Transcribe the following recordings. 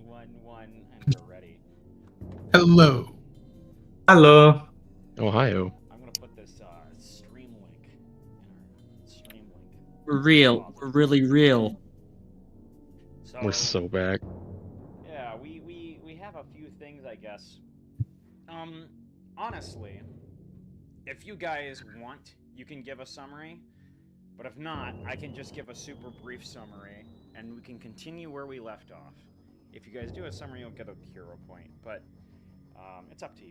111, and we're ready. Hello. Hello. Ohio. I'm gonna put this stream link in our stream link. We're real. We're really real. So We're so back. yeah, we have a few things, I guess. Honestly, if you guys want, you can give a summary. But if not, I can just give a super brief summary, and we can continue where we left off. If you guys do a summary, you'll get a hero point, but it's up to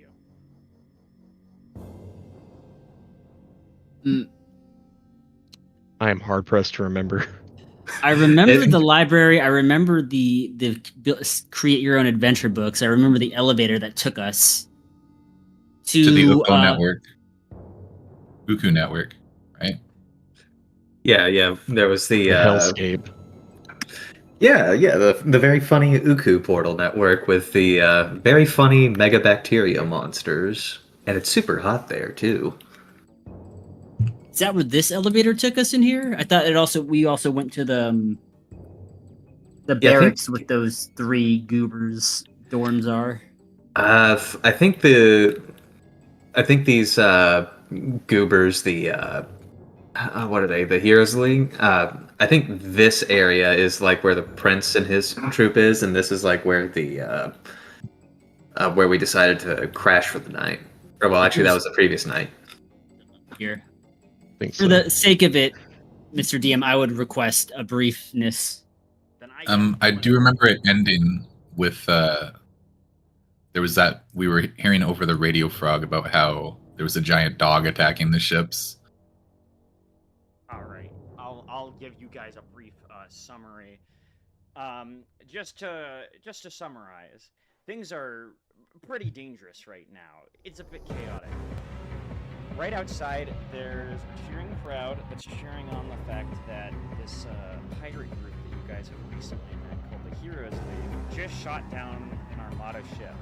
you. I am hard pressed to remember. I remember the library. I remember the create your own adventure books. I remember the elevator that took us To the Uko network. Uku network, right? Yeah. There was the Hellscape. the very funny Uku portal network with the very funny megabacteria monsters, and it's super hot there too. Is that where this elevator took us in here? I thought we also went to the barracks with those three goobers. Dorms are. I think these goobers, what are they? The Heroes League. I think this area is like where the prince and his troop is, and this is like where the where we decided to crash for the night. Or well, actually, that was the previous night. Here. Think For so. the sake of it, Mr. DM, I would request a briefness. Then I do remember it ending with there was that we were hearing over the radio frog about how there was a giant dog attacking the ships. All right, I'll give you guys a brief summary. Just to summarize, things are pretty dangerous right now. It's a bit chaotic. Right outside, there's a cheering crowd that's cheering on the fact that this pirate group that you guys have recently met, called the Heroes League, just shot down an Armada ship.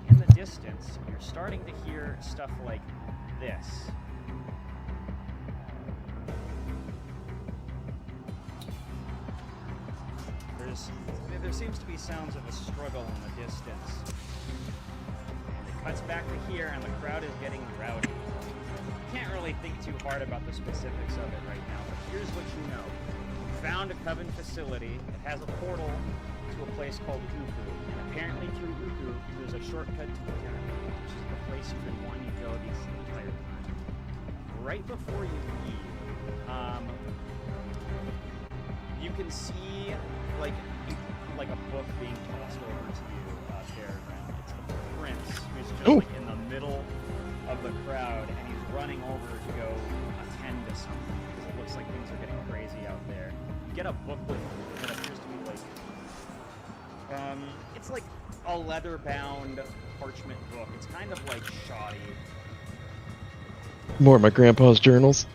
In the distance, you're starting to hear stuff like this. There seems to be sounds of a struggle in the distance. And it cuts back to here, and the crowd is getting rowdy. Can't really think too hard about the specifics of it right now, but here's what you know. You found a Coven facility. It has a portal to a place called Uku, and apparently through Uku, there's a shortcut to the pyramid, which is the place you've been wanting to go this entire time. Right before you leave, you can see like a book being tossed over to you, Peregrine. It's the prince who's just like in the middle of the crowd, and he's running over to go attend to something because it looks like things are getting crazy out there. You get a book with you that appears to be like it's like a leather-bound parchment book. It's kind of like shoddy. More of my grandpa's journals.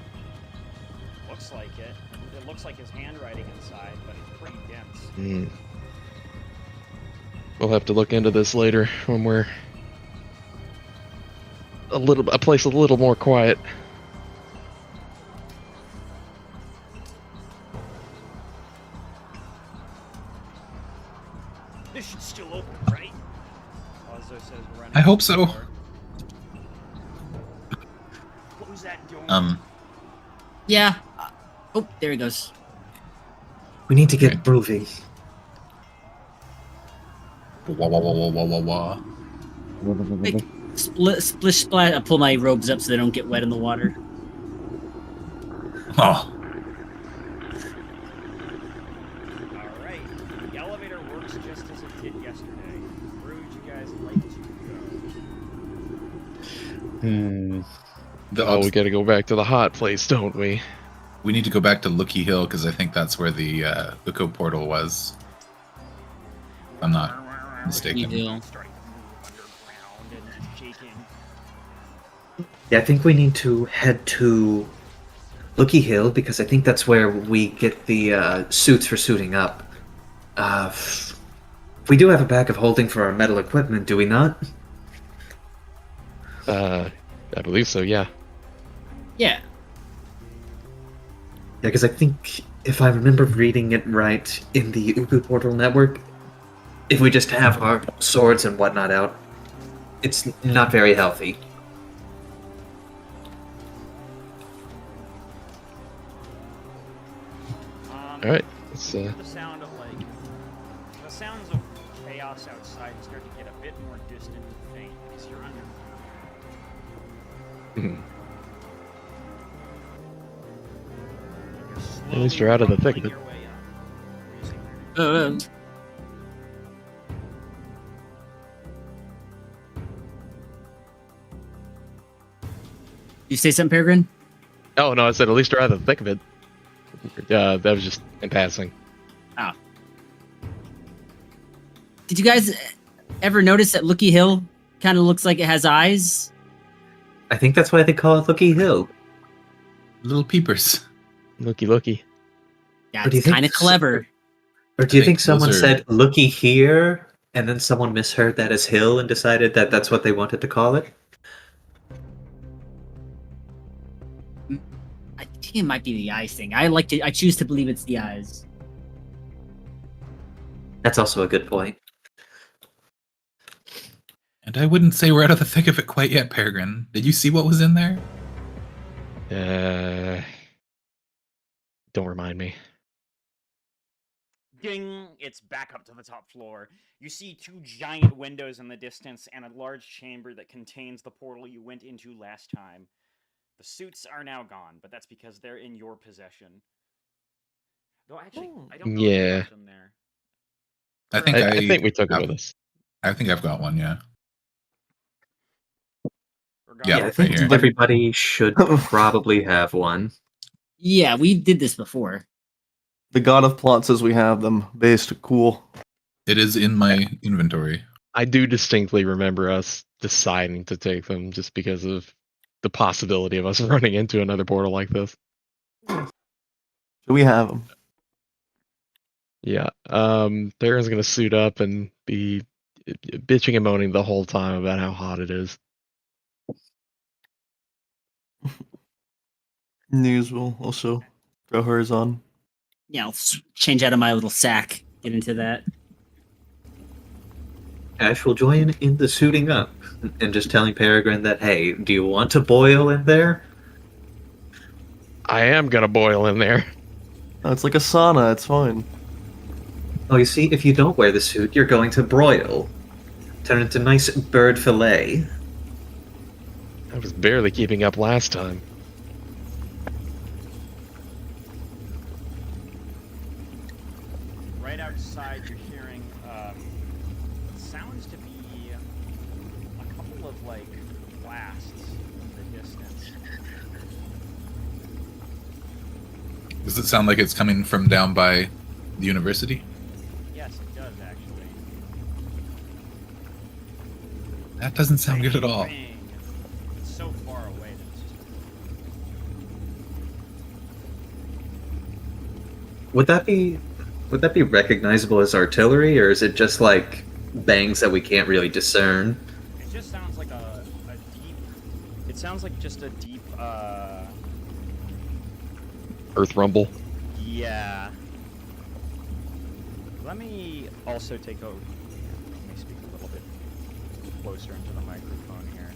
Looks like it. It looks like his handwriting inside, but it's pretty dense. We'll have to look into this later when we're a place a little more quiet. This should still open, right? Ozzo says running. I hope so. Close that door. Yeah. Oh, there he goes. We need to get moving. Wah, wah, wah, wah, wah, wah, wah. Hey, splish splat. I pull my robes up so they don't get wet in the water. Oh, Alright. The elevator works just as it did yesterday. Where would you guys like to go? We gotta go back to the hot place, don't we? we need to go back to Lookie Hill because I think that's where the Uko portal was. If I'm not mistaken. You do. Starting to move underground and shaking. Yeah, I think we need to head to Lookie Hill because I think that's where we get the suits for suiting up. We do have a bag of holding for our metal equipment, do we not? I believe so, yeah. Yeah. Yeah, because I think if I remember reading it right in the Uku Portal Network, if we just have our swords and whatnot out, it's not very healthy. All right. Let's, The sound of the sounds of chaos outside start to get a bit more distant and faint because you're under. mhm. You're At least you're out of the thick of slowly it. rumbling your way up. What do you say, Mary? You say something, Peregrine? Oh no, I said at least you're out of the thick of it. That was just in passing. Did you guys ever notice that Looky Hill kind of looks like it has eyes? I think that's why they call it Looky Hill. Little peepers. Looky. Yeah, Or do you it's think kind of s- clever. Or do you I think think someone those are- said "Looky here" and then someone misheard that as "hill" and decided that that's what they wanted to call it? I think it might be the eyes thing. I choose to believe it's the eyes. That's also a good point. And I wouldn't say we're out of the thick of it quite yet, Peregrine. Did you see what was in there? Don't remind me. Ding! It's back up to the top floor. You see two giant windows in the distance and a large chamber that contains the portal you went into last time. The suits are now gone, but that's because they're in your possession. Though actually, I don't know if you Yeah. left them there. I think I think we took it I've- with us. I think I've got one, yeah. Regardless, Yeah, I right think here. everybody should probably have one. Yeah, we did this before. The God of Plot says we have them. Based. Cool. It is in my inventory. I do distinctly remember us deciding to take them just because of the possibility of us running into another portal like this. So we have them. Yeah. Theron's gonna suit up and be bitching and moaning the whole time about how hot it is. News will also throw hers on. Yeah, I'll change out of my little sack. Get into that. Ash will join in the suiting up and just telling Peregrine that, hey, do you want to boil in there? I am gonna boil in there. Oh, it's like a sauna. It's fine. Oh, you see, if you don't wear the suit, you're going to broil. Turn into nice bird fillet. I was barely keeping up last time. right outside, you're hearing what sounds to be a couple of blasts in the distance. Does it sound like it's coming from down by the university? Yes, it does actually. That doesn't sound good at all. Bang. It's so far away that it's just. Would that be recognizable as artillery, or is it just like bangs that we can't really discern? It just sounds like a deep. It sounds like just a deep. Earth rumble. Yeah. Let me also take over. Let me speak a little bit closer into the microphone here.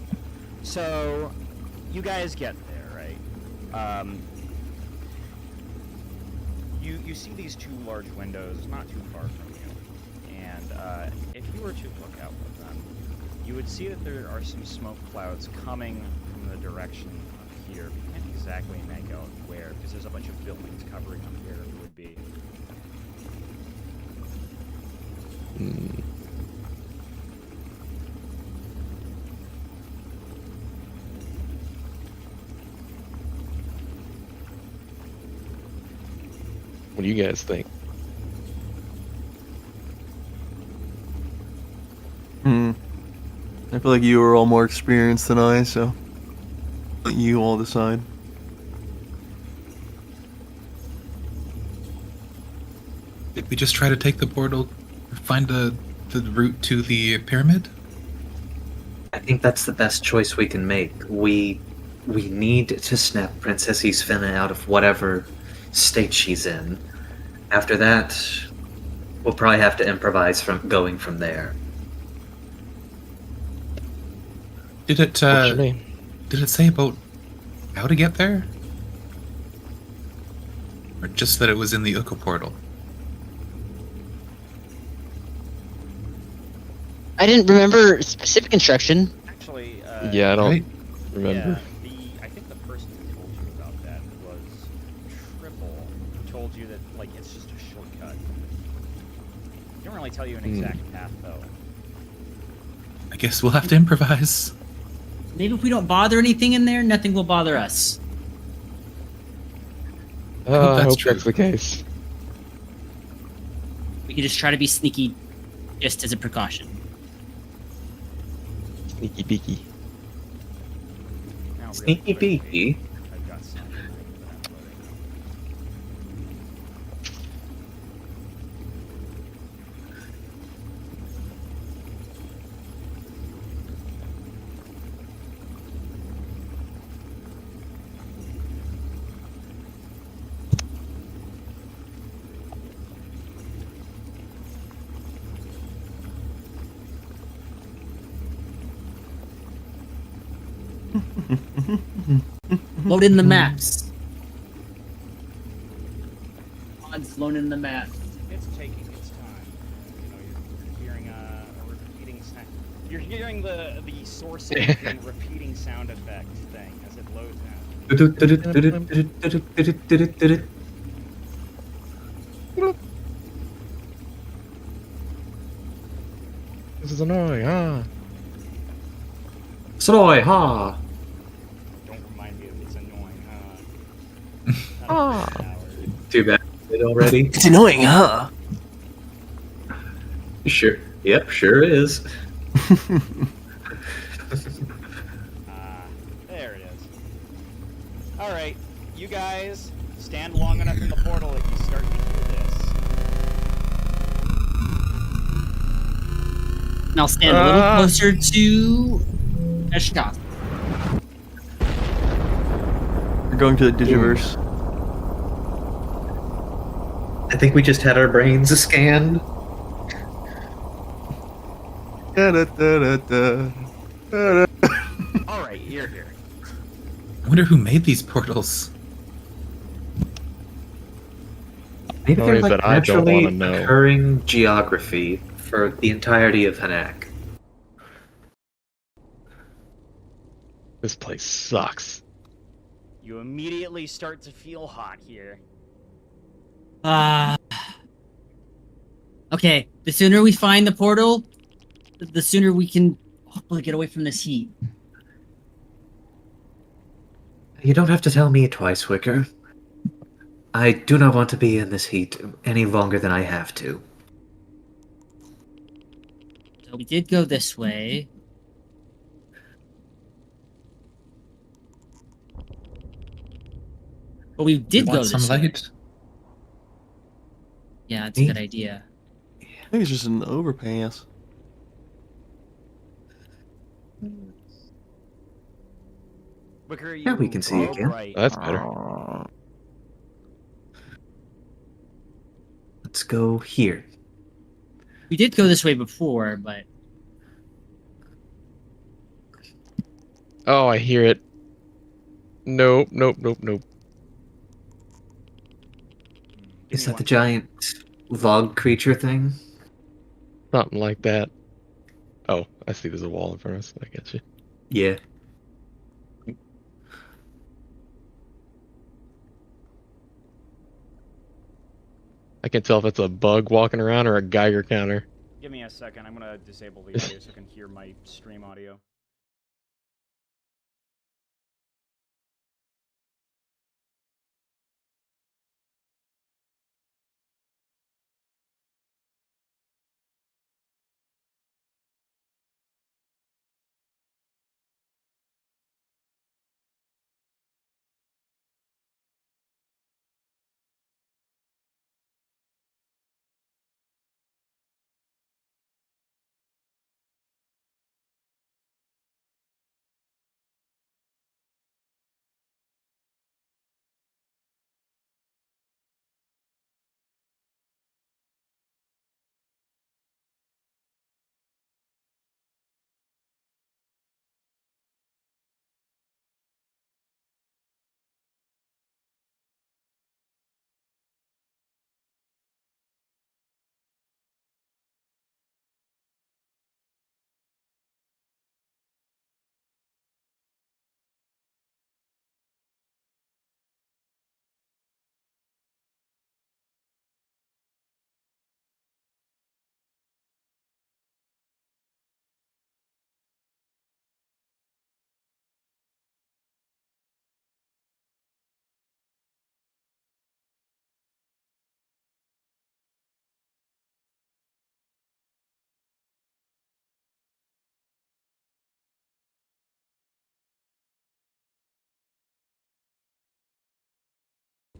So, you guys get there, right? You see these two large windows not too far from you, and if you were to look out with them, you would see that there are some smoke clouds coming from the direction of here. You can't exactly make out where, because there's a bunch of buildings covering up where it would be. Hmm. What do you guys think? I feel like you are all more experienced than I, so let you all decide. Did we just try to take the portal, find the route to the pyramid? I think that's the best choice we can make. We need to snap Princess Isfena out of whatever state she's in. After that, we'll probably have to improvise from going from there. Did it Works for me. did it say about how to get there? Or just that it was in the Uka portal? I didn't remember specific instruction. Actually, Yeah, I don't Right? remember. Yeah, I think the person who told you about that was Triple. Who told you that like it's just a shortcut. He didn't really tell you an exact path though. I guess we'll have to improvise. Maybe if we don't bother anything in there, nothing will bother us. hope I that's hope true. that's the case. We can just try to be sneaky, just as a precaution. Sneaky beaky. Now, really Sneaky quickly, peeky. I've got something that I'm loading. Load in the maps. Odds load in the maps. It's taking its time. You're hearing a repeating sound. You're hearing the source engine repeating sound effect thing as it loads out. This is annoying, Soy, ha! Don't remind me if it's annoying, huh? Ah. Too bad it already. It's annoying, huh? Sure. Yep, sure is. There it is. Alright, you guys stand long enough in the portal that you start to hear this. And I'll stand a little closer to Eshkoth. We're going to the Digiverse. I think we just had our brains scanned. Da-da-da-da-da. Da-da. Alright, you're here. I wonder who made these portals. Maybe Only they're like that I don't naturally wanna know. occurring geography for the entirety of Hanaq. This place sucks. You immediately start to feel hot here. Okay, the sooner we find the portal, the sooner we can hopefully get away from this heat. You don't have to tell me twice, Wicker. I do not want to be in this heat any longer than I have to. So we did go this way. But we did You go want some this way. light? Yeah, it's a good idea. I think it's just an overpass. Wicker, Yeah, we can see go again. right. That's better. Let's go here. We did go this way before, but Oh, I hear it. Nope, nope, nope, nope. Give Is me that one the giant log creature thing? Something like that. Oh, I see there's a wall in front of us. I get you. Yeah. I can tell if it's a bug walking around or a Geiger counter. Give me a second. I'm gonna disable the audio so I can hear my stream audio.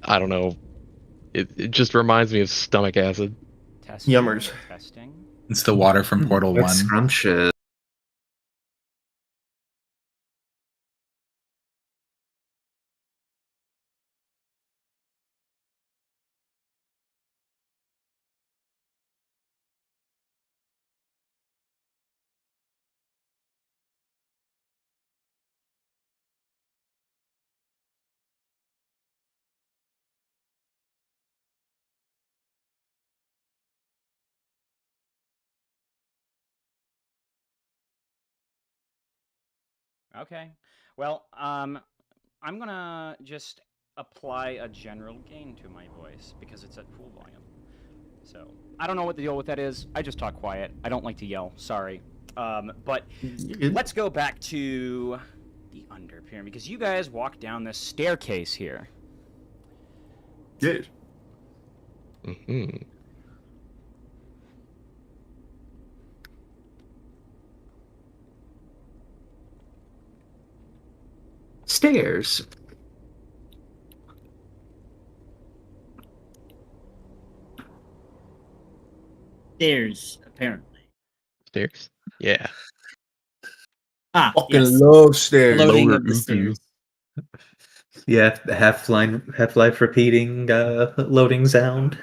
I don't know. It just reminds me of stomach acid. Testing. Yummers. Testing. It's the water from Portal That's 1. scrumptious. Okay. Well, I'm gonna just apply a general gain to my voice because it's at full volume. So I don't know what the deal with that is. I just talk quiet. I don't like to yell. Sorry. But You're good. let's go back to the under pyramid because you guys walk down this staircase here. Good. Hmm. Stairs. Stairs, apparently. Stairs. Yeah. Ah, Fucking yes. love stairs. Loading Lower of the Uku. stairs. Yeah, Half-Life repeating loading sound.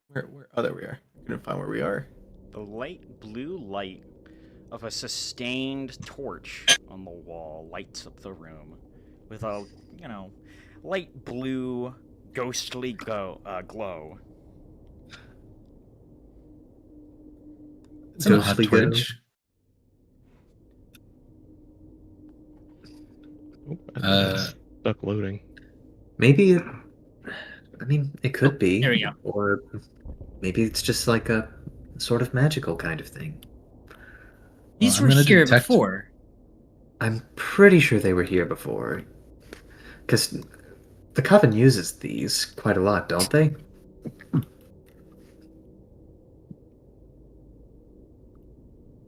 Where? Oh, there we are. I'm gonna find where we are. The light blue light of a sustained torch on the wall lights up the room with a, light blue ghostly glow. It's an odd Ghostly glow. twitch. Oh, I think Uh, it's stuck loading. Maybe it. I mean, it could be. there we go. Or maybe it's just like a sort of magical kind of thing. These I'm were gonna here detect- before. I'm pretty sure they were here before. Because the Coven uses these quite a lot, don't they?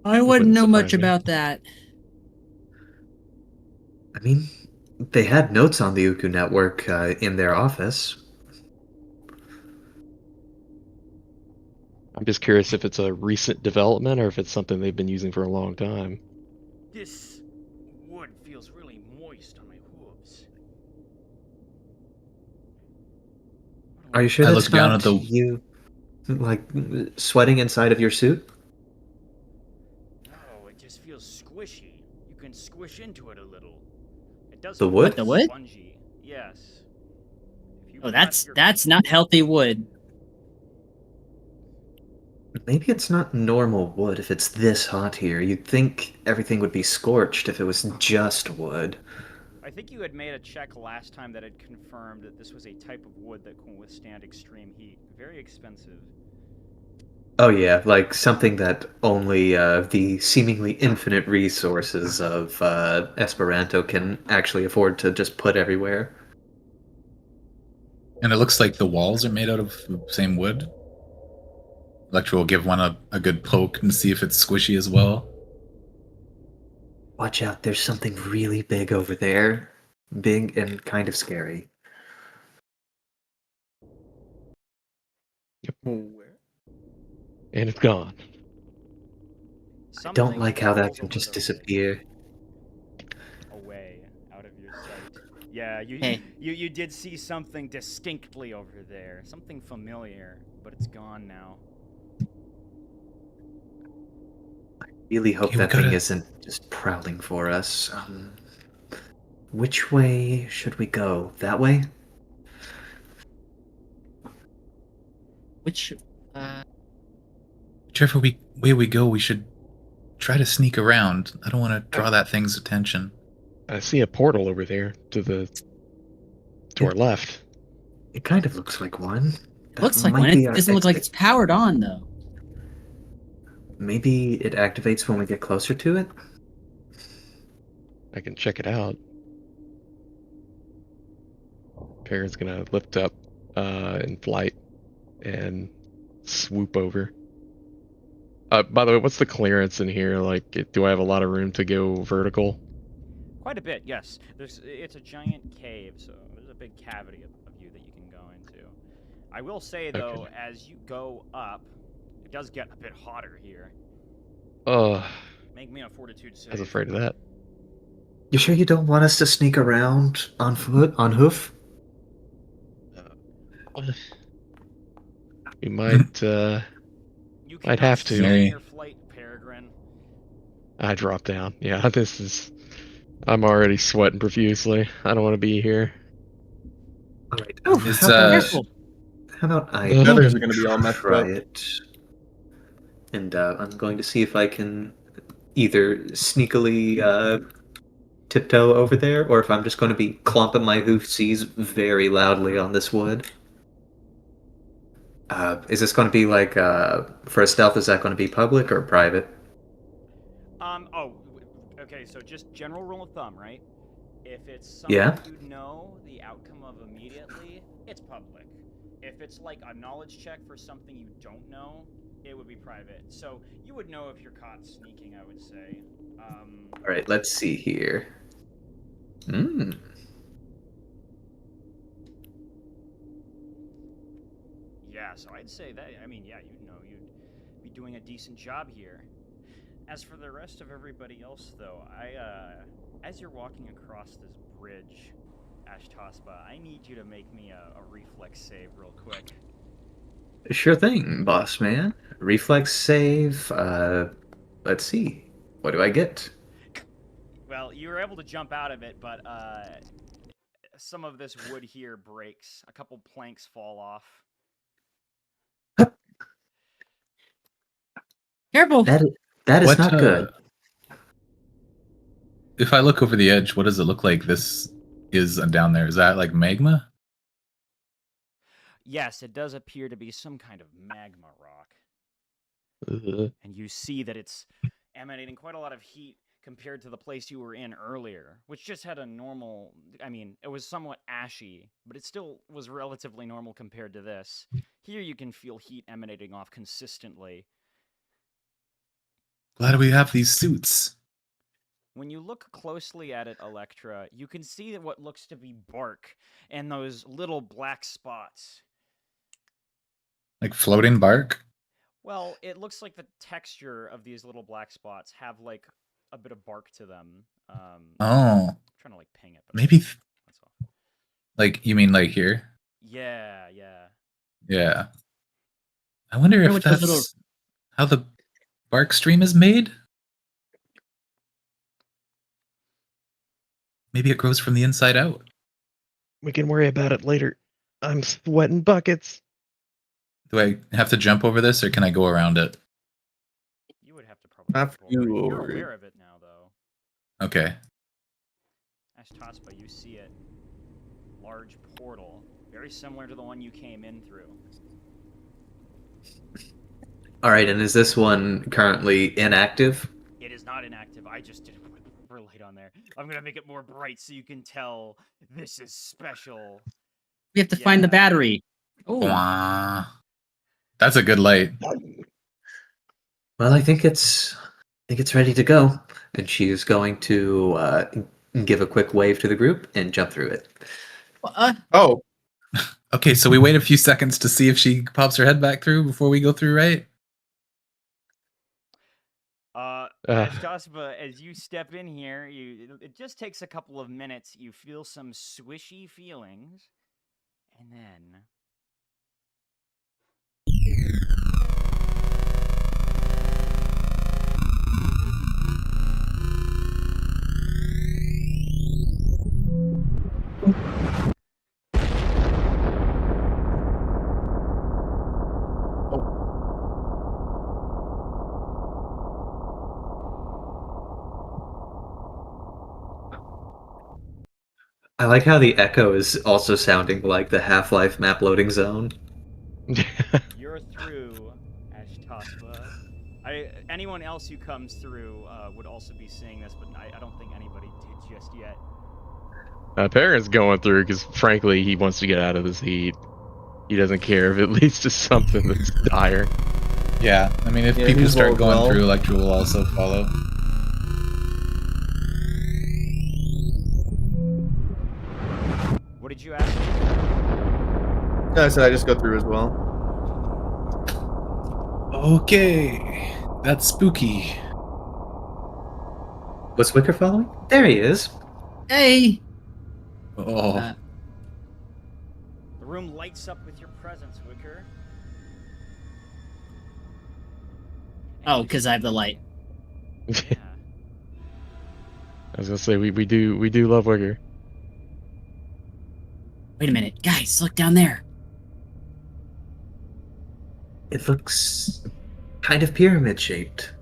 I wouldn't wouldn't know surprise much me. about that. I mean, they had notes on the Uku network in their office. I'm just curious if it's a recent development or if it's something they've been using for a long time. This wood feels really moist on my hooves. Are you sure I that's look down not at the- you, like, sweating inside of your suit? No, it just feels squishy. You can squish into it a little. It does. The feel wood? The wood? Spongy. Yes. If you Oh, press your- that's not healthy wood. Maybe it's not normal wood if it's this hot here. You'd think everything would be scorched if it was just wood. I think you had made a check last time that had confirmed that this was a type of wood that can withstand extreme heat. Very expensive. Oh yeah, like something that only the seemingly infinite resources of Esperanto can actually afford to just put everywhere. And it looks like the walls are made out of the same wood. Electra will give one a good poke and see if it's squishy as well. Watch out, there's something really big over there. Big and kind of scary. Where? And it's gone. I don't Something like how that falls can over just the disappear. away out of your sight. Yeah, Hey. you did see something distinctly over there. Something familiar, but it's gone now. Really hope Okay, we that thing gotta- isn't just prowling for us. Which way should we go? That way? Which Whichever way we go, we should try to sneak around. I don't want to draw that thing's attention. I see a portal over there to our left. It kind of looks like one. That looks like might one. be It our doesn't look like exit. it's powered on though. maybe it activates when we get closer to it? I can check it out. Perrin's gonna lift up in flight and swoop over. By the way, what's the clearance in here? Like, do I have a lot of room to go vertical? Quite a bit, yes. It's a giant cave, so there's a big cavity of you that you can go into. I will say, though, Okay. as you go up, it does get a bit hotter here. Make me a fortitude save. I was afraid of that. You sure you don't want us to sneak around on foot, on hoof? We might, You I'd cannot have to. stay Hey. your flight, Peregrine. I drop down. Yeah, this is... I'm already sweating profusely. I don't want to be here. All right. It's, Careful. How about I The feathers are gonna be all messed try up. it? And I'm going to see if I can either sneakily tiptoe over there, or if I'm just going to be clomping my hoofsies very loudly on this wood. Is this going to be like, for a stealth, is that going to be public or private? Okay, so just general rule of thumb, right? If it's something Yeah. you know the outcome of immediately, it's public. If it's like a knowledge check for something you don't know, it would be private. So you would know if you're caught sneaking, I would say. All right, let's see here. Yeah, so I'd say that, I mean, yeah, you'd know you'd be doing a decent job here. As for the rest of everybody else, though, as you're walking across this bridge, Ashtaspa, I need you to make me a reflex save real quick. Sure thing, boss man. Reflex save. Let's see. What do I get? Well, you were able to jump out of it, but some of this wood here breaks. A couple planks fall off. Careful. That is What, not good. If I look over the edge, what does it look like this is down there? Is that like magma? Yes, it does appear to be some kind of magma rock. Ugh. And you see that it's emanating quite a lot of heat compared to the place you were in earlier, which just had a normal, I mean, it was somewhat ashy, but it still was relatively normal compared to this. Here you can feel heat emanating off consistently. Glad we have these suits. When you look closely at it, Electra, you can see that what looks to be bark and those little black spots. Like floating bark? Well, it looks like the texture of these little black spots have like a bit of bark to them. Oh, I'm trying to like ping it, but maybe that's all. like you mean like here? Yeah. Yeah. I wonder if With those that's little- how the bark stream is made. Maybe it grows from the inside out. We can worry about it later. I'm sweating buckets. Do I have to jump over this, or can I go around it? You would have to probably. After jump over you it. You're over it. aware of it now, though. Okay. Ashtaspa, you see it. Large portal, very similar to the one you came in through. All right, and is this one currently inactive? It is not inactive. I just didn't put proper light on there. I'm gonna make it more bright so you can tell this is special. We have to find the Yeah. battery. Oh, Wah. That's a good light. Well, I think it's ready to go. And she is going to give a quick wave to the group and jump through it. Oh, Okay, so we wait a few seconds to see if she pops her head back through before we go through, right? Ashtaspa, as you step in here, it just takes a couple of minutes. You feel some swishy feelings, and then I like how the echo is also sounding like the Half-Life map loading zone. you're through, Ashtaspa. Anyone else who comes through would also be seeing this, but I don't think anybody did just yet. Perrin's going through because, frankly, he wants to get out of this heat. He doesn't care if it leads to something that's dire. Yeah, I mean, if Yeah, people he's start rolled going well. through, Electra will also follow. What did you ask? Yeah, I said I just go through as well. Okay, that's spooky. Was Wicker following? There he is. Hey. Oh, The room lights up with your presence, Wicker. Oh, because I have the light. Yeah. I was gonna say we do love Wicker. Wait a minute, guys, look down there. It looks kind of pyramid shaped.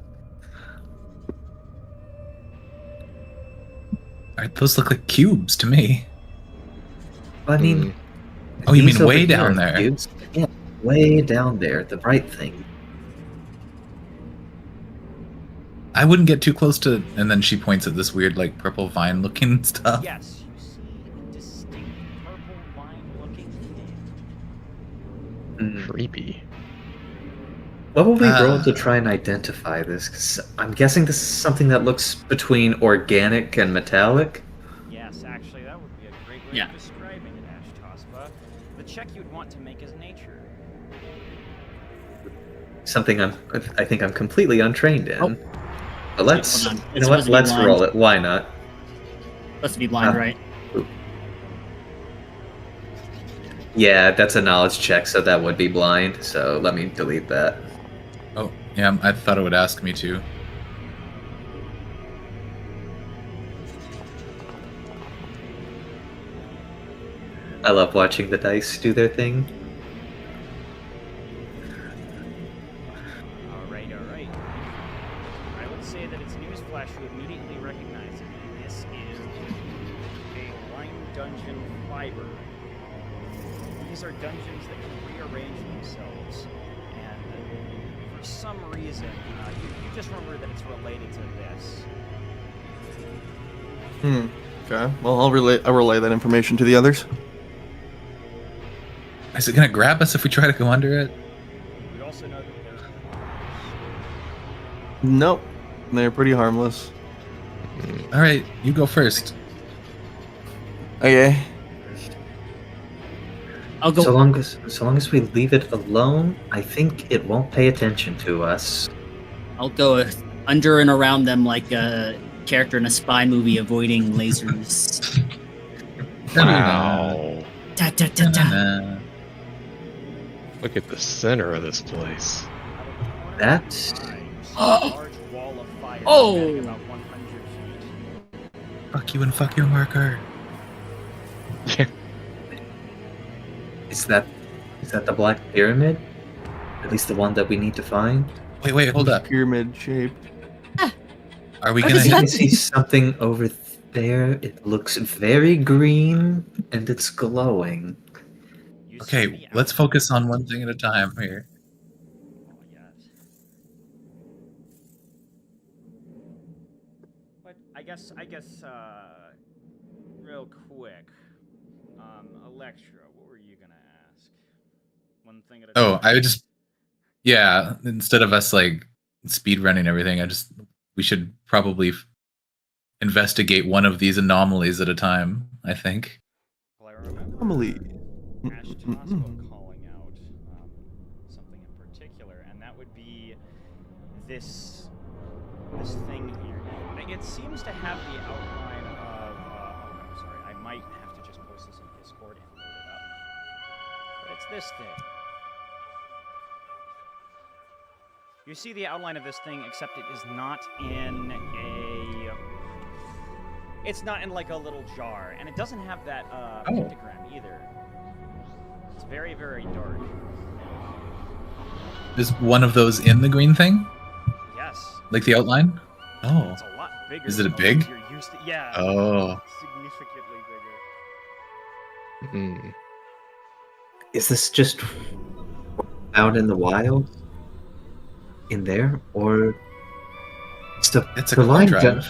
those look like cubes to me. I mean, Oh, you these mean over way here down are there? cubes. Yeah, way down there, the bright thing. I wouldn't get too close to. And then she points at this weird, like, purple vine-looking stuff. Yes, you see a distinct purple vine-looking thing. Creepy. What will we roll to try and identify this? 'Cause I'm guessing this is something that looks between organic and metallic. Yes, actually, that would be a great way Yeah. of describing it, Ash Tospa. The check you'd want to make is nature. Something I think I'm completely untrained in. Oh. But let's, Hold on. you It's know what? supposed to be Let's blind. roll it. Why not? Supposed to be blind, right? Yeah, that's a knowledge check, so that would be blind. So let me delete that. Oh, yeah, I thought it would ask me to. I love watching the dice do their thing. Alright, alright. I would say that it's newsflash you immediately recognize it. This is a lime dungeon fiber. These are dungeons that can rearrange themselves, and for some reason, you just remember that it's related to this. Okay. Well, I'll relay that information to the others. Is it gonna grab us if we try to go under it? We also know that there's Nope. They're pretty harmless. All right, you go first. Okay. I'll go. So long as we leave it alone, I think it won't pay attention to us. I'll go under and around them like a character in a spy movie avoiding lasers. Wow. Da, da, da, da. Look at the center of this place. That's a large wall of fire Oh! spanning about 100 feet. Fuck you and fuck your marker. is that the Black Pyramid? At least the one that we need to find. Wait, hold up. Pyramid shaped. Are we What gonna? is that? I see something over there. It looks very green and it's glowing. You see Okay, the let's focus on one thing at a time here. Oh, yes. But I guess, real quick, Electra, what were you gonna ask? One thing at a Oh, time. I would just, yeah. Instead of us like speed running everything, we should probably investigate one of these anomalies at a time. I think. Well, I remember Anomaly. Ash Tospa calling out something in particular, and that would be this thing here. It seems to have the outline of. Oh, I'm sorry. I might have to just post this in Discord and load it up. But it's this thing. You see the outline of this thing, except it is not in a. It's not in like a little jar, and it doesn't have that pictogram either. It's very, very dark. Is one of those in the green thing? Yes. Like the outline? Oh. It's a lot bigger. Is it than a the big? ones You're used to. Yeah. Oh. Significantly bigger. Hmm. Is this just out in the wild? in there, or It's a the core line drive.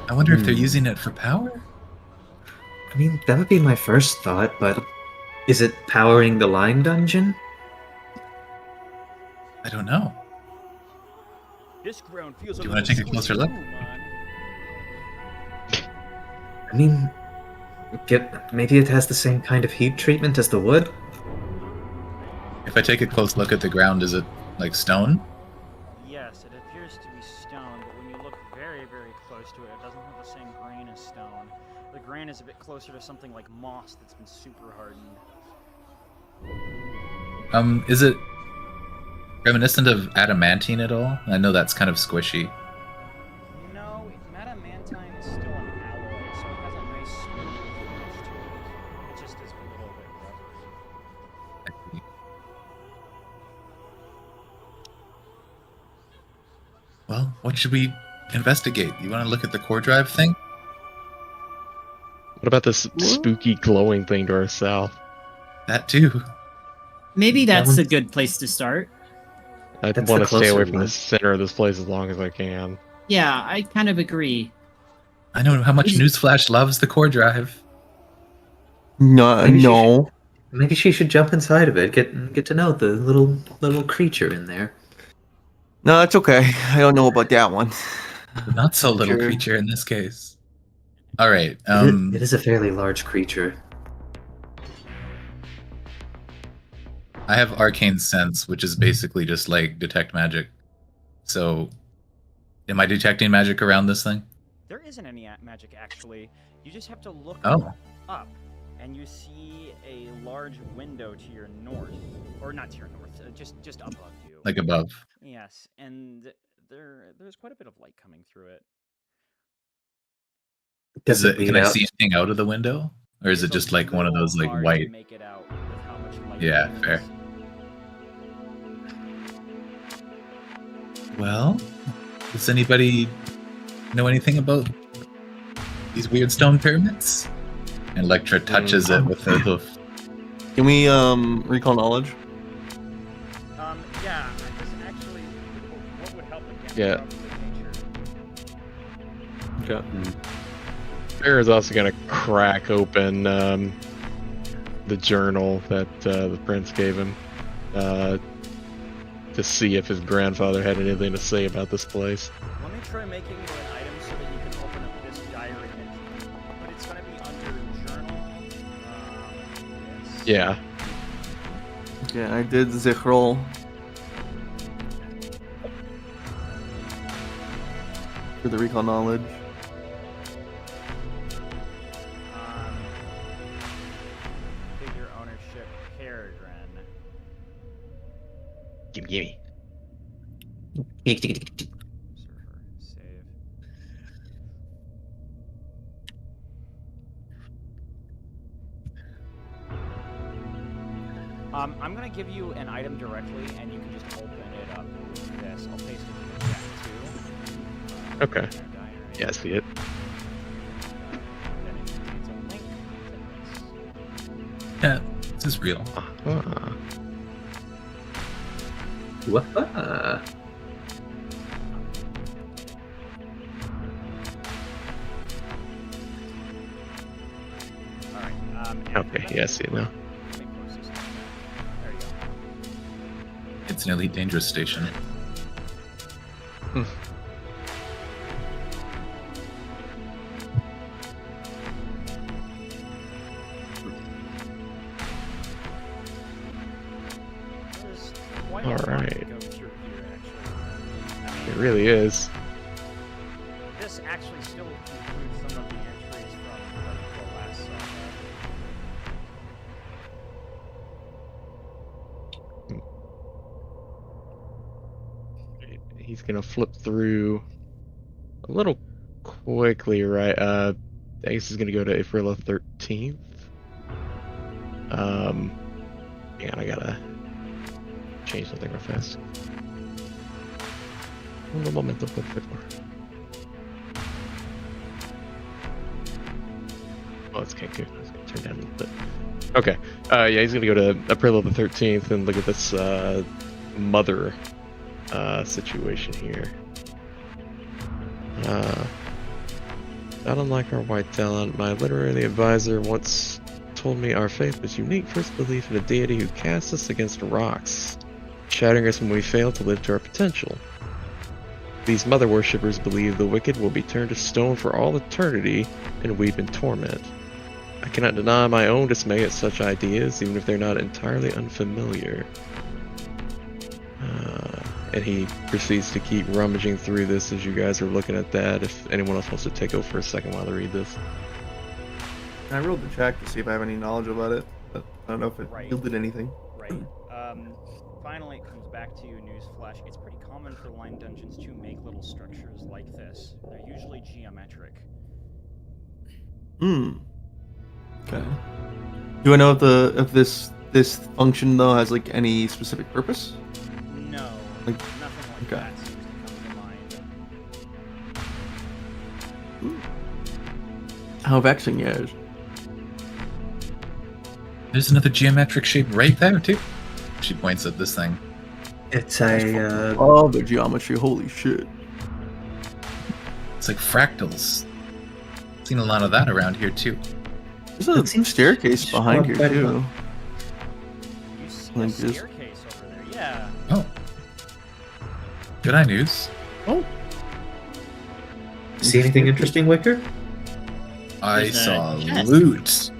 I wonder if they're Hmm. using it for power? I mean, that would be my first thought, but is it powering the line dungeon? I don't know. This ground feels Do you want to take a closer look? I mean, maybe it has the same kind of heat treatment as the wood? If I take a close look at the ground, is it like stone? Yes, it appears to be stone, but when you look very, very close to it, it doesn't have the same grain as stone. The grain is a bit closer to something like moss that's been super hardened. Is it reminiscent of adamantine at all? I know that's kind of squishy. No, adamantine is still an alloy, so it has a nice smooth finish to it. It just is a little bit rubbery. Well, what should we investigate? You want to look at the core drive thing? What about this spooky glowing thing to our south? That too. Maybe That that's a one's- good place to start. I That's want the to stay away closer from one. the center of this place as long as I can. Yeah, I kind of agree. I know how much Newsflash loves the core drive. No, Maybe she no. Maybe she should jump inside of it, get to know the little creature in there. No, it's okay. I don't know about that one. The not so little Sure. creature in this case. All right. It is a fairly large creature. I have arcane sense, which is basically just like detect magic. So, am I detecting magic around this thing? There isn't any magic, actually. You just have to look Oh. up, and you see a large window to your north. Or not to your north, just above you. Like above. Yes, and there's quite a bit of light coming through it. Does it lead Can I out? see anything out of the window? Or is it It's just a like one of those little like hard to white? make it out with how much light Yeah, there fair. is. Well, does anybody know anything about these weird stone pyramids? And Electra touches it with her hoof. Can we recall knowledge? Yeah, I just actually, what would help against Yeah. nature? Okay. Farrah's also going to crack open the journal that the prince gave him to see if his grandfather had anything to say about this place. Let me try making you an item so that you can open up this diary entry. But it's going to be under journal. Yes. Yeah. Okay, I did Zichrol. For the recall knowledge. Figure ownership, Peregrine. Gimme. Server, save. I'm gonna give you an item directly, and you can just open it up with this. I'll paste it in the chat too. Okay. Diary. Yeah, I see it. Then it contains a link to this. Yeah, this is real. Ah. What? All right. Okay, yeah, I see it now. Let me post this in the chat. There you go. It's an Elite Dangerous station. There's quite All a lot to right. go through here, actually. I mean, It really is. this actually still includes some of the entries from like, the last saga. He's gonna flip through a little quickly, right? Ace is gonna go to April 13th. Hang on, I gotta change something real fast. Un momento, por favor. Oh, it's Cancun. I was gonna turn down a little bit. Okay. Yeah, he's gonna go to April the 13th and look at this mother situation here. Not unlike our white talent, my literary advisor once told me our faith was unique first belief in a deity who casts us against rocks, shattering us when we fail to live to our potential. These mother worshippers believe the wicked will be turned to stone for all eternity and weep in torment. I cannot deny my own dismay at such ideas, even if they're not entirely unfamiliar. And he proceeds to keep rummaging through this as you guys are looking at that. If anyone else wants to take over for a second while I read this. I rolled the check to see if I have any knowledge about it, but I don't know if it Right. yielded anything. Right. Finally, it comes back to you, Newsflash. It's pretty common for line dungeons to make little structures like this. They're usually geometric. Okay. Do I know if this function though has like any specific purpose? No, Like- nothing like okay. that seems to come to mind. How vexing, yeah. There's another geometric shape right there too. She points at this thing. It's a Oh, the geometry, holy shit. It's like fractals. Seen a lot of that around here too. There's a It seems staircase behind here quite too. fun. You see Like a this. staircase over there, yeah. Oh. Good eye news. See anything interesting, Wicker? I There's a saw chest. loot.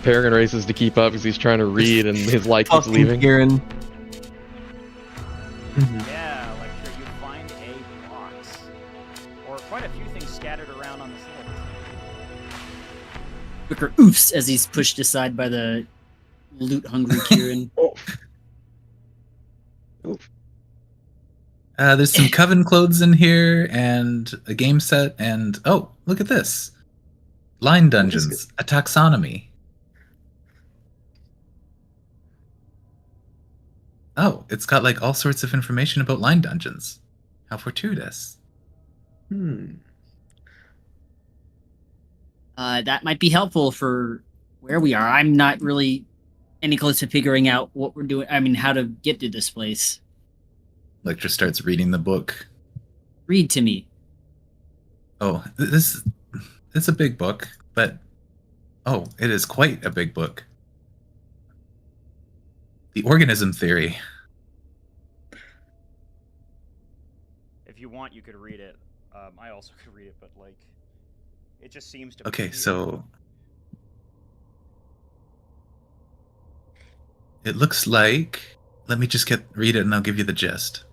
Peregrine races to keep up because he's trying to read and his light keeps Fucking leaving. Kieran. Yeah, like you find a box. Or quite a few things scattered around on this little Wicker oofs as he's pushed aside by the loot-hungry Kieran. There's some coven clothes in here and a game set and oh, look at this. Line dungeons, a taxonomy. Oh, it's got like all sorts of information about line dungeons. How fortuitous. That might be helpful for where we are. I'm not really any close to figuring out what we're doing. I mean, how to get to this place. Lecter starts reading the book. Read to me. Oh, it's a big book, but oh, it is quite a big book. The organism theory. If you want, you could read it. I also could read it, but like, it just seems to. Okay, be so it looks like. Let me just read it, and I'll give you the gist.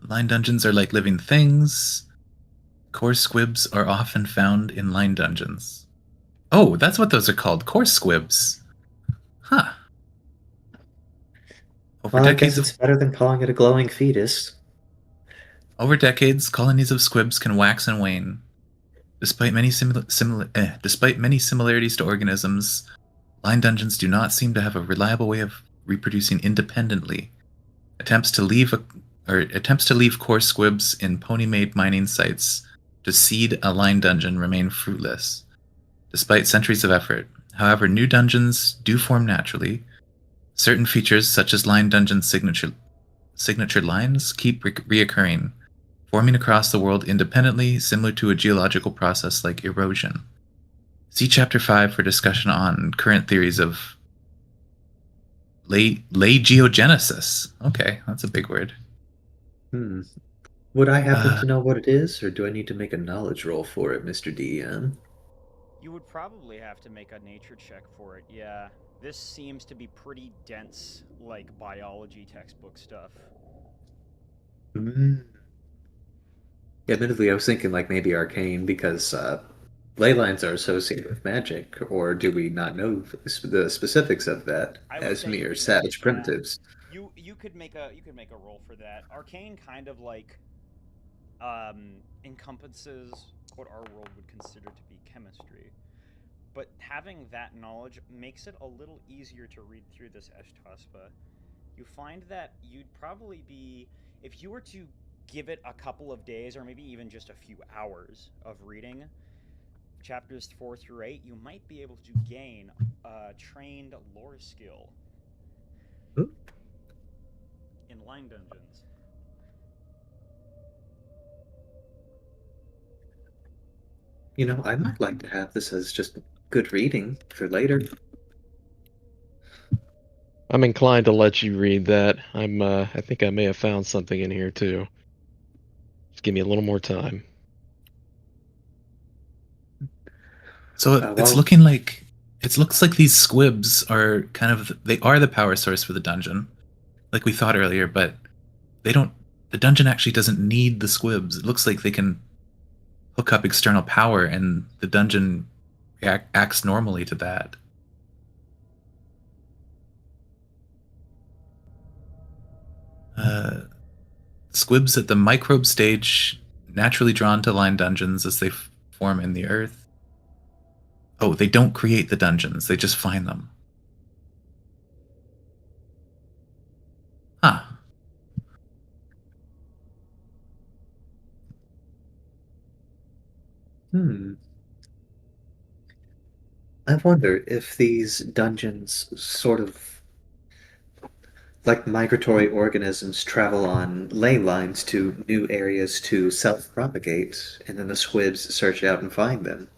Line dungeons are like living things. Core squibs are often found in line dungeons. Oh, that's what those are called, core squibs. Huh. Over Well, I decades guess it's better than calling it a glowing fetus. Over decades, colonies of squibs can wax and wane. Despite many similarities to organisms, line dungeons do not seem to have a reliable way of reproducing independently. Attempts to leave core squibs in pony-made mining sites to seed a line dungeon remain fruitless, despite centuries of effort. However, new dungeons do form naturally. Certain features, such as line dungeon signature lines, keep reoccurring, forming across the world independently, similar to a geological process like erosion. See Chapter 5 for discussion on current theories of lay geogenesis. Okay, that's a big word. Would I happen to know what it is, or do I need to make a knowledge roll for it, Mr. DM? You would probably have to make a nature check for it, yeah. This seems to be pretty dense, like biology textbook stuff. Admittedly, I was thinking like maybe arcane because ley lines are associated with magic, or do we not know the specifics of that I would as say you mere could savage make, primitives? You could make a roll for that. Arcane kind of like encompasses what our world would consider to be chemistry. But having that knowledge makes it a little easier to read through this Eshtaspa. You find that you'd probably be, if you were to give it a couple of days or maybe even just a few hours of reading chapters 4 through 8, you might be able to gain a trained lore skill Ooh. in line dungeons. You know, I might like to have this as just good reading for later. I'm inclined to let you read that. I think I may have found something in here too. Just give me a little more time. So it's Well, looking like it looks like these squibs are kind of they are the power source for the dungeon, like we thought earlier, but they don't. The dungeon actually doesn't need the squibs. It looks like they can hook up external power, and the dungeon acts normally to that. Squibs at the microbe stage, naturally drawn to line dungeons as they form in the earth. Oh, they don't create the dungeons, they just find them. Huh. I wonder if these dungeons sort of like migratory organisms travel on ley lines to new areas to self-propagate, and then the squibs search out and find them.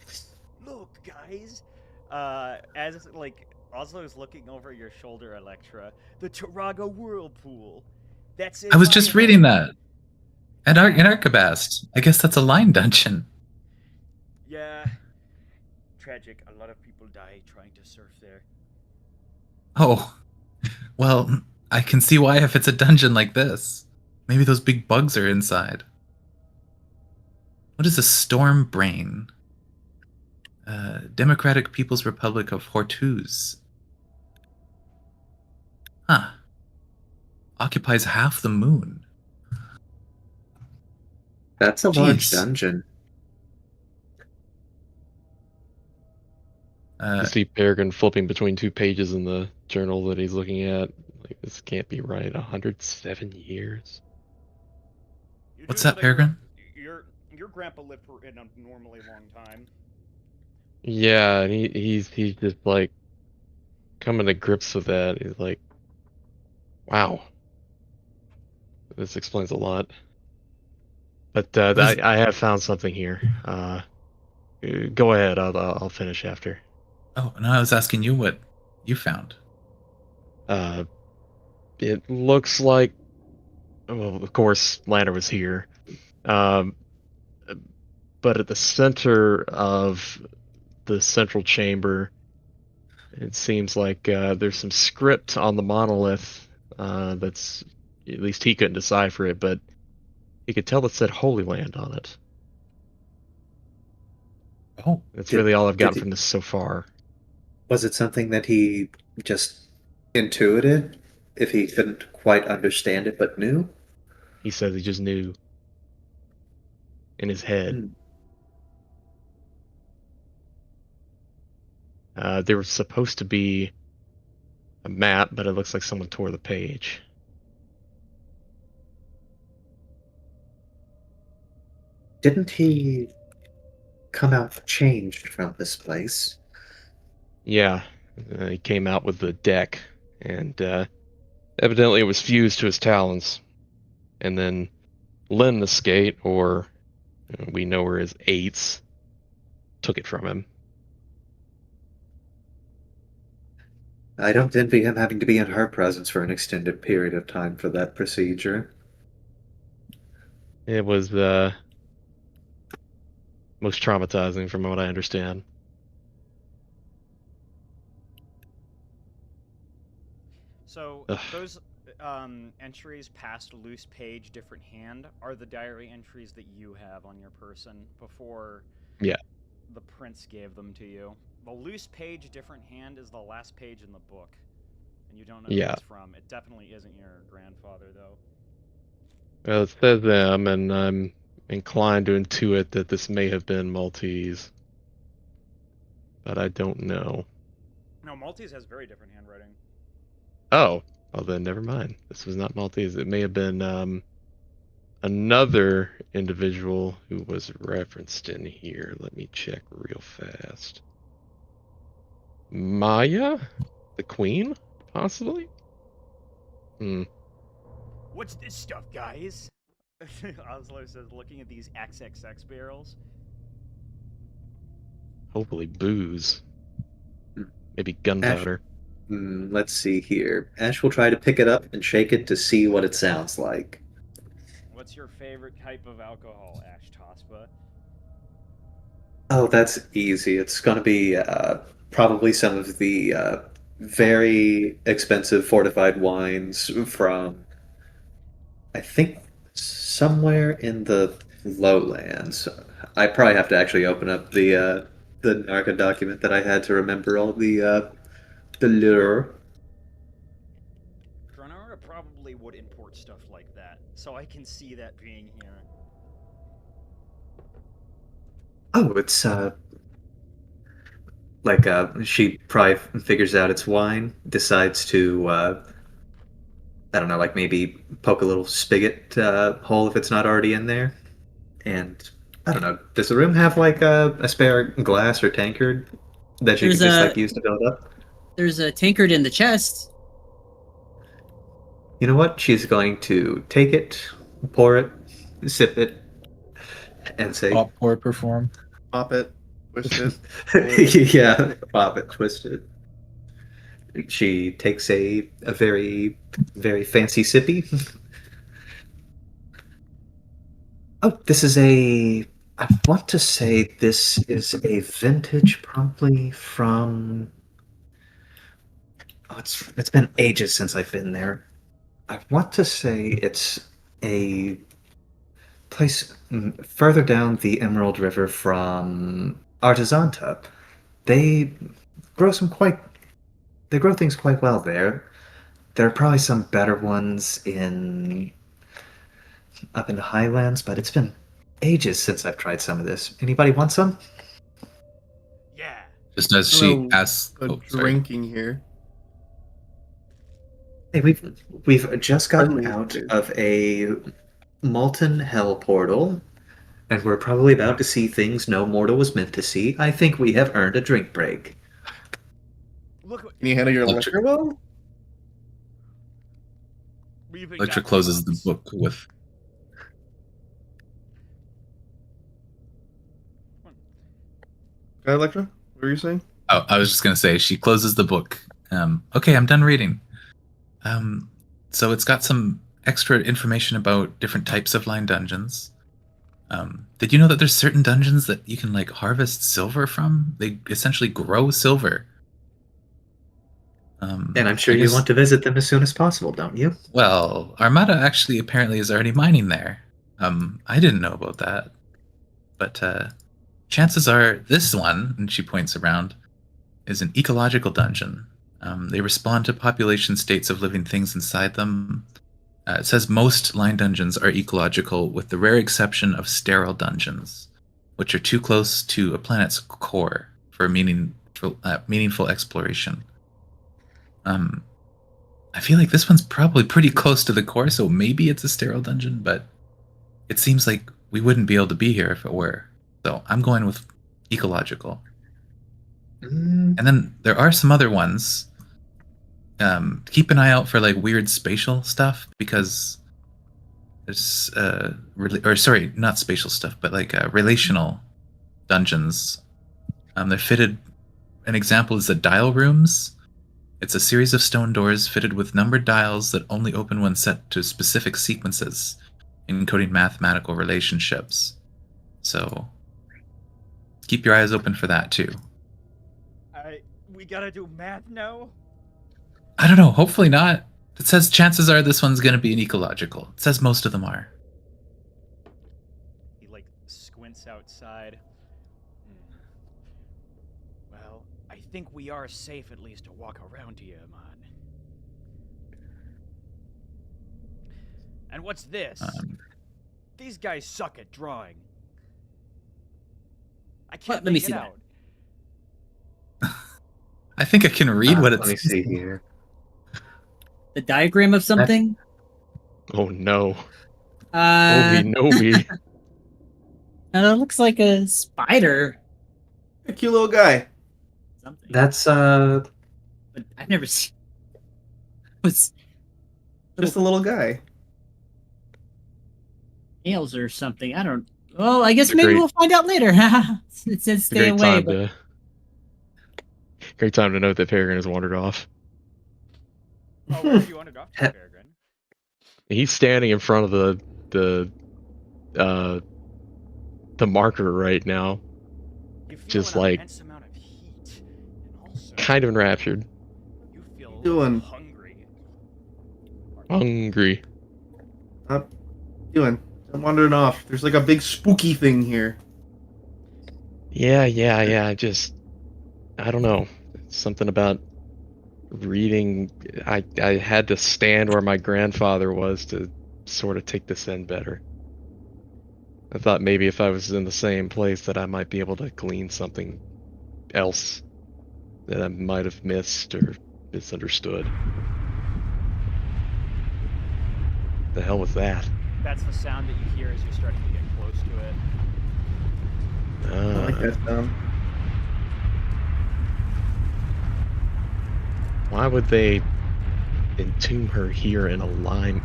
Look, guys. As like Oslo's looking over your shoulder, Electra, the Taraga whirlpool. That's in I was my just head. reading that. And Yeah. in Arcabast. I guess that's a line dungeon. Yeah. Tragic. A lot of people die trying to surf there. Oh. Well, I can see why if it's a dungeon like this. Maybe those big bugs are inside. What is a storm brain? Democratic People's Republic of Hortuz. Huh. Occupies half the moon. That's a large Jeez. dungeon. You see Peregrine flipping between two pages in the journal that he's looking at. Like, this can't be right. 107 years. You What's do know that, Peregrine? Your grandpa lived for in a normally long time. Yeah, and he's just like coming to grips with that. He's like, wow, this explains a lot. But I have found something here. Go ahead. I'll finish after. Oh, no, I was asking you what you found. It looks like, well, of course, Lana was here. But at the center of the central chamber, it seems like there's some script on the monolith that's, at least he couldn't decipher it, but he could tell it said Holy Land on it. Oh, That's really all I've did gotten he- from this so far. Was it something that he just intuited, if he couldn't quite understand it but knew? He says he just knew in his head. There was supposed to be a map, but it looks like someone tore the page. Didn't he come out changed from this place? Yeah, he came out with the deck, and evidently it was fused to his talons. And then Lynn the skate, or we know her as Eights, took it from him. I don't envy him having to be in her presence for an extended period of time for that procedure. It was most traumatizing from what I understand. So Ugh. those entries past loose page, different hand are the diary entries that you have on your person before Yeah. the prince gave them to you. The loose page, different hand is the last page in the book, and you don't know who Yeah. it's from. It definitely isn't your grandfather, though. Well, it says them, and I'm inclined to intuit that this may have been Maltese. But I don't know. No, Maltese has very different handwriting. Oh, well then never mind. This was not Maltese. It may have been another individual who was referenced in here. Let me check real fast. Maya? The queen? Possibly? What's this stuff, guys? Oslo says, looking at these XXX barrels. Hopefully booze. Hmm. Maybe gunpowder. Let's see here. Ash will try to pick it up and shake it to see what it sounds like. What's your favorite type of alcohol, Ash Tospa? Oh, that's easy. It's going to be probably some of the very expensive fortified wines from, I think, somewhere in the lowlands. I probably have to actually open up the Narca document that I had to remember all the lure. Dranura probably would import stuff like that, so I can see that being here. Oh, it's like she probably figures out it's wine, decides to I don't know, like maybe poke a little spigot hole if it's not already in there, and I don't know. Does the room have like a spare glass or tankard that you There's can just a- like use to build up? There's a tankard in the chest. You know what? She's going to take it, pour it, sip it, and say, Pop or perform. Pop it, twist it. "Yeah, pop it, twist it." She takes a very very fancy sippy. Oh, this is a. I want to say this is a vintage, probably from. Oh, it's been ages since I've been there. I want to say it's a place further down the Emerald River from Artisanta. They grow some quite. They grow things quite well there. There are probably some better ones in up in the Highlands, but it's been ages since I've tried some of this. Anybody want some? Yeah. Just as she Hello, asks. a Oh, sorry. drinking here. Hey, we've just gotten Pardon me. out of a molten hell portal, and we're probably about to see things no mortal was meant to see. I think we have earned a drink break. Look what Can you handle your Electric- liquor well? we've been Electra got closes the drugs. book with. Okay, Electra, what were you saying? Oh, I was just gonna say she closes the book. Okay, I'm done reading. So it's got some extra information about different types of line dungeons. Did you know that there's certain dungeons that you can like harvest silver from? They essentially grow silver. And I'm sure I you guess- want to visit them as soon as possible, don't you? Well, Armada actually apparently is already mining there. I didn't know about that, but chances are this one, and she points around, is an ecological dungeon. They respond to population states of living things inside them. It says most line dungeons are ecological, with the rare exception of sterile dungeons, which are too close to a planet's core for meaningful exploration. I feel like this one's probably pretty close to the core, so maybe it's a sterile dungeon, but it seems like we wouldn't be able to be here if it were. So I'm going with ecological. And then there are some other ones. Keep an eye out for like weird spatial stuff, because there's not spatial stuff, but like relational dungeons. They're fitted. An example is the dial rooms. It's a series of stone doors fitted with numbered dials that only open when set to specific sequences, encoding mathematical relationships. So keep your eyes open for that too. We gotta do math now? I don't know, hopefully not. It says chances are this one's gonna be an ecological. It says most of them are. He like squints outside. Well, I think we are safe at least to walk around here, man. And what's this? These guys suck at drawing. I can't Let me make see it that. out. I think I can read what it Let me says. see here. The diagram of something. Oh no. Nobi. It looks like a spider. A cute little guy. Something. That's But I've never seen. What's Just a little guy. nails or something? I don't. Well, I guess It's a maybe great- we'll find out later. It says It's a stay great away. time But great time to note that Peregrine has wandered off. Oh, where have you wandered off to, Peregrine? He's standing in front of the marker right now, You feel just an like- immense amount of heat, and also kind of enraptured, you feel a little Doing? hungry. hungry. Doing? I'm wandering off. There's like a big spooky thing here. Yeah. Just, I don't know. Something about reading. I had to stand where my grandfather was to sort of take this in better. I thought maybe if I was in the same place that I might be able to glean something else that I might have missed or misunderstood. The hell was that? That's the sound that you hear as you're starting to get close to it. I like that sound. Why would they entomb her here in a line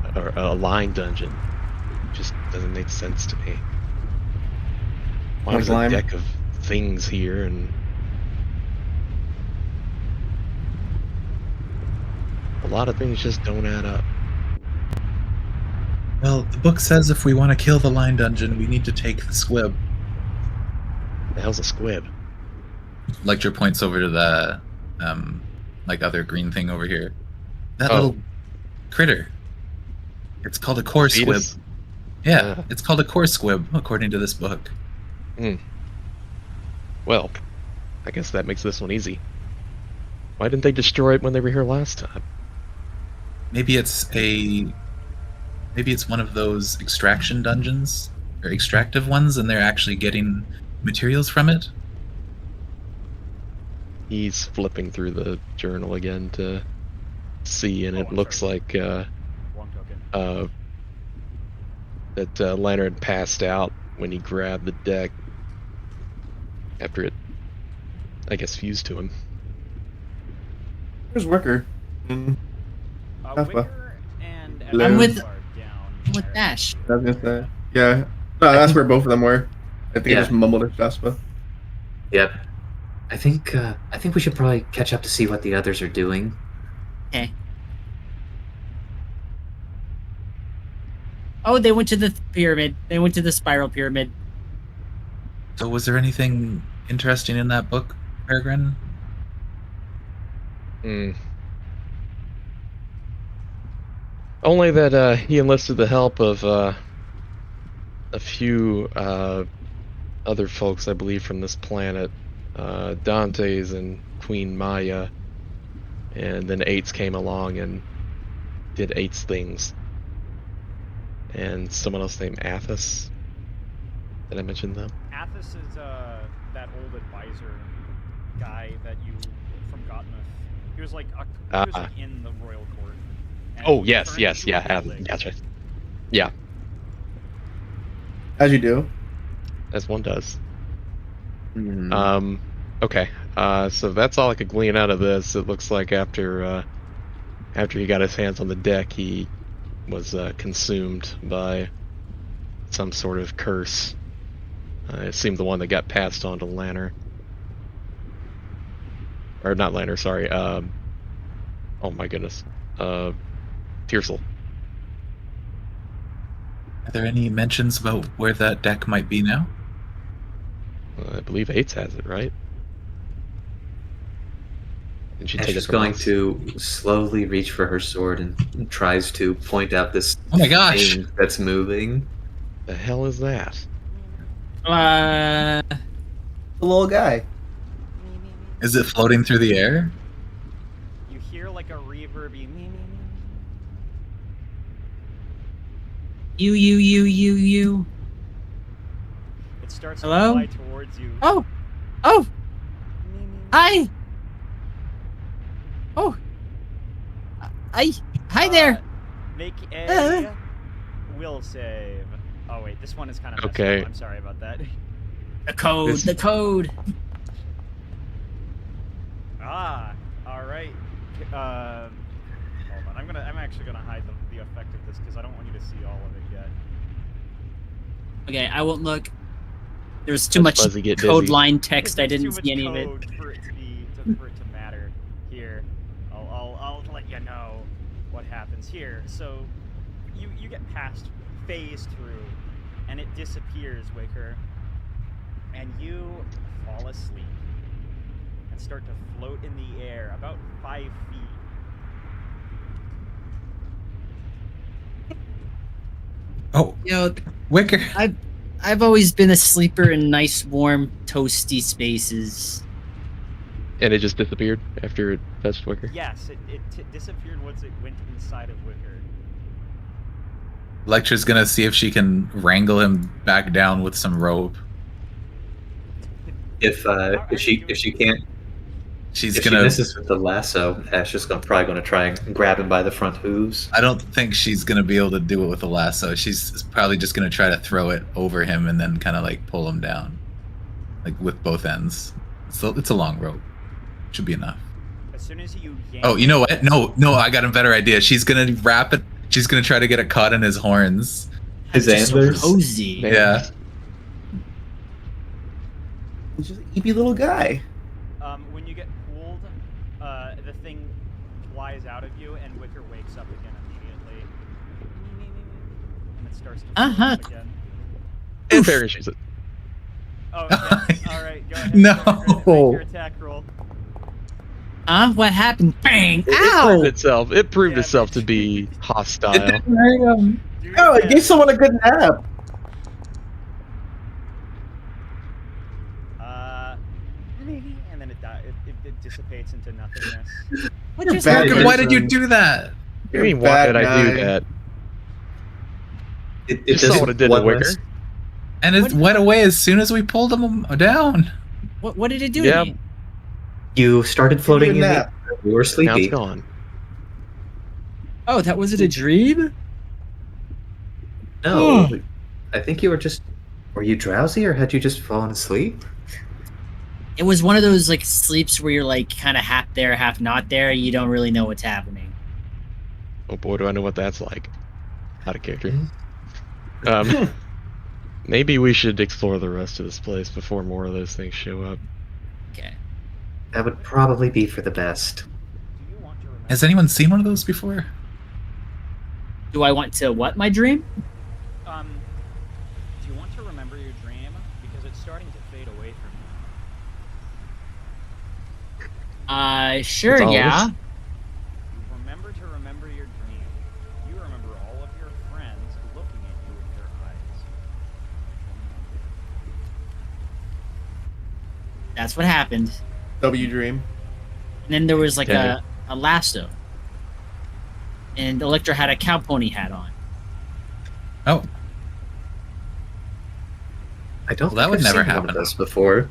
dungeon? It just doesn't make sense to me. Why Like is a lime? deck of things here and a lot of things just don't add up. Well, the book says if we want to kill the line dungeon, we need to take the squib. The hell's a squib? Lecture points over to the, like other green thing over here. That Oh. little critter. It's called a core squib. Fetus? Yeah, Ah. it's called a core squib, according to this book. Well, I guess that makes this one easy. Why didn't they destroy it when they were here last time? Maybe it's one of those extraction dungeons or extractive ones, and they're actually getting materials from it. He's flipping through the journal again to see, and it looks like Wrong token. that Leonard passed out when he grabbed the deck after it, I guess, fused to him. Where's Wicker? Mm, Alpha. Wicker and Hello. Evan I'm with- are down. with there. Dash. I was gonna say. Yeah. No, that's where both of them were. I think I Yeah. just mumbled at Jaspa. Yep. I think we should probably catch up to see what the others are doing. Okay. Oh, they went to the pyramid. They went to the spiral pyramid. So, was there anything interesting in that book, Peregrine? Only that he enlisted the help of a few other folks, I believe, from this planet. Dante's and Queen Maya. And then Eights came along and did Eights things. And someone else named Athos. Did I mention them? Athos is that old advisor guy that you from Gotmuth. He was like in the royal court. And Oh, he yes, turned yes, into yeah, a Athos. building. Gotcha. Yeah, As you do. as one does. Hmm. Okay. So that's all I could glean out of this. It looks like after he got his hands on the deck, he was consumed by some sort of curse. It seemed the one that got passed on to Lanner. Or not Lanner, sorry. Oh my goodness. Tearsel. Are there any mentions about where that deck might be now? I believe Eights has it, right? And she And take it she's from going us? to slowly reach for her sword and tries to point out this Oh my gosh! thing that's moving. The hell is that? The little guy. Is it floating through the air? You hear like a reverby. You. It starts Hello? to fly towards you. Oh, hi. Oh, hi there. Make a will save. Oh wait, this one is kind of messed Okay. up. I'm sorry about that. The code. This- The code. Ah, all right. Hold on. I'm actually gonna hide the effect of this because I don't want you to see all of it yet. Okay, I won't look. There's too That's much Fuzzy get code dizzy. line text. I There's didn't too see much any of it. code for it to matter. Here, I'll let you know what happens here. So, you get past phase through, and it disappears, Wicker, and you fall asleep and start to float in the air about 5 feet. Oh, Yo, Wicker. I've always been a sleeper in nice, warm, toasty spaces. And it just disappeared after it touched Wicker. Yes, it disappeared once it went inside of Wicker. Lecture's gonna see if she can wrangle him back down with some rope. If she can't, She's if gonna. she misses with the lasso, Ash is probably gonna try and grab him by the front hooves. I don't think she's gonna be able to do it with a lasso. She's probably just gonna try to throw it over him and then kind of like pull him down, like with both ends. So it's a long rope. Should be enough. As soon as you yank Oh, you know what? No, I got a better idea. She's gonna wrap it. She's gonna try to get it caught in his horns. His Just so antlers? cozy. Yeah. He's just an eepy little guy. when you get pulled, the thing flies out of you, and Wicker wakes up again immediately. And it starts to Uh-huh. float again. And Baron shoots it. Oh, okay. All right, go ahead. No. Make your attack roll. What happened? Bang! It Ow! proved itself. It proved Yeah, itself bitch. to be hostile. Do Oh, it it gave someone a good nap. Maybe, and then it dies. It dissipates into nothingness. What You're just bad. happened? Why did you do that? What do You're you a mean, why bad did I do guy. that? It You saw does what it did to one Wicker. less- And it went away as soon as we pulled him down. What did it do Yeah. to me? You started floating in a the nap. air. You were Now sleepy. it's gone. Oh, that was it a dream? No, I think you were just. Were you drowsy, or had you just fallen asleep? It was one of those like sleeps where you're like kind of half there, half not there. You don't really know what's happening. Oh boy, do I know what that's like. Out of character. Mm-hmm. Maybe we should explore the rest of this place before more of those things show up. Okay. That would probably be for the best. Do you want to remember? Has anyone seen one of those before? Do I want to what my dream? Do you want to remember your dream? Because it's starting to fade away from you. Sure, That's all it yeah. is? You remember to remember your dream. You remember all of your friends looking at you with their eyes. That's what happened. W dream. And then there was like Okay. a lasso. And Electra had a cow pony hat on. Oh, I don't. Well, that think would I've never seen one of happen. those before.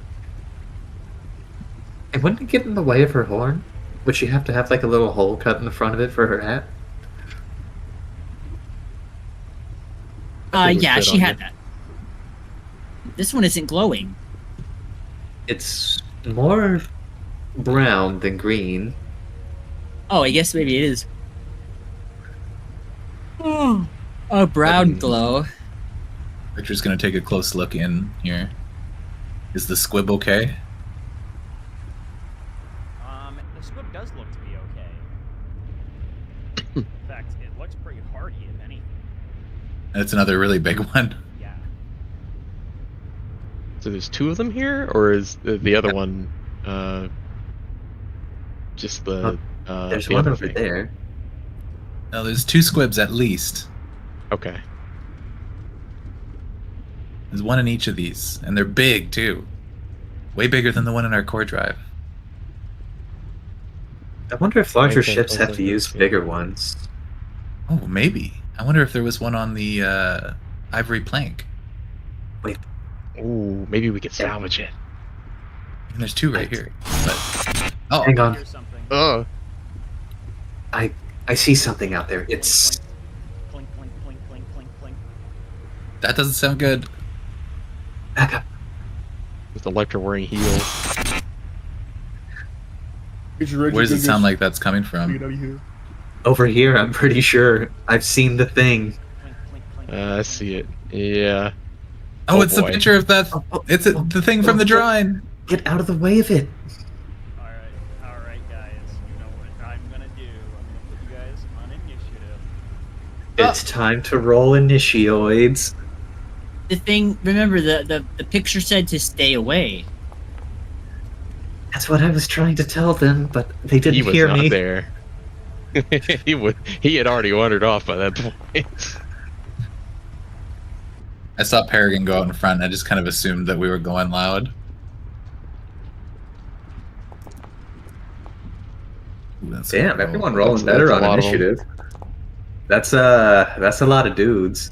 And wouldn't it get in the way of her horn? Would she have to have like a little hole cut in the front of it for her hat? It would Yeah, fit she on had you. that. This one isn't glowing. It's more brown than green. Oh, I guess maybe it is. Oh, a brown glow. Richard's gonna take a close look in here. Is the squib okay? The squib does look to be okay. In fact, it looks pretty hardy, if anything. That's another really big one. Yeah. So there's two of them here, or is the other one just the There's the one other over thing? there. No, there's 2 squibs at least. Okay. There's one in each of these, and they're big too. Way bigger than the one in our core drive. I wonder if larger Makes sense, ships have sounds to like use this, yeah. bigger ones. Oh, maybe. I wonder if there was one on the ivory plank. Ooh, maybe we could salvage it. And there's 2 right here. But oh, Hang on, Here's something. Oh, I see something out there. It's Clink, clink, clink, clink, clink, clink. That doesn't sound good. Back up. With Electra wearing heels. Where does it sound like that's coming from? Over here, I'm pretty sure. I've seen the thing. Clink, clink, clink, I see it. Yeah. Oh, Oh, it's boy. the picture of that. It's the thing from the drawing. Get out of the way of it. All right, guys. You know what I'm gonna do? I'm gonna put you guys on initiative. It's time to roll initioids. The thing, remember, the picture said to stay away. That's what I was trying to tell them, but they He didn't was hear not me. there. He had already wandered off by that point. I saw Peregrine go out in front. I just kind of assumed that we were going loud. Ooh, that's Damn, cool. everyone rolling That's better a on lot of 'em. initiative. That's a lot of dudes.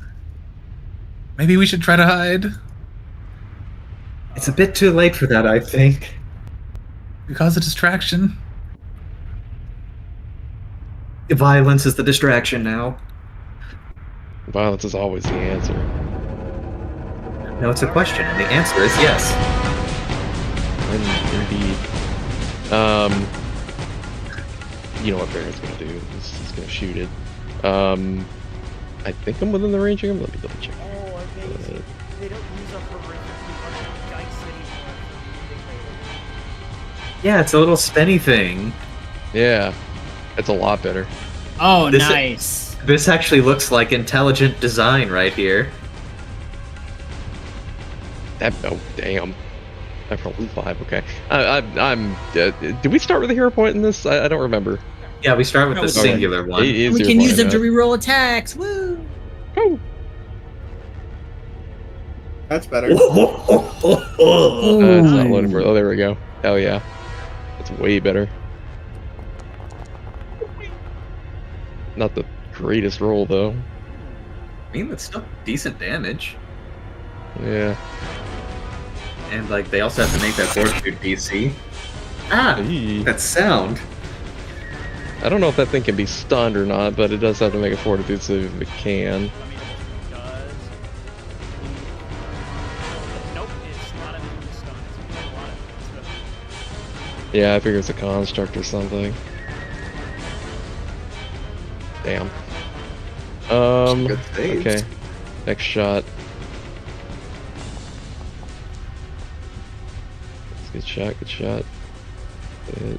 Maybe we should try to hide. It's a bit too late for that, I think. We cause a distraction. Violence is the distraction now. Violence is always the answer. No, it's a question, and the answer is yes. Indeed. You know what Baron's gonna do? He's gonna shoot it. I think I'm within the range of him. Let me double check. Oh, they don't use a horrific dice anymore. Yeah, it's a little spinny thing. Yeah, it's a lot better. Oh, This is- nice. This actually looks like intelligent design right here. Oh damn. I've rolled 5. Okay. I'm. Did we start with a hero point in this? I don't remember. Yeah, we start with No, the it's- singular one. It is We your can use them point, to reroll attacks. Woo! Go. That's better. It's not loading for. Oh, there we go. Hell yeah. That's way better. Not the greatest roll though. I mean, that's still decent damage. Yeah. And, like, they also have to make that fortitude DC. Ah! Eee. That sound. I don't know if that thing can be stunned or not, but it does have to make a fortitude save if it can. Let me know if it does. Nope, it's not a new stone. It's a lot of stuff. Yeah, I figure it's a construct or something. Damn. Good saves. Okay. Next shot. Good shot, good shot. Good.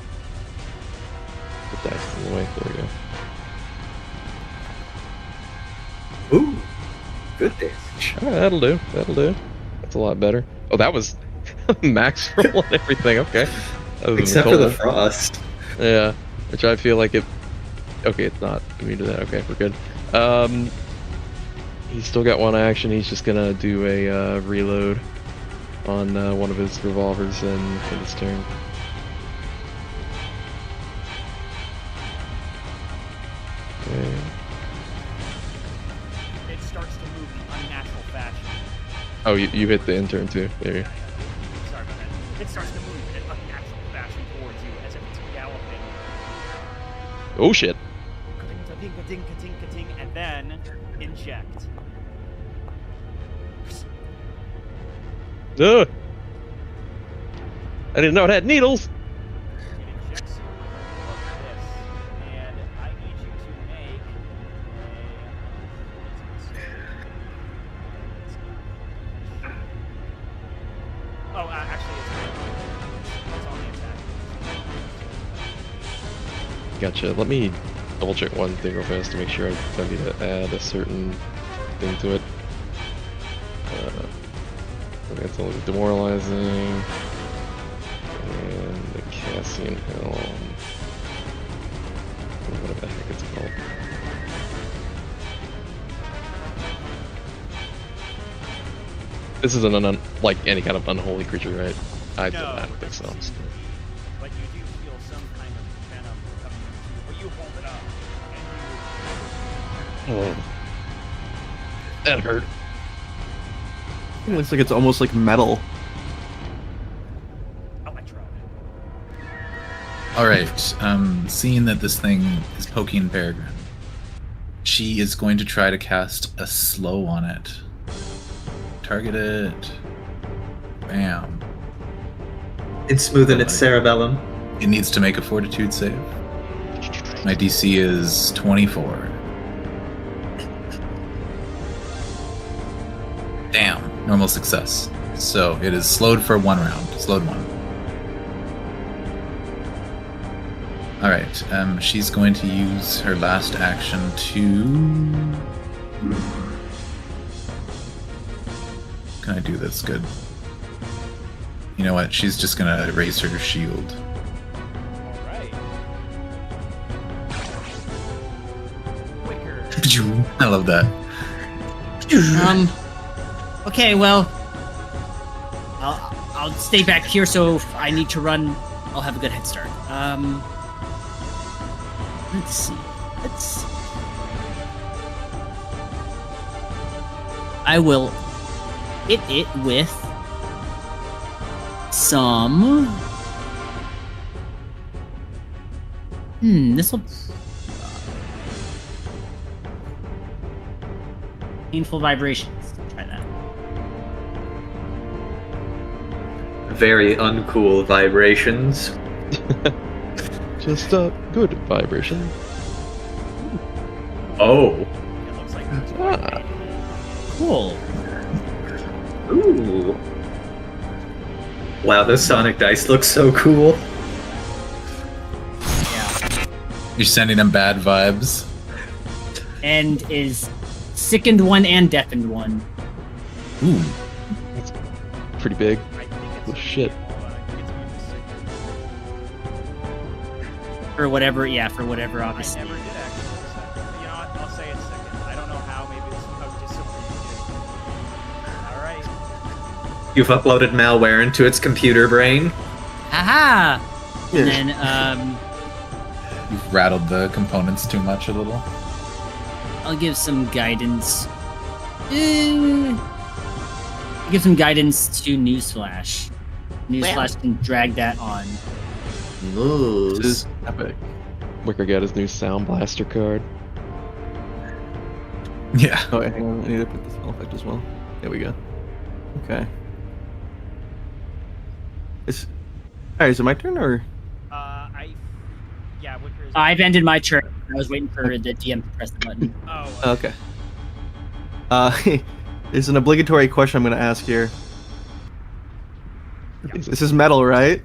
The dice in the way. There we go. Ooh. Good damage. Alright, that'll do. That'll do. That's a lot better. Oh, that was max roll and everything. Okay. That was Except for the cold. frost. Yeah, which I feel like it. Okay, it's not immune to that. Okay, we're good. He's still got one action. He's just gonna do a reload on one of his revolvers and end his turn. Okay. It starts to move in unnatural fashion. Oh, you hit the intern too. There you. Sorry about that. It starts to move in unnatural fashion towards you as if it's galloping. Oh shit. Ka-ting, ka-ting, ka-ting, ka-ting, and then inject. Ugh. I didn't know it had needles. It injects you with this, and I need you to make a. Oh, actually, it's on the attack. Gotcha. Let me double check one thing real fast to make sure I need to add a certain thing to it. That's a little demoralizing. And the Cassian Helm. Whatever the heck it's called. This isn't like any kind of unholy creature, right? I don't think so. But you do feel some kind of venom coming into you. But you hold it up, and Oh. That hurt. It looks like it's almost like metal. Electro. All right. Seeing that this thing is poking Peregrine, she is going to try to cast a slow on it. Target it. Bam. It's smoothing its cerebellum. It needs to make a fortitude save. My DC is 24. Damn, normal success. So it is slowed for 1 round. Slowed 1. Alright, she's going to use her last action to... Can I do this? Good. You know what? She's just gonna raise her shield. Alright. Wicker. I love that. Okay, well, I'll stay back here. So if I need to run, I'll have a good head start. Let's see. I will hit it with some. This will. Painful vibrations. Try that. Very uncool vibrations. Just good vibration. Oh. It looks like that's Ah. Cool. Ooh. Wow, those sonic dice look so cool. Yeah. You're sending them bad vibes. And is sickened one and deafened one. Ooh. Pretty big. I think it's Oh, shit. I think it's maybe sick. For whatever, obviously. I never did actually say. You know what? I'll say it's second. I don't know how. Maybe it's just Alright. You've uploaded malware into its computer brain. Haha! Yeah. And then, You've rattled the components too much a little. I'll give some guidance. Give some guidance to Newsflash. Newsflash can drag that on. This is epic. Wicker got his new Sound Blaster card. Yeah. Oh, wait, hang on. I need to put the spell effect as well. There we go. Okay. Alright, is it my turn or? Yeah, Wicker is. I've ended my turn. I was waiting for the DM to press the button. Oh. Okay. It's an obligatory question I'm going to ask here. This is metal, right?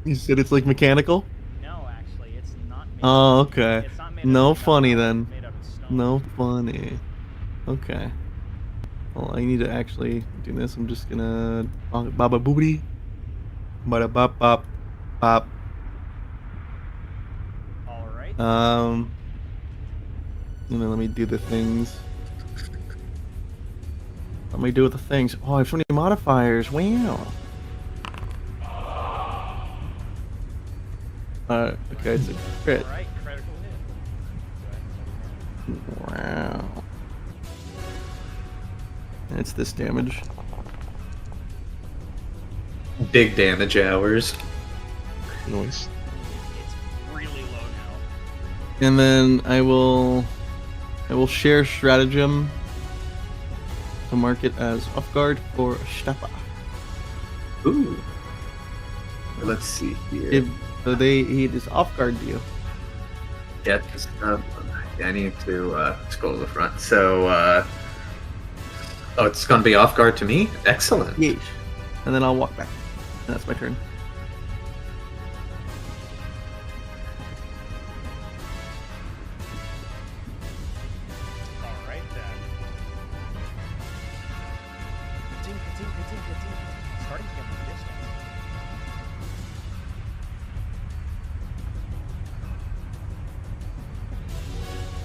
You said it's like mechanical? No, actually, it's not. Made Oh, of- okay. It's not made No of funny metal, then. it's made out of stone. No funny. Okay. Well, I need to actually do this. I'm just gonna baba boobity, bada bop bop bop. All right. And then let me do the things. Let me do the things. Oh, I have so many modifiers. Wow. Okay, it's a crit. All right. Critical hit. Wow. And it's this damage. Big damage hours. Noise. It's really low now. And then I will share stratagem to mark it as off guard for Steppa. Ooh. Let's see here. So he is off guard to you. Yeah, just, I need to scroll to the front. So, oh, it's going to be off guard to me? Excellent. Yeesh. And then I'll walk back. And that's my turn. All right then. Ka-ting, ka-ting, ka-ting, ka-ting. Starting to get more distance.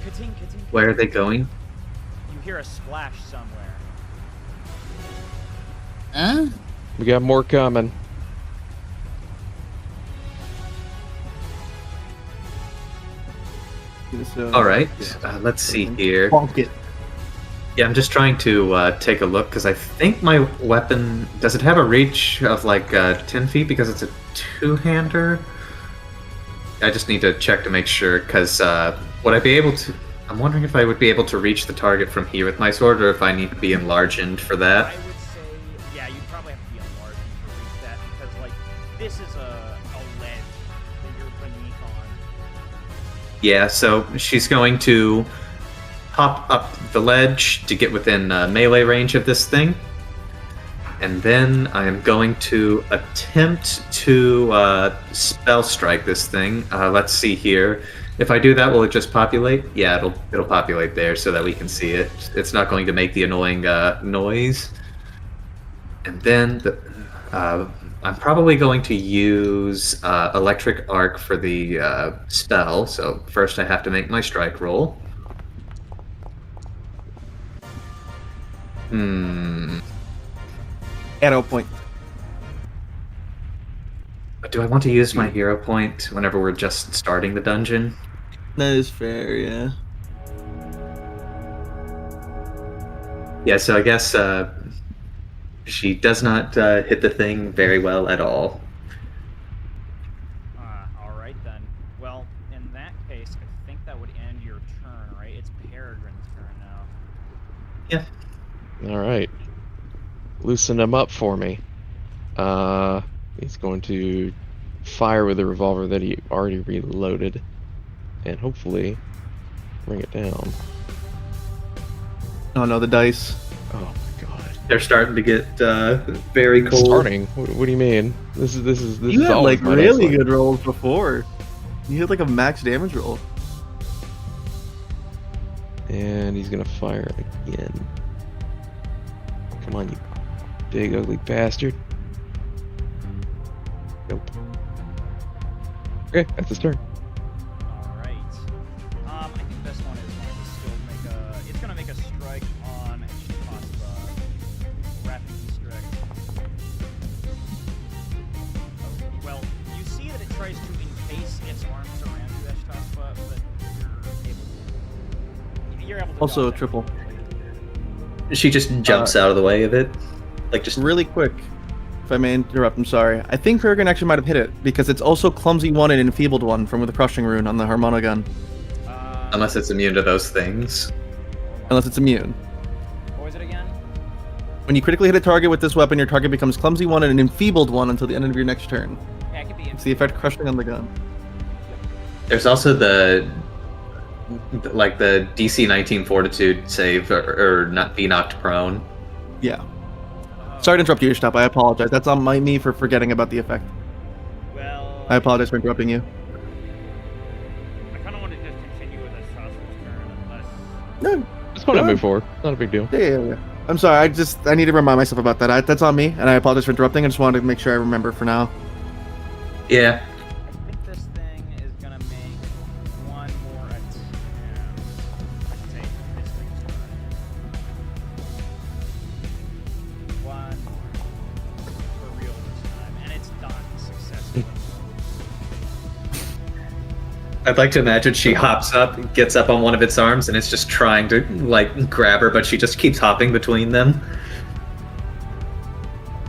Ka-ting, ka-ting, Where are they ka-ting. going? You hear a splash somewhere. Huh? We got more coming. All right. Let's see here. Bonk it. Yeah, I'm just trying to take a look because I think my weapon does it have a reach of like 10 feet because it's a two-hander. I just need to check to make sure because would I be able to? I'm wondering if I would be able to reach the target from here with my sword, or if I need to be enlarged for that. I would say, yeah, you probably have to be enlarged to reach that because, like, this is a ledge that you're beneath on. Yeah, so she's going to hop up the ledge to get within melee range of this thing. And then I am going to attempt to spell strike this thing. Let's see here. If I do that, will it just populate? Yeah, it'll populate there so that we can see it. It's not going to make the annoying noise. And then I'm probably going to use electric arc for the spell. So first I have to make my strike roll. Arrow point. But do I want to use my hero point whenever we're just starting the dungeon? That is fair, yeah. Yeah, so I guess she does not hit the thing very well at all. All right then. Well, in that case, I think that would end your turn, right? It's Peregrine's turn now. Yeah. All right. Loosen him up for me. He's going to fire with the revolver that he already reloaded, and hopefully bring it down. Oh no, the dice. Oh my god. They're starting to get very cold. Starting? What do you mean? This is You had always like my really dice good rolls before. You had like a max damage roll. And he's gonna fire again. Come on, you big ugly bastard. Nope. Okay, that's his turn. All right. I think this one is going to still make a. It's going to make a strike on Eshkaspa. Rapid strike. Okay, well, you see that it tries to encase its arms around you, Eshkaspa, but you're able to. Also dodge that. triple. She just jumps out of the way of it. Like just Really quick, if I may interrupt, I'm sorry. I think Peregrine actually might have hit it because it's also clumsy one and enfeebled one from the crushing rune on the Harmono gun, unless it's immune to those things. unless it's immune. What was it again? When you critically hit a target with this weapon, your target becomes clumsy one and an enfeebled one until the end of your next turn. Yeah, it could be. It's the effect crushing on the gun. There's also the DC 19 Fortitude save or not be knocked prone. Yeah. Sorry to interrupt you, Ishtop. I apologize. That's on me for forgetting about the effect. Well, I apologize for interrupting you. I kind of want to just continue with Eshkaspa's turn, unless. No. Just want to Go move forward. Not a big deal. Yeah. I'm sorry. I need to remind myself about that. That's on me, and I apologize for interrupting. I just wanted to make sure I remember for now. Yeah. I think this thing is gonna make one more attempt. Let's say this thing's turn. One more. For real this time. And it's done successfully. I'd like to imagine she hops up, gets up on one of its arms, and it's just trying to like grab her, but she just keeps hopping between them. What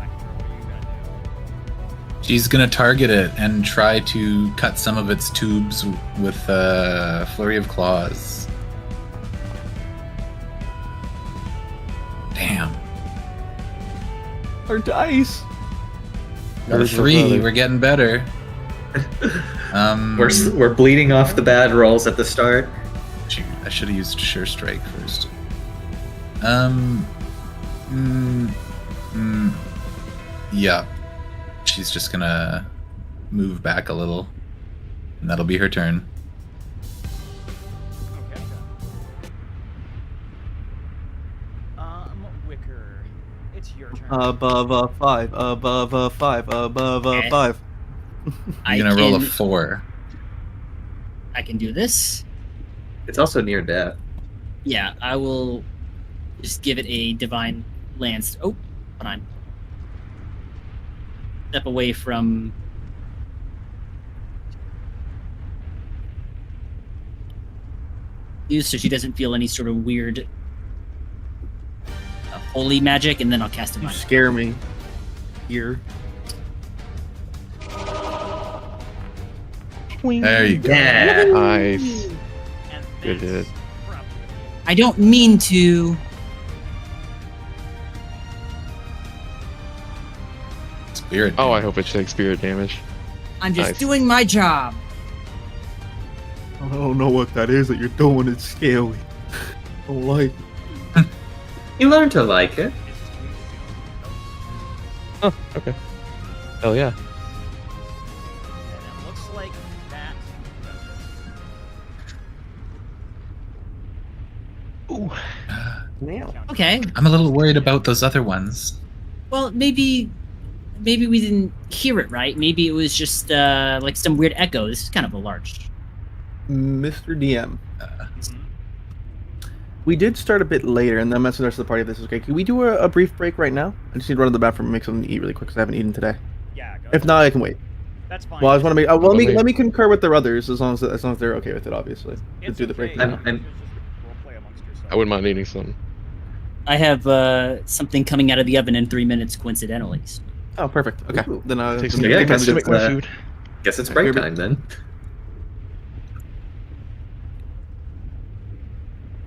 are you gonna do? She's gonna target it and try to cut some of its tubes with a flurry of claws. Damn. Our dice. Got a Where's my 3. brother? We're getting better. We're bleeding off the bad rolls at the start. Shoot, I should have used Sure Strike first. Yeah. She's just gonna move back a little, and that'll be her turn. Okay. Wicker. It's your turn. Above 5. Above 5. Above Okay. 5. You're gonna roll a 4. I can do this. It's also near death. Yeah, I will just give it a divine lance. Oh, hold on. Step away from. So she doesn't feel any sort of weird holy magic, and then I'll cast You divine. scare me. Here. There you go. Yeah. Nice. And Good that's hit. from I don't mean to. Spirit. Oh, I hope it takes spirit damage. I'm just Nice. doing my job. I don't know what that is that you're doing. It's scaly. I don't like. You learn to like it. Oh, okay. Hell yeah. And it looks like that. Ooh. Okay. I'm a little worried about those other ones. Well, maybe we didn't hear it right. Maybe it was just like some weird echo. This is kind of a large. Mr. DM. Mhm. We did start a bit later, and then that's the rest of the party. If this is okay. Can we do a brief break right now? I just need to run to the bathroom and make something to eat really quick because I haven't eaten today. Yeah, go If ahead. not, I can wait. That's fine. Well, I just want to make. Well, Let me- let me concur with their others as long as they're okay with it. Obviously, to It's do the break. okay. now. I'm- You just roleplay amongst yourselves. I wouldn't mind eating something. I have something coming out of the oven in 3 minutes, coincidentally. Oh, perfect. Okay, Ooh. then Takes then me yeah, we can guess to do it's, make that. my food. Guess it's Okay, break here time then.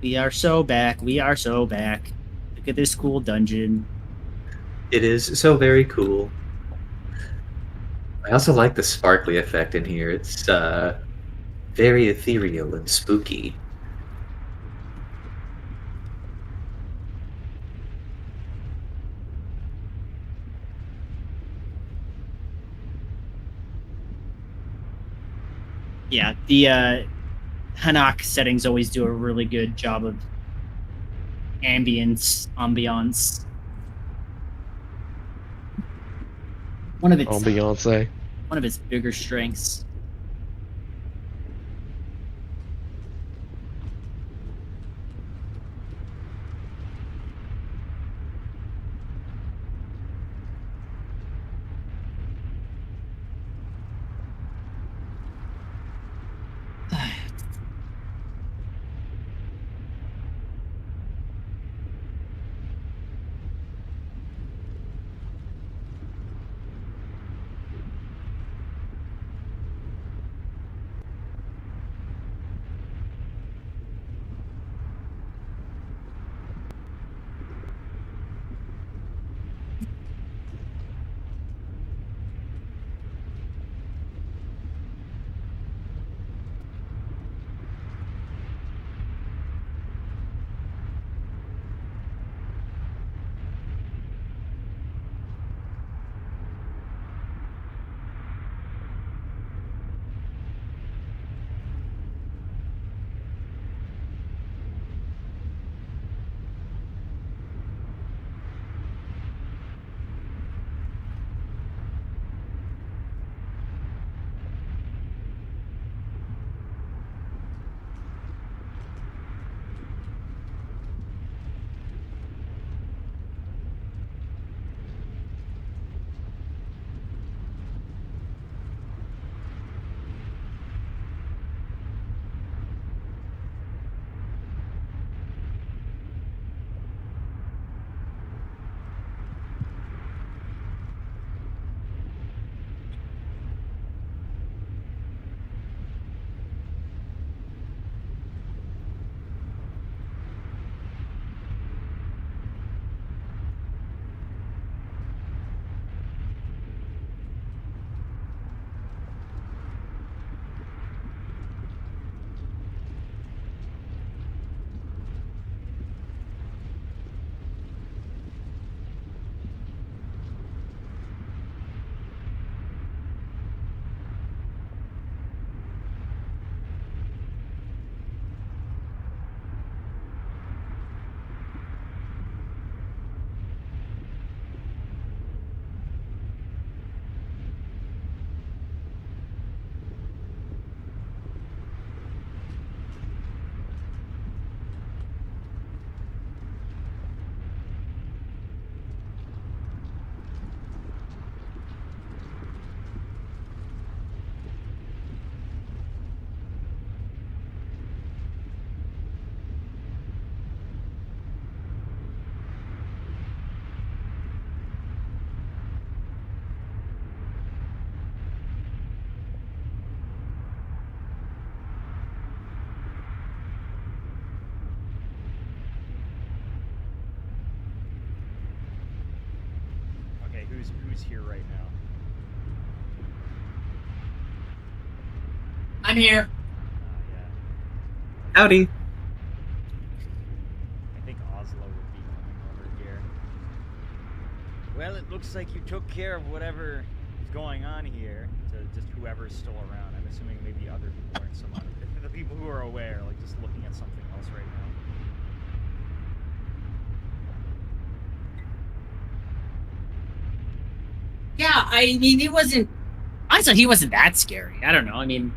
We are so back. We are so back. Look at this cool dungeon. It is so very cool. I also like the sparkly effect in here. It's very ethereal and spooky. Yeah, the Hanaq settings always do a really good job of ambience. One of its Oh, Beyonce. one of its bigger strengths. Okay, who's here right now? I'm here. Yeah. Howdy. I think Oslo would be coming over here. Well, it looks like you took care of whatever is going on here to just whoever's still around. I'm assuming maybe other people aren't so much. The people who are aware, like just looking at something else right now. Yeah, I mean, I thought he wasn't that scary. I don't know. I mean,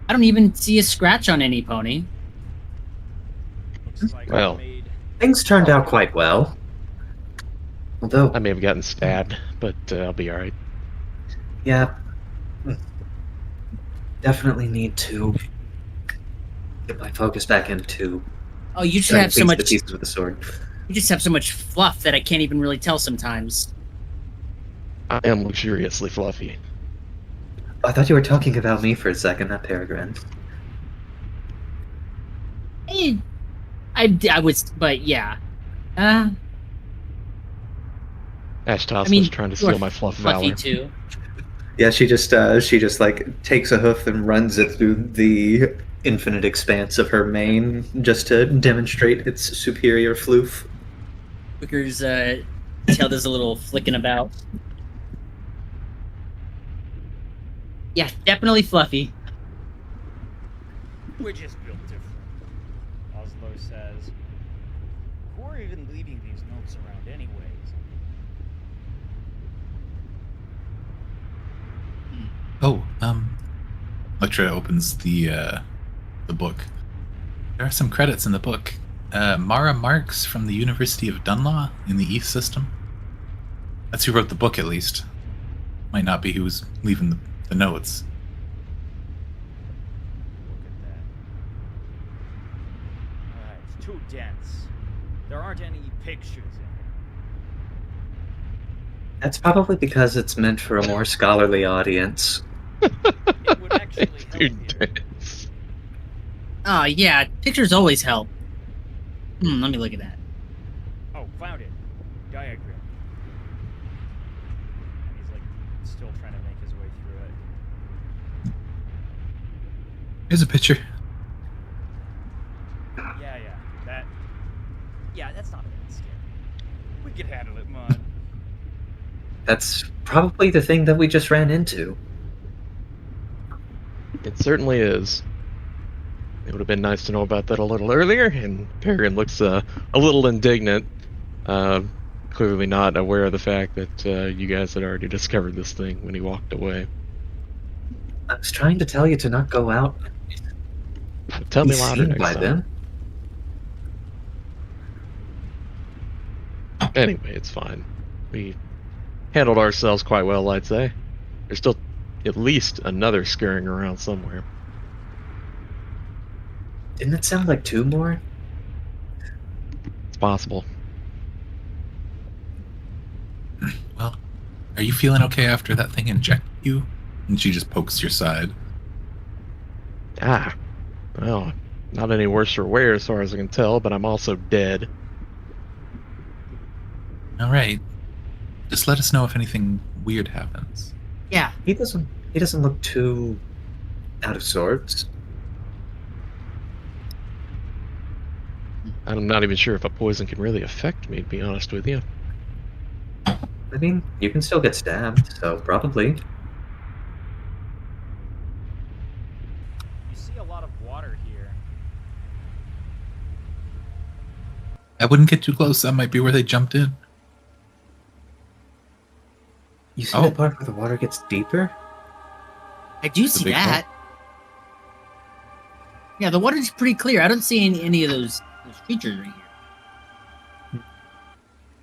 I don't even see a scratch on any pony. Looks like Well. Things turned out quite well. Although, I may have gotten stabbed, but I'll be alright. yeah, definitely need to get my focus back into Oh, you just cutting have so things much. to pieces with the sword. You just have so much fluff that I can't even really tell sometimes. I am luxuriously fluffy. I thought you were talking about me for a second, not Peregrine. I was, but yeah. Ashtos I mean, was trying to you are steal my fluff fluffy valor. too. Yeah, she just like takes a hoof and runs it through the infinite expanse of her mane just to demonstrate its superior floof. Wicker's tail does a little flicking about. Yeah, definitely fluffy. We're just built different, Oslo says. Who are even leaving these notes around anyways? Oh, Electra opens the book. There are some credits in the book. Mara Marks from the University of Dunlaw in the East System. That's who wrote the book, at least. Might not be who was leaving the notes. Look at that. It's too dense. There aren't any pictures in it. That's probably because it's meant for a more scholarly audience. It would actually help Too here. dense. Oh yeah, pictures always help. Let me look at that. Oh, found it. Diagram. And he's like still trying to make his way through it. Here's a picture. Yeah, that's not that scary. We can handle it, Mon. That's probably the thing that we just ran into. It certainly is. It would have been nice to know about that a little earlier, and Peregrine looks a little indignant. Clearly not aware of the fact that you guys had already discovered this thing when he walked away. I was trying to tell you to not go out. Tell me Be louder seen next by time. them. Anyway, it's fine. We handled ourselves quite well, I'd say. There's still at least another scurrying around somewhere. Didn't it sound like two more? It's possible. Well, are you feeling okay after that thing injected you? And she just pokes your side. Ah, well, not any worse or wear as far as I can tell, but I'm also dead. All right. Just let us know if anything weird happens. Yeah, He doesn't look too out of sorts. I'm not even sure if a poison can really affect me, to be honest with you. I mean, you can still get stabbed, so probably. You see a lot of water here. I wouldn't get too close. That might be where they jumped in. You see Oh. that part where the water gets deeper? I do The see big that. Yeah, the water's pretty clear. I don't see any of those creatures right here.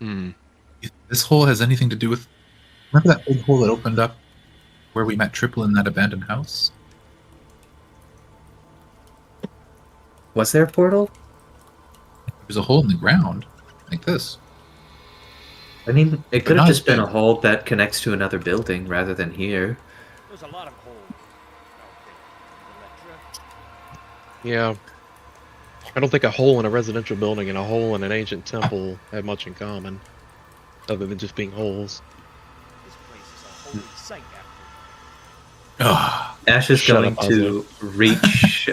Hmm. If this hole has anything to do with... Remember that big hole that opened up where we met Triple in that abandoned house? Was there a portal? There's a hole in the ground, like this. I mean, it could not have as just been big. a hole that connects to another building rather than here. There's a lot of holes out there. Electra. Yeah. I don't think a hole in a residential building and a hole in an ancient temple have much in common, other than just being holes. Psych after. Ah, Ash is Shut going up, to reach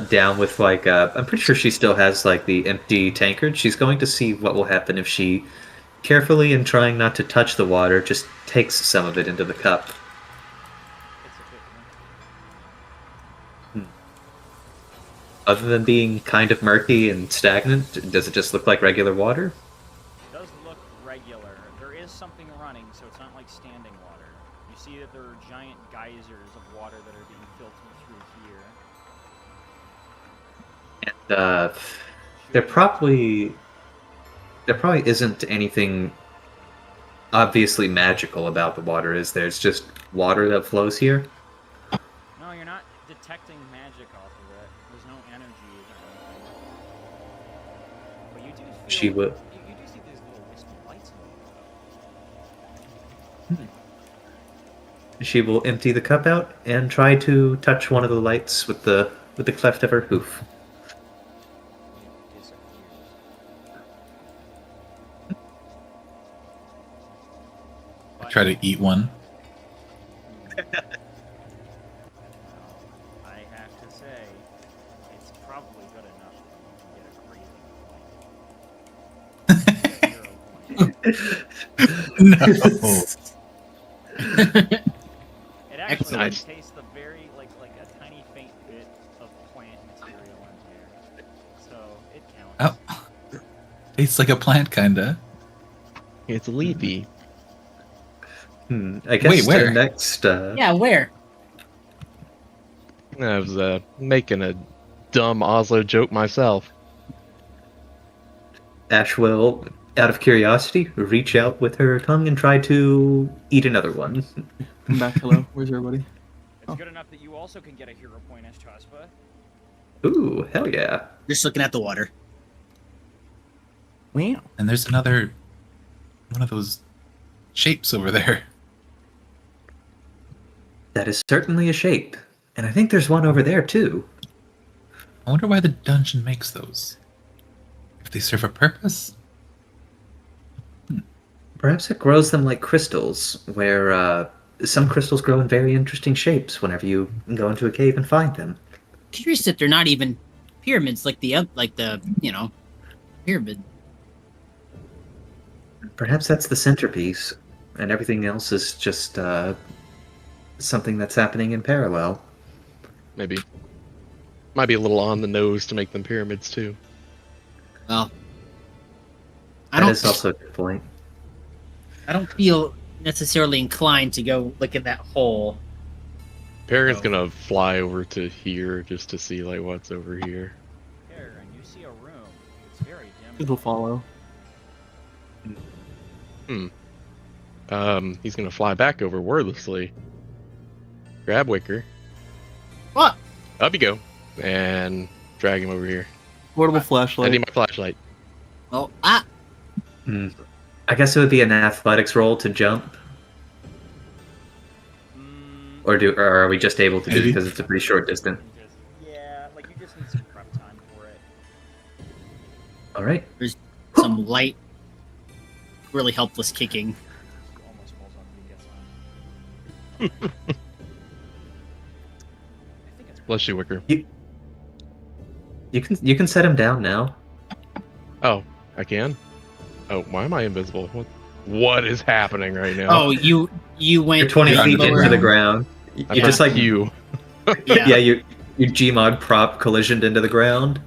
down with like I'm pretty sure she still has like the empty tankard. She's going to see what will happen if she carefully and trying not to touch the water just takes some of it into the cup. It's a bit. Other than being kind of murky and stagnant, does it just look like regular water? It does look regular. There is something running, so it's not like standing water. You see that there are giant geysers of water that are being filtered through here. And there probably isn't anything obviously magical about the water, is there? It's just water that flows here. No, you're not detecting magic off of it. There's no energy or anything. But you do feel, She will. You do see these little wispy lights in the She will empty the cup out and try to touch one of the lights with the cleft of her hoof. It disappears. I try to eat one. I have to say, it's probably good enough that you can get a craving point. No. It actually Nice. tastes the very like a tiny faint bit of plant material in here, so it counts. Oh. Tastes like a plant, kinda. It's leafy. I guess Wait, where? next. Yeah, where? I was making a dumb Oslo joke myself. Ash will, out of curiosity, reach out with her tongue and try to eat another one. Come back. Hello. Where's everybody? It's good enough that you also can get a hero point as Chaspa. Ooh, hell yeah. Just looking at the water. Wow. And there's another one of those shapes over there. That is certainly a shape. And I think there's one over there too. I wonder why the dungeon makes those. If they serve a purpose? Perhaps it grows them like crystals, where some crystals grow in very interesting shapes whenever you go into a cave and find them. Curious that they're not even pyramids like the pyramid. Perhaps that's the centerpiece, and everything else is just something that's happening in parallel. Maybe. Might be a little on the nose to make them pyramids too. Well, That is also a good point. I don't feel necessarily inclined to go look at that hole. Peregrine's Oh. gonna fly over to here just to see like what's over here. Peregrine, you see a room. It's very dim. It'll follow. He's gonna fly back over wordlessly. Grab Wicker. What? Up you go. And drag him over here. Portable I flashlight. need my flashlight. Oh, I guess it would be an athletics roll to jump, Mm, or are we just able to do it Maybe. because it's a pretty short distance? yeah, like you just need some prep time for it. All right. some light, really helpless kicking. Almost falls off and gets on. I think it's Bless you, Wicker. You can set him down now. Oh, I can? Oh, why am I invisible? What is happening right now? Oh, you went You're 20 feet lower. into the ground. You I'm just not like you. Yeah, yeah, you Gmod prop collisioned into the ground.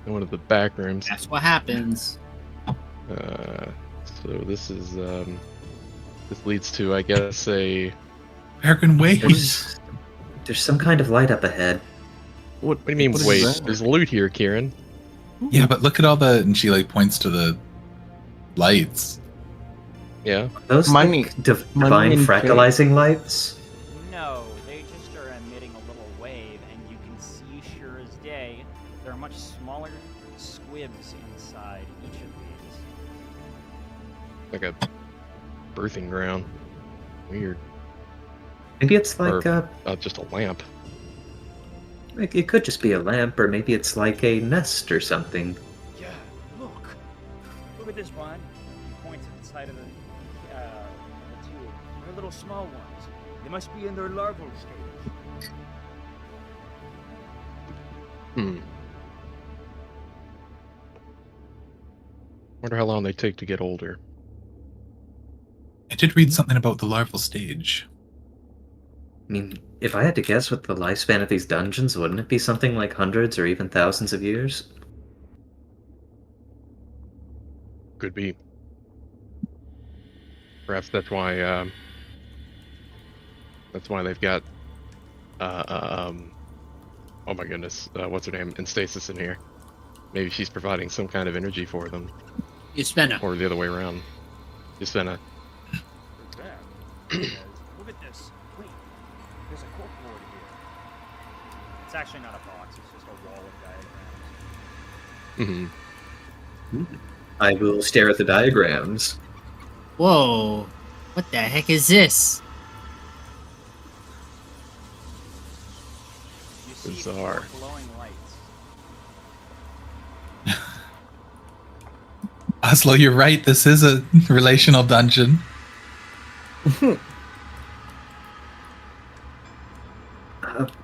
In one of the back rooms. that's what happens. So this is this leads to, I guess, a Peregrine, wait. There's some kind of light up ahead. What what do you mean what is wait? that? There's loot here, Kieran. Yeah, but look at all the... And she, like, points to the lights. Yeah. Those Money- like money divine and fractalizing lights. No, they just are emitting a little wave, and you can see sure as day there are much smaller squibs inside each of these. Like a birthing ground. Weird. Maybe it's like Just a lamp. it could just be a lamp, or maybe it's like a nest or something. Yeah, look at this one. He points at the side of the tube. They're little small ones. They must be in their larval stage. Wonder how long they take to get older. I did read something about the larval stage. I mean, if I had to guess what the lifespan of these dungeons, wouldn't it be something like hundreds or even thousands of years? Could be. Perhaps that's why. That's why they've got. Oh my goodness, what's her name? In stasis in here. Maybe she's providing some kind of energy for them, Yuspena. or the other way around. Yuspena. What's that? Because, look at this. Wait, there's a corkboard here. It's actually not a box, it's just a wall of diagrams. Mm-hmm. I will stare at the diagrams. Whoa. What the heck is this? You see Bizarre. four glowing lights. Oslo, you're right. This is a relational dungeon.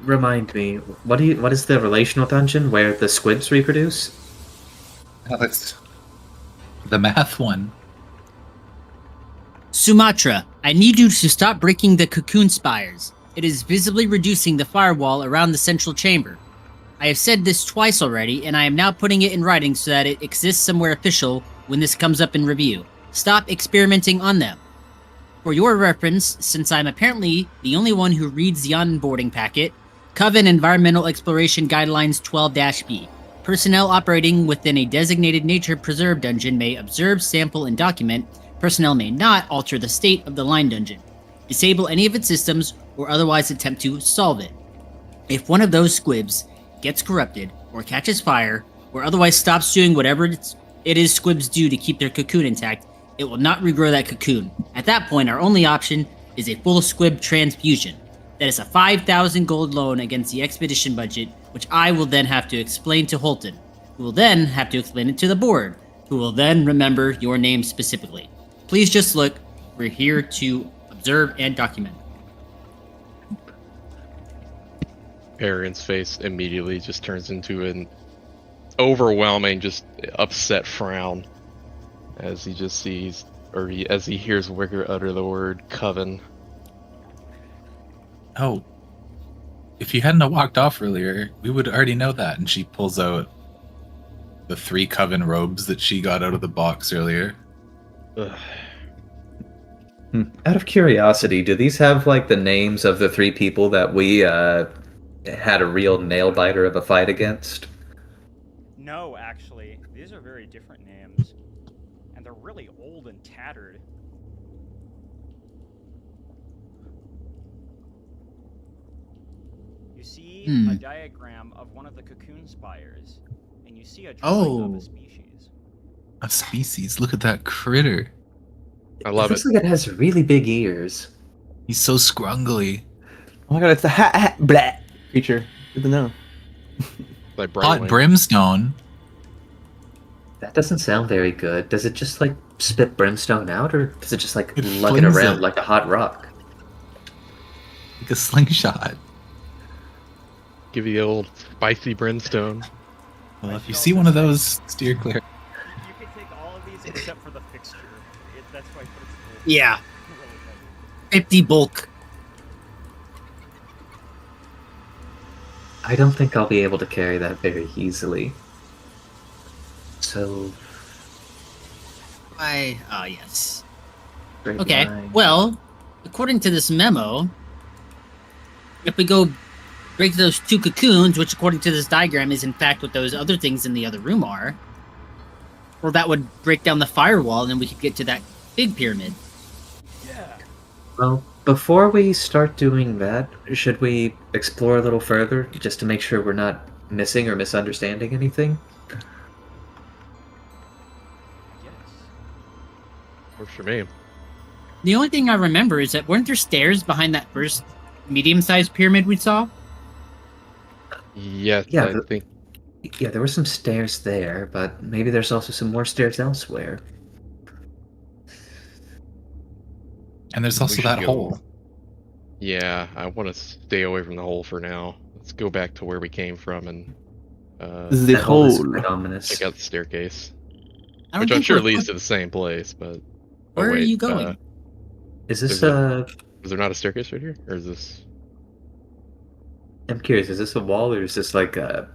Remind me, what is the relational dungeon where the squibs reproduce? Oh, it's the math one. Sumatra, I need you to stop breaking the cocoon spires. It is visibly reducing the firewall around the central chamber. I have said this twice already, and I am now putting it in writing so that it exists somewhere official when this comes up in review. Stop experimenting on them. For your reference, since I'm apparently the only one who reads the onboarding packet, Coven Environmental Exploration Guidelines 12-B. Personnel operating within a designated nature preserve dungeon may observe, sample, and document. Personnel may not alter the state of the line dungeon, disable any of its systems, or otherwise attempt to solve it. If one of those squibs gets corrupted, or catches fire, or otherwise stops doing whatever it is squibs do to keep their cocoon intact, it will not regrow that cocoon. At that point, our only option is a full squib transfusion. That is a 5,000 gold loan against the expedition budget, which I will then have to explain to Holton, who will then have to explain it to the board, who will then remember your name specifically. Please just look. We're here to observe and document. Aaron's face immediately just turns into an overwhelming, just upset frown as he just sees, or as he hears Wicker utter the word coven. Oh, if you hadn't have walked off earlier, we would already know that. And she pulls out the 3 coven robes that she got out of the box earlier. Ugh. Out of curiosity, do these have like the names of the 3 people that we had a real nail biter of a fight against? No, actually, these are very different names. And they're really old and tattered. You see a diagram of one of the cocoon spires, and you see a drawing of a species. A species? Look at that critter. I love It looks it. like it has really big ears. He's so scrungly. Oh my god, it's the blah creature. Good to know. Like Hot Brightwing. brimstone. That doesn't sound very good. Does it just like spit brimstone out, or does it just like It lug it flings around it. like a hot rock? Like a slingshot. Give you the old spicy brimstone. Well, if you see one of those, steer clear. You can take all of these except for the fixture. That's why I put it to Yeah. really heavy. 50 bulk. I don't think I'll be able to carry that very easily. So, Yes. great Okay, line. well, according to this memo, if we go break those 2 cocoons, which according to this diagram is in fact what those other things in the other room are, well, that would break down the firewall and then we could get to that big pyramid. Yeah. Well, before we start doing that, should we explore a little further just to make sure we're not missing or misunderstanding anything? Yes. Works for me. The only thing I remember is that weren't there stairs behind that first medium-sized pyramid we saw? Yes, Yeah, I but- think. Yeah, there were some stairs there, but maybe there's also some more stairs elsewhere. And there's We also should that go- hole. Yeah, I want to stay away from the hole for now. Let's go back to where we came from and The That hole is hole. quite ominous. check out the staircase, I don't which I'm think sure we're leads quick- to the same place. But Where are wait, you going? Is this Is it- a? is there not a staircase right here, or is this? I'm curious. Is this a wall or is this like a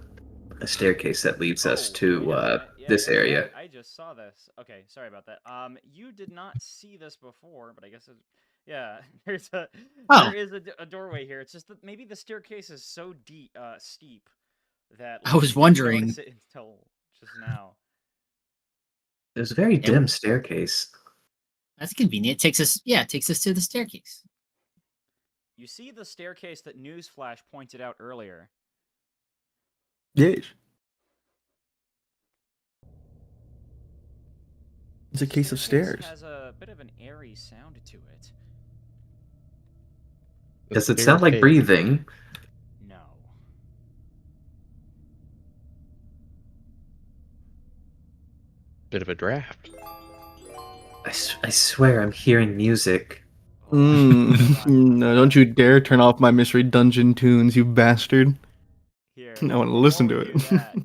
staircase that leads us Oh, to wait a minute. Yeah, this yeah, area? I just saw this. Okay, sorry about that. You did not see this before, but I guess yeah, there's a Oh. there is a doorway here. It's just that maybe the staircase is so steep that I was you didn't wondering. notice it until just now. It was a very Yeah. dim staircase. That's convenient. It takes us to the staircase. You see the staircase that Newsflash pointed out earlier. Yes. It's a case of Staircase stairs. has a bit of an airy sound to it. The Does it sound like staircase- breathing? No. Bit of a draft. I swear I'm hearing music. No, don't you dare turn off my mystery dungeon tunes, you bastard. Here. I wanna listen to before we it. do that,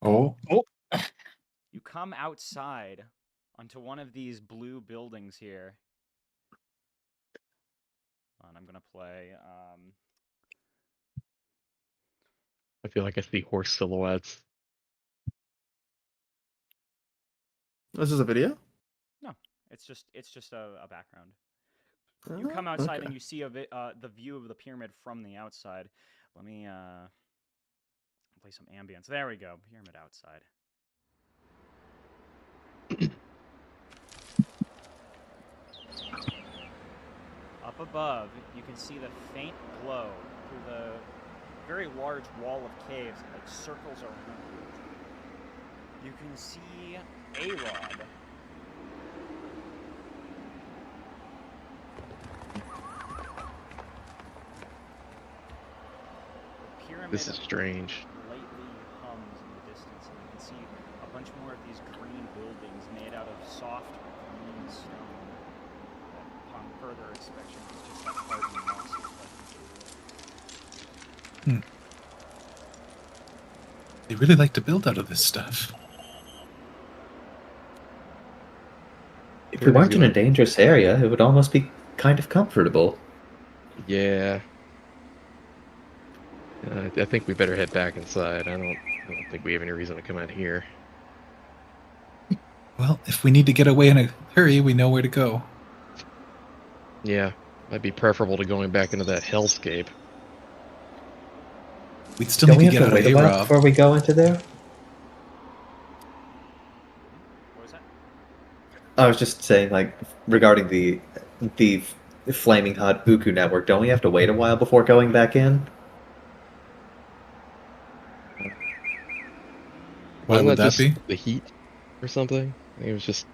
Oh, you come outside onto one of these blue buildings here. And I'm gonna play. I feel like I see horse silhouettes. This is a video? It's just a background. You come Oh, outside okay. and you see the view of the pyramid from the outside. Let me play some ambience. There we go. Pyramid outside. Up above, you can see the faint glow through the very large wall of caves that like circles around it. You can see A-Rod. The pyramid This is strange. lightly hums in the distance, and you can see a bunch more of these green buildings made out of soft green stone. That, upon further inspection, is just like hardened mossy material. they really like to build out of this stuff. If we weren't in a dangerous area, it would almost be kind of comfortable. Yeah. I think we better head back inside. I don't think we have any reason to come out here. Well, if we need to get away in a hurry, we know where to go. Yeah, might be preferable to going back into that hellscape. We'd still Don't we need to have get to out of wait a while A-Rob. before we go into there? What was that? I was just saying, like, regarding the flaming hot Uku network, don't we have to wait a while before going back in? Why Wasn't would that just be? the heat or something? I think it was just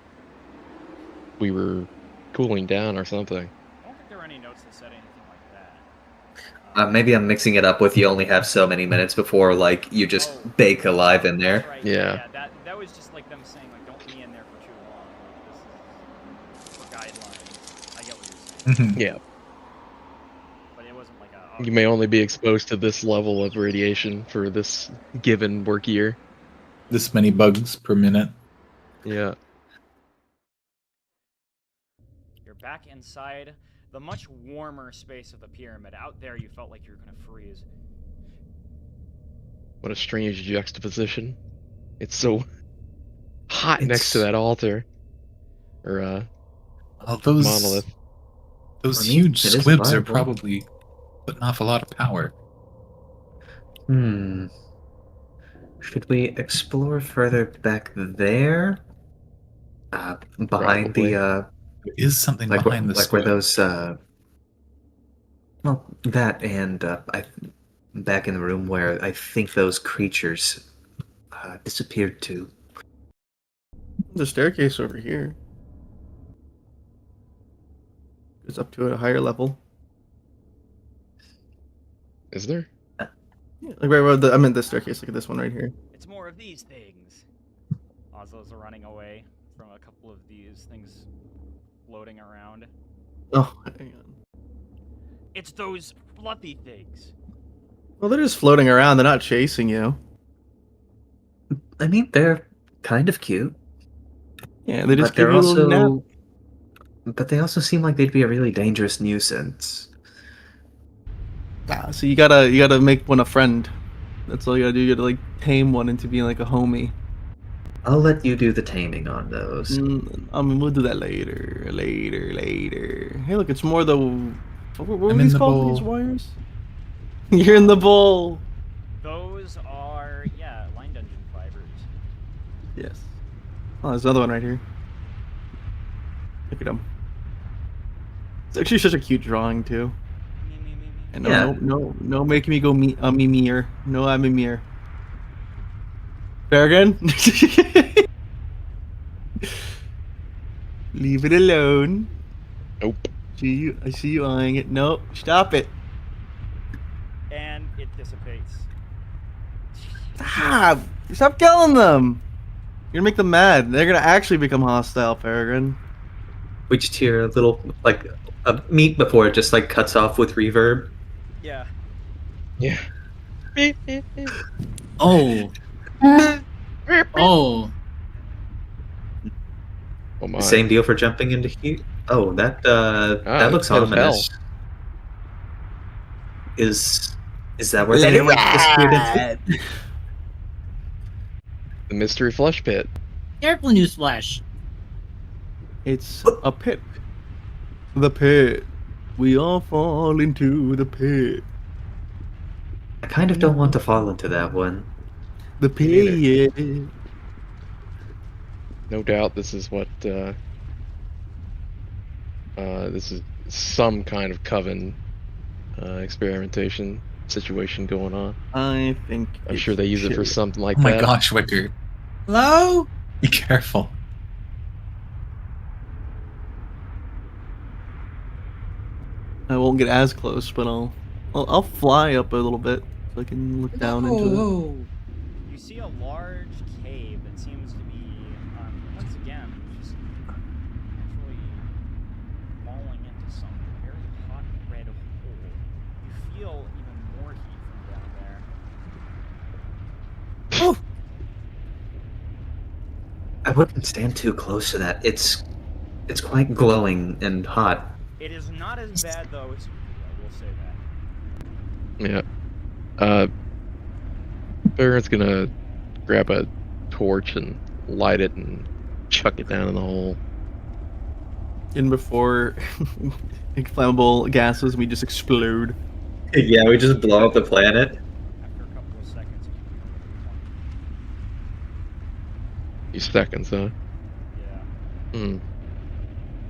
we were cooling down or something. I don't think there were any notes that said anything like that. Maybe I'm mixing it up with you only have so many minutes before, like, you just Oh, bake alive in there. That's right. Yeah. That was just like them saying like don't be in there for too long. Like, this is for guidelines. I get what you're saying, Mhm. Yeah, but it wasn't like a. you may only be exposed to this level of radiation for this given work year. This many bugs per minute. Yeah. You're back inside the much warmer space of the pyramid. Out there, you felt like you were gonna freeze. What a strange juxtaposition. It's so hot next to It's- that altar. Or Well, those monolith. those I mean, huge it is squibs are viable. probably putting off a lot of power. Should we explore further back there? Behind Probably. the There is something like behind the like where squib. those well, that and back in the room where I think those creatures disappeared to. The staircase over here. It's up to a higher level. Is there? Yeah, like right where I meant this staircase. Look at this one right here. It's more of these things. Oslo's running away from a couple of these things floating around? Oh, hang on. It's those fluffy things. Well, they're just floating around. They're not chasing you. I mean, they're kind of cute, Yeah, they just but give they're you a little nap. also, but they also seem like they'd be a really dangerous nuisance. So you gotta make one a friend. That's all you gotta do. You gotta like tame one into being like a homie. I'll let you do the taming on those. I mean, we'll do that later. Hey, look, it's more the. What were I'm in these the called? bowl. These wires? You're in the bowl. Those are, yeah, line dungeon fibers. Yes. Oh, there's another one right here. Look at him. It's actually such a cute drawing too. And no, Yeah. no, making me go Mimir. No, I'm Mimir. Bergen? Leave it alone. Nope. I see you eyeing it. No, stop it. And it dissipates. Stop killing them. You're gonna make them mad. They're gonna actually become hostile, Peregrine. We just hear a little, like, a meat before it just, like, cuts off with reverb. Yeah. Yeah. Oh. Oh. Oh my. Same deal for jumping into heat. Oh, that looks pit of ominous. Is that where the hammer disappeared into? The mystery flush pit. Careful, Newsflash. It's a pit. The pit. We all fall into the pit. I kind of don't want to fall into that one. The pit. No doubt this is what this is some kind of coven experimentation situation going on. I think. I'm it's sure they use it for shit. something like Oh my that. gosh, Wicker. Hello? Be careful. I won't get as close, but I'll fly up a little bit so I can look down into it. Whoa. You see a large cave that seems to be, once again, just actually falling into some very hot red hole. You feel even more heat from down there. Oh. I wouldn't stand too close to that. It's quite glowing and hot. It is not as bad though as I will say that. Yeah. Baron's gonna grab a torch and light it and chuck it down in the hole. And before flammable gases, we just explode. Yeah, we just blow up the planet. After a couple of seconds, Few seconds, huh? yeah. Hmm.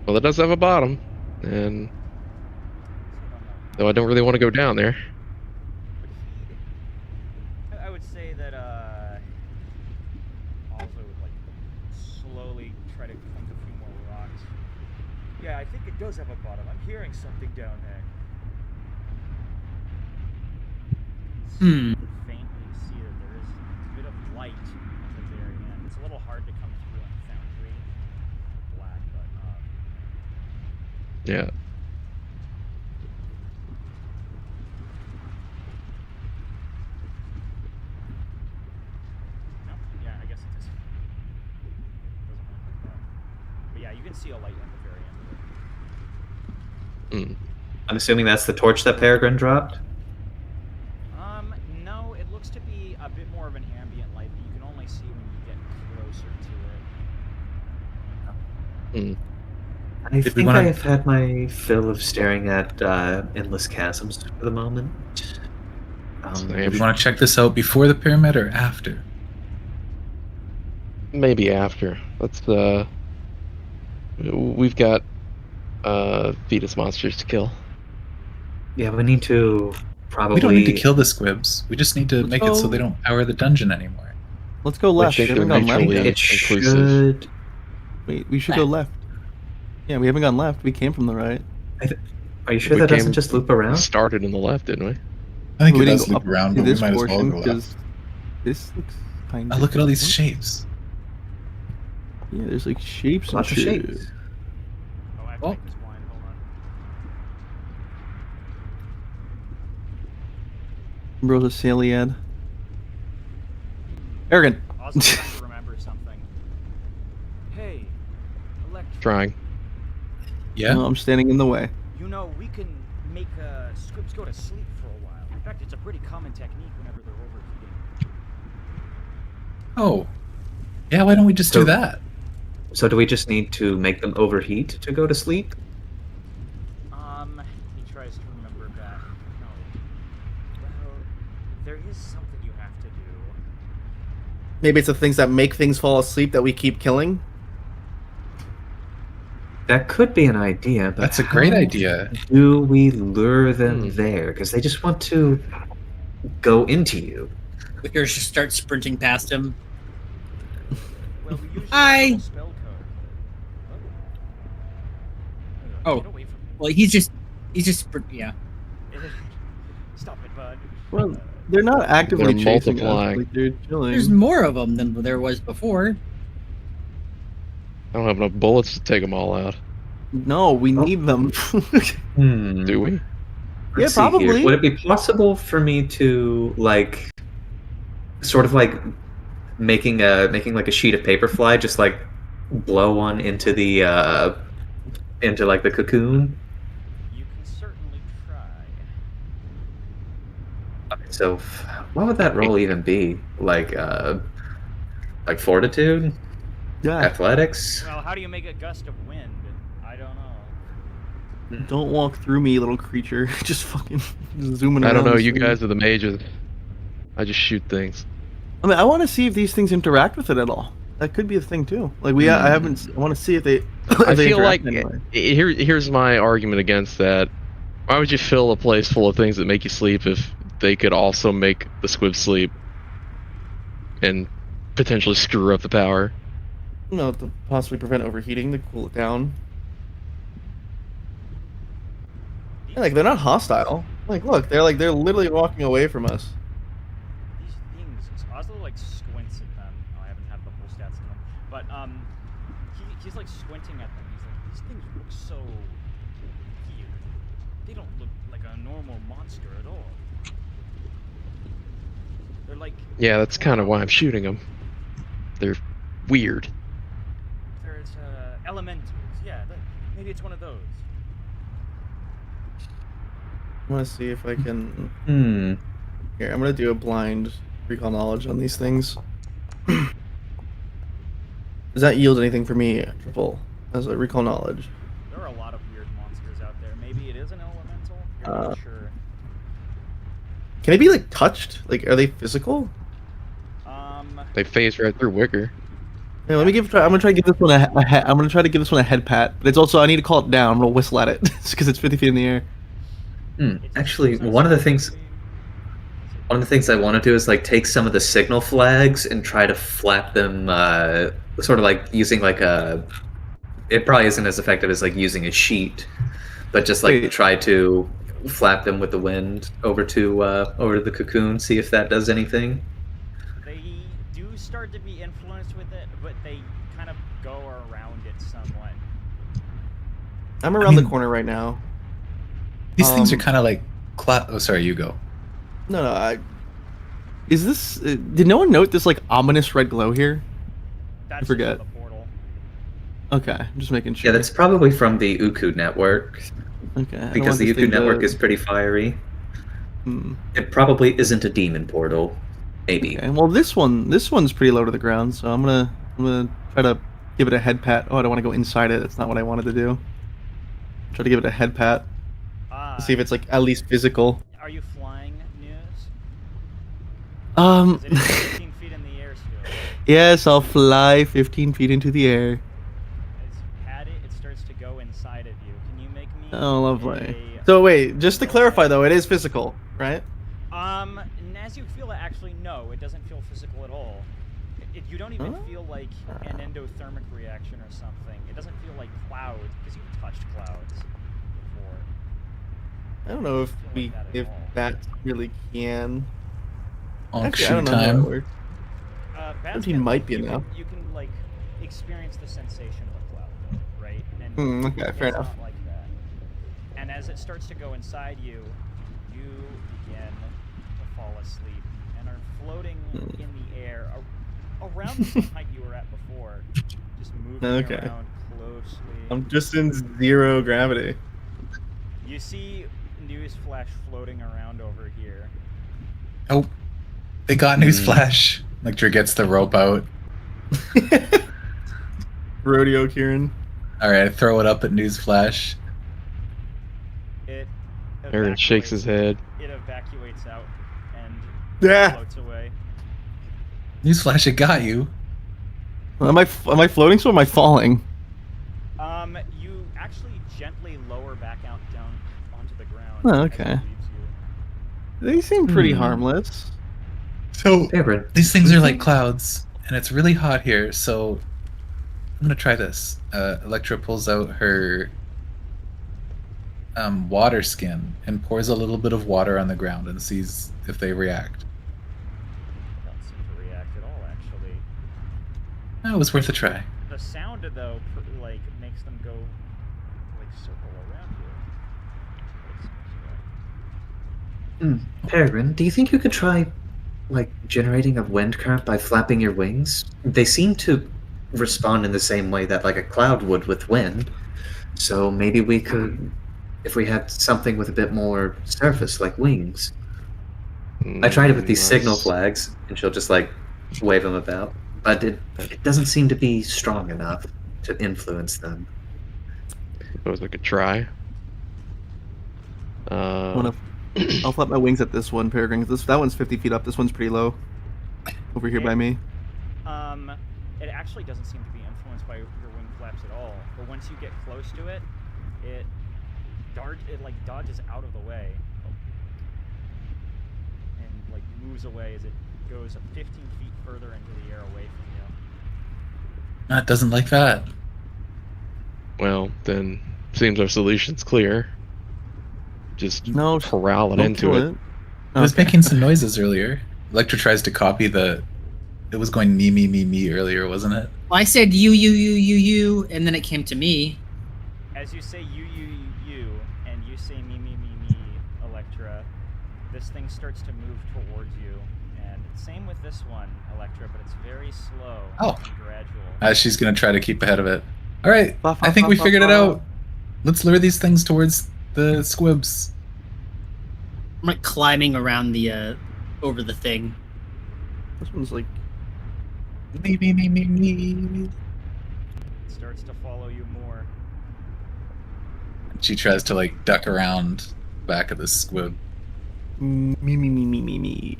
Well, it does have a bottom, and though I don't really want to go down there. I would say that also would like slowly try to come to a few more rocks. Yeah, I think it does have a bottom. I'm hearing something down there. Hmm. Faintly see that there is a bit of light at the very end. It's a little hard to come through on Foundry black, but Yeah. no, yeah, I guess it just doesn't look like that. But yeah, you can see a light at the very end of it. Hmm. I'm assuming that's the torch that Peregrine dropped. No, it looks to be a bit more of an ambient light, but you can only see when you get closer to it. Hmm. I Did we think wanna- I've had my fill of staring at endless chasms for the moment. Same. Do you want to check this out before the pyramid or after? Maybe after. Let's we've got fetus monsters to kill. Yeah, we need to probably. We don't need to kill the squibs. We just need to Let's make it so go- they don't power the dungeon anymore. Let's go left. Which We haven't gone left eventually- yet. It Inclusive. should. Wait, we should go left. Yeah, we haven't gone left. We came from the right. Are you sure We that doesn't came- just loop We around? started in the left, didn't we? I think We it didn't does go loop up around, to but we this might as well portion go left. because this looks kind Oh, of. look at all these shapes. Yeah, there's like shapes Lots of and shit. shapes. Oh, Oh. Make this wine. Hold on. Bro's a Saliad. Arrogant. Also trying to remember something. Hey, Electra. Trying. Yeah. No, I'm standing in the way. You know, we can make squibs go to sleep for a while. In fact, it's a pretty common technique whenever they're overheating. Oh. Yeah, why don't we just do So- that? So do we just need to make them overheat to go to sleep? He tries to remember back. No. Well, there is something you have to do. Maybe it's the things that make things fall asleep that we keep killing. That could be an idea, but That's a great how idea. do we lure them there? Because they just want to go into you. We could just start sprinting past him. Well, we usually Hi. have a spell code. Oh. Get away from me. Well, he's just yeah. Stop it, bud. Well, they're not actively They're chasing multiplying. us. Like, they're chilling. There's more of them than there was before. I don't have enough bullets to take them all out. No, we need them. Do we? Yeah, See here. probably. Would it be possible for me to like, sort of like, making like a sheet of paper fly, just like blow one into the into like the cocoon? You can certainly try. Okay, so what would that roll even be? Like fortitude, Yeah. athletics? Well, how do you make a gust of wind? I don't know. Don't walk through me, little creature. Just fucking zooming around. I don't know. this You thing. guys are the mages. I just shoot things. I mean, I want to see if these things interact with it at all. That could be a thing too. Like I haven't. I want to see if they. If I they feel like interact anyway. here's my argument against that. Why would you fill a place full of things that make you sleep if they could also make the squib sleep and potentially screw up the power? No, to possibly prevent overheating, to cool it down. Yeah, like they're not hostile. Like, look, they're literally walking away from us. These things, Oslo like squints at them. Oh, I haven't had the full stats in them, but he's like squinting at them. He's like, these things look so weird. They don't look like a normal monster at all. They're like Yeah, that's kind of why I'm shooting them. They're weird. there's elementals. Yeah, maybe it's one of those. I want to see if I can. Here, I'm gonna do a blind recall knowledge on these things. Does that yield anything for me, Triple, as a recall knowledge? There are a lot of weird monsters out there. Maybe it is an elemental. You're not sure. Can they be like touched? Like, are they physical? They phase right through Wicker. Yeah, let me give. I'm gonna try to give this one I'm gonna try to give this one a head pat, but it's also I need to call it down. I'm gonna whistle at it because it's 50 feet in the air. Actually, one of the things I want to do is like take some of the signal flags and try to flap them, sort of like using like a. It probably isn't as effective as like using a sheet, but just like Wait. try to flap them with the wind over to the cocoon, see if that does anything. They do start to be influenced with it, but they kind of go around it somewhat. I'm around the mean- corner right now. These things are Um, kind of like. Oh, sorry, you go. No. Is this? Did no one note this like ominous red glow here? That's forget. The portal. Okay, I'm just making sure. Yeah, that's probably from the Uku network, okay. I don't because want the this Uku thing to- network is pretty fiery. Hmm. It probably isn't a demon portal, maybe. Okay. Well, this one's pretty low to the ground, so I'm gonna try to give it a head pat. Oh, I don't want to go inside it. That's not what I wanted to do. Try to give it a head pat. See if it's like at least physical. Are you flying, News? Um. 'Cause it is 15 feet in the air still. Yes, I'll fly 15 feet into the air. As you pat it, it starts to go inside of you. Can you make me? Oh, lovely. a- So wait, just to clarify though, it is physical, right? And as you feel it, actually, no, it doesn't feel physical at all. You don't even Huh? feel like an endothermic reaction or something. It doesn't feel like clouds because you've touched clouds before. I don't know if Feel like we that at if all. that really can. On Actually, I shoot don't know how that time. works. Bats 15 can, might be you enough. Can, you can like experience the sensation of a cloud. right? And Okay, fair it's enough. not like that. And as it starts to go inside you, you begin to fall asleep and are floating in the air around the same height you were at before, just moving Okay. around closely. I'm just in 0 gravity. You see Newsflash floating around over here. Oh, they got newsflash. Lecter gets the rope out. Rodeo Kieran. All right, I throw it up at newsflash. It Aaron shakes his head. It evacuates out and Yeah. floats away. Newsflash, it got you. Am I floating? So am I falling? You actually gently lower back out down onto the ground. Oh, as it okay. leaves you. They seem pretty Hmm. harmless. So Aaron, these things are like clouds, and it's really hot here. So I'm gonna try this. Electra pulls out her water skin and pours a little bit of water on the ground and sees if they react. Don't seem to react at all, actually. Oh, it was worth a try. The sound, though, like makes them go like circle around you. Peregrine, do you think you could try, like, generating a wind current by flapping your wings? They seem to respond in the same way that, like, a cloud would with wind. So maybe we could, if we had something with a bit more surface, like wings. I tried it with these signal flags, and she'll just, like, wave them about. But it doesn't seem to be strong enough to influence them. Suppose I could try. I'll flap my wings at this one, Peregrine. That one's 50 feet up. This one's pretty low. Over here by me. It actually doesn't seem to be influenced by your wing flaps at all. But once you get close to it, it like dodges out of the way and like moves away as it goes 15 feet further into the air away from you. It doesn't like that. Well, then seems our solution's clear. Just No, corral it don't into kill it. It was making some noises earlier. Electra tries to copy the. It was going me, me, me, me earlier, wasn't it? Well, I said you, and then it came to me. As you say you, and you say me, Electra, this thing starts to move towards you. And same with this one, Electra, but it's very slow and gradual. She's gonna try to keep ahead of it. All right, Buff, I think we buff, figured it buff. out. Let's lure these things towards the squibs. I'm like climbing around the over the thing. This one's like. Me, me, me, me, me. It starts to follow you more. She tries to like duck around back of the squib. Me.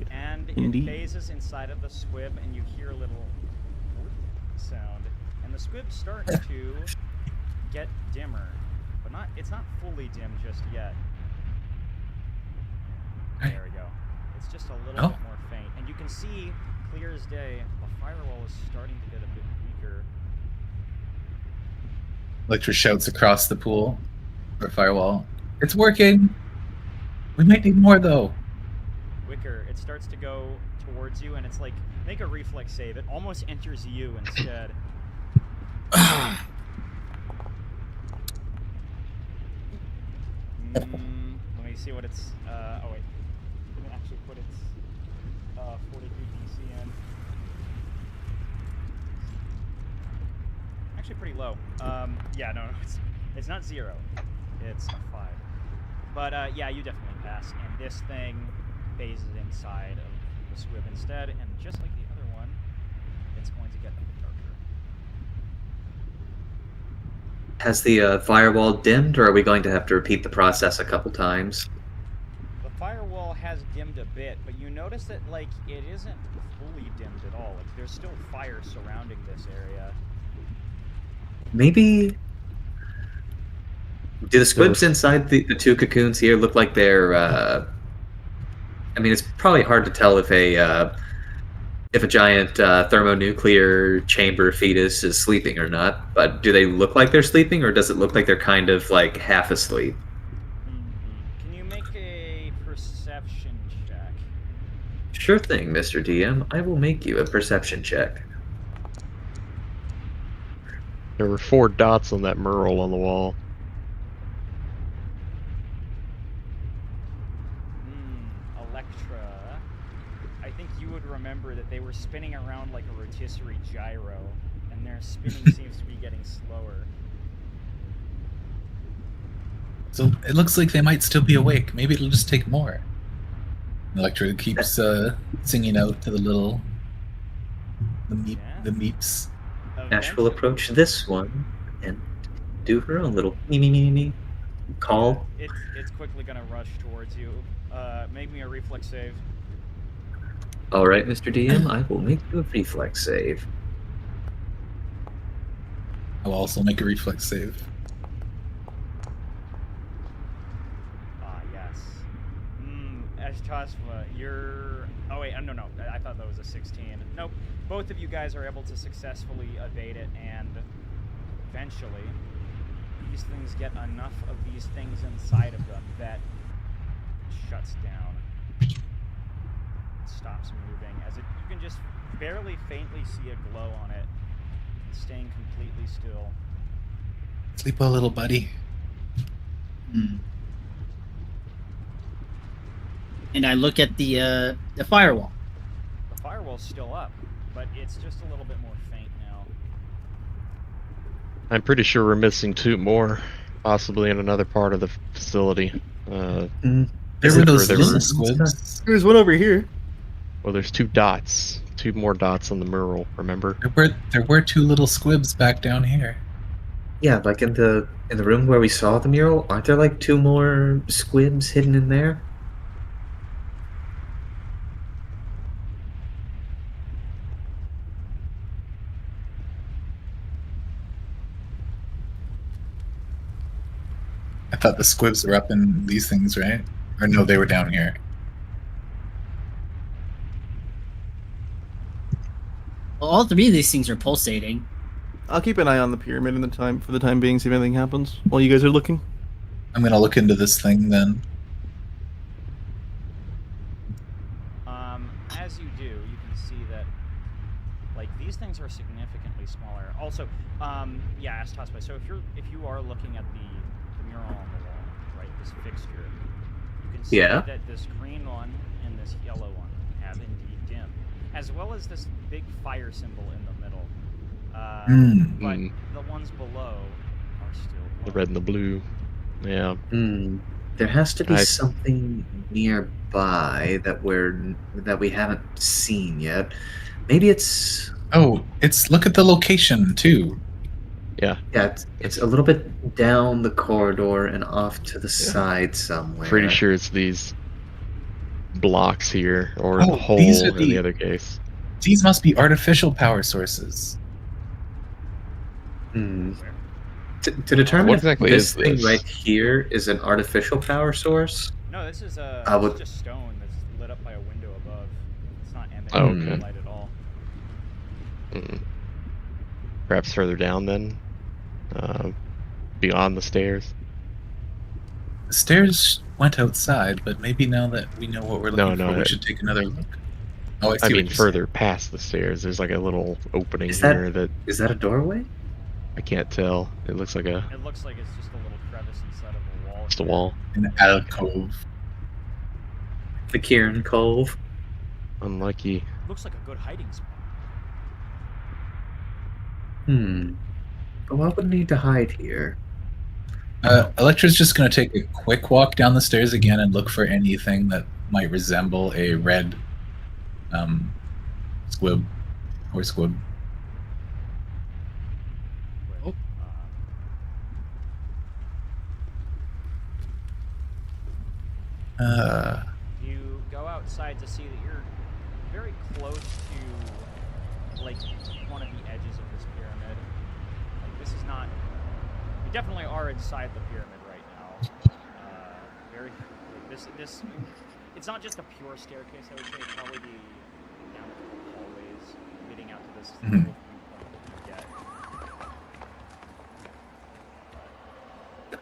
And it Indeed. phases inside of the squib, and you hear a little sound. And the squib's starting to get dimmer, but it's not fully dim just yet. There we go. It's just a little bit more faint. And you can see, clear as day, the firewall is starting to get a bit weaker. Electra shouts across the pool or firewall. It's working. We might need more though. Wicker, it starts to go towards you, and it's like, make a reflex save. It almost enters you instead. Let me see what it's. Oh wait, I didn't actually put its fortitude DC in. Actually, pretty low. Yeah, no, it's not 0. It's a 5. But yeah, you definitely pass. And this thing phases inside of the squib instead, and just like the other one, it's going to get a bit darker. Has the firewall dimmed, or are we going to have to repeat the process a couple times? The firewall has dimmed a bit, but you notice that like it isn't fully dimmed at all. Like there's still fire surrounding this area. Maybe. Do the squibs inside the 2 cocoons here look like they're? I mean, it's probably hard to tell if a giant thermonuclear chamber fetus is sleeping or not. But do they look like they're sleeping, or does it look like they're kind of like half asleep? Can you make a perception check? Sure thing, Mr. DM. I will make you a perception check. There were 4 dots on that mural on the wall. Electra. I think you would remember that they were spinning around like a rotisserie gyro, and their spinning seems to be getting slower. So it looks like they might still be awake. Maybe it'll just take more. Electra keeps singing out to the little the meeps. Ash will approach this one and do her own little me call. It's quickly gonna rush towards you. Make me a reflex save. All right, Mr. DM, I will make you a reflex save. I'll also make a reflex save. Yes. Ashtasva, you're... Oh, wait, no. I thought that was a 16. Nope. Both of you guys are able to successfully evade it, and eventually, these things get enough of these things inside of them that it shuts down. It stops moving, as you can just barely faintly see a glow on it, staying completely still. Sleep well, little buddy. And I look at the firewall. The firewall's still up, but it's just a little bit more faint now. I'm pretty sure we're missing 2 more, possibly in another part of the facility. There were those there little were- squibs. There's one over here. Well, there's 2 dots. 2 more dots on the mural, remember? There were 2 little squibs back down here. Yeah, like in the room where we saw the mural, aren't there like 2 more squibs hidden in there? I thought the squibs were up in these things, right? Or no, they were down here. Well, all 3 of these things are pulsating. I'll keep an eye on the pyramid for the time being, see if anything happens while you guys are looking. I'm gonna look into this thing then. As you do, you can see that, like, these things are significantly smaller. Also, yeah, Astaspa, so if you are looking at the mural on the wall, right, this fixture, you can see that this green one and this yellow one have indeed dim, as well as this big fire symbol in the middle. But the ones below are still The glowing. red and the blue. Yeah. There has to be something nearby that we haven't seen yet. Maybe it's... Oh, look at the location too. Yeah. Yeah, it's a little bit down the corridor and off to the side somewhere. Pretty sure it's these blocks here, or Oh, the hole these are in the the- other case. These must be artificial power sources. To determine What if exactly this is thing this? right here is an artificial power source. No, this is would- just stone that's lit up by a window above. It's not emitting Oh, any okay. light at all. Perhaps further down then? Beyond the stairs? The stairs went outside, but maybe now that we know what we're looking No, for, we it- should take another look. Oh, I see I what mean, you're further past the stairs. There's like a little opening Is that- here that Is that a doorway? I can't tell. It looks like It looks like it's just a little crevice inside of a wall. just a wall. saying. An alcove. The Kieran Cove. Unlucky. Looks like a good hiding spot. But why would we need to hide here? Electra's just going to take a quick walk down the stairs again and look for anything that might resemble a red squib or squib. But, you go outside to see that you're very close to, like, one of the edges of this pyramid. Like, this is not... You definitely are inside the pyramid right now. Very... Like, this... It's not just a pure staircase, I would say. It'd probably be down a couple hallways leading out to this little viewpoint that you get.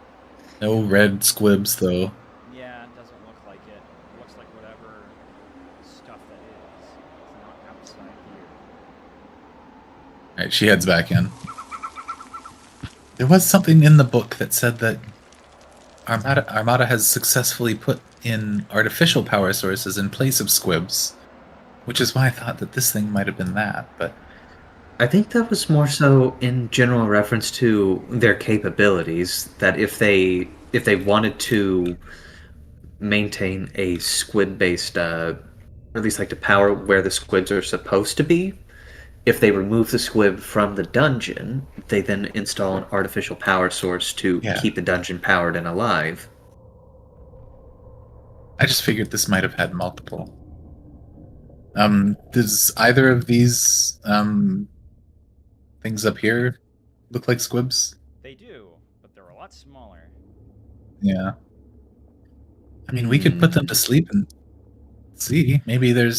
No red squibs, though. Yeah, it doesn't look like it. It looks like whatever stuff that is. It's not outside here. Alright, she heads back in. There was something in the book that said that Armada has successfully put in artificial power sources in place of squibs, which is why I thought that this thing might have been that, but I think that was more so in general reference to their capabilities. That if they wanted to maintain a squid-based, or at least like to power where the squids are supposed to be, if they remove the squib from the dungeon, they then install an artificial power source to Yeah. keep the dungeon powered and alive. I just figured this might have had multiple. Does either of these things up here look like squibs? They do, but they're a lot smaller. Yeah. I mean, we could put them to sleep and see. Maybe they're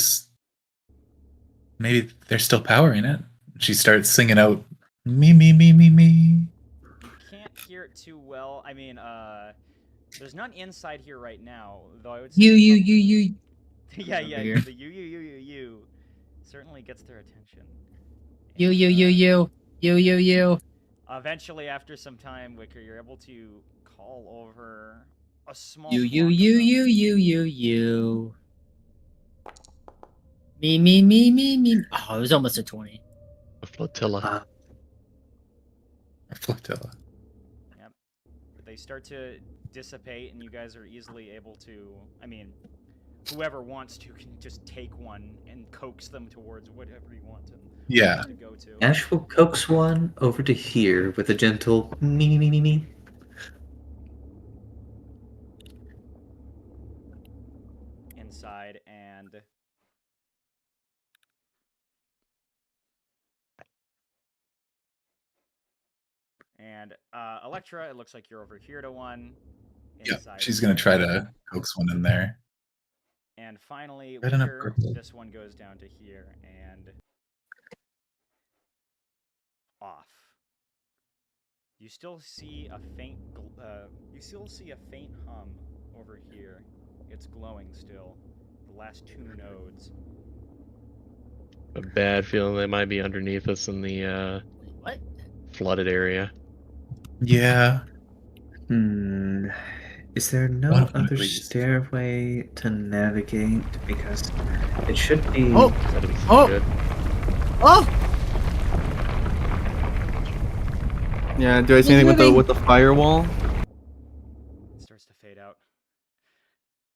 still powering it. She starts singing out, me, me, me, me, me. You can't hear it too well. I mean, there's none inside here right now, though I would say... You. yeah, Over yeah, here. the you certainly gets their attention. You. Eventually, after some time, Wicker, you're able to call over a small You. flock of them. You. Me. Oh, it was almost a 20. A flotilla. A flotilla. Yep. But they start to dissipate, and you guys are easily able to... I mean, whoever wants to can just take one and coax them towards whatever you want them Yeah. to go to. Ash will coax one over to here with a gentle me. Inside, and Electra, it looks like you're over here to one. Yeah, Inside she's gonna try to coax one in there. And finally, Got enough Wicker, purple. this one goes down to here and off. You still see a faint hum over here. It's glowing still. The last 2 nodes. A bad feeling they might be underneath us in the What? flooded area. Yeah. Is there One no of them at other least. stairway to navigate? Because it should be. Oh! That'd be Oh! good. Oh! Yeah, do I see anything with the firewall? It starts to fade out.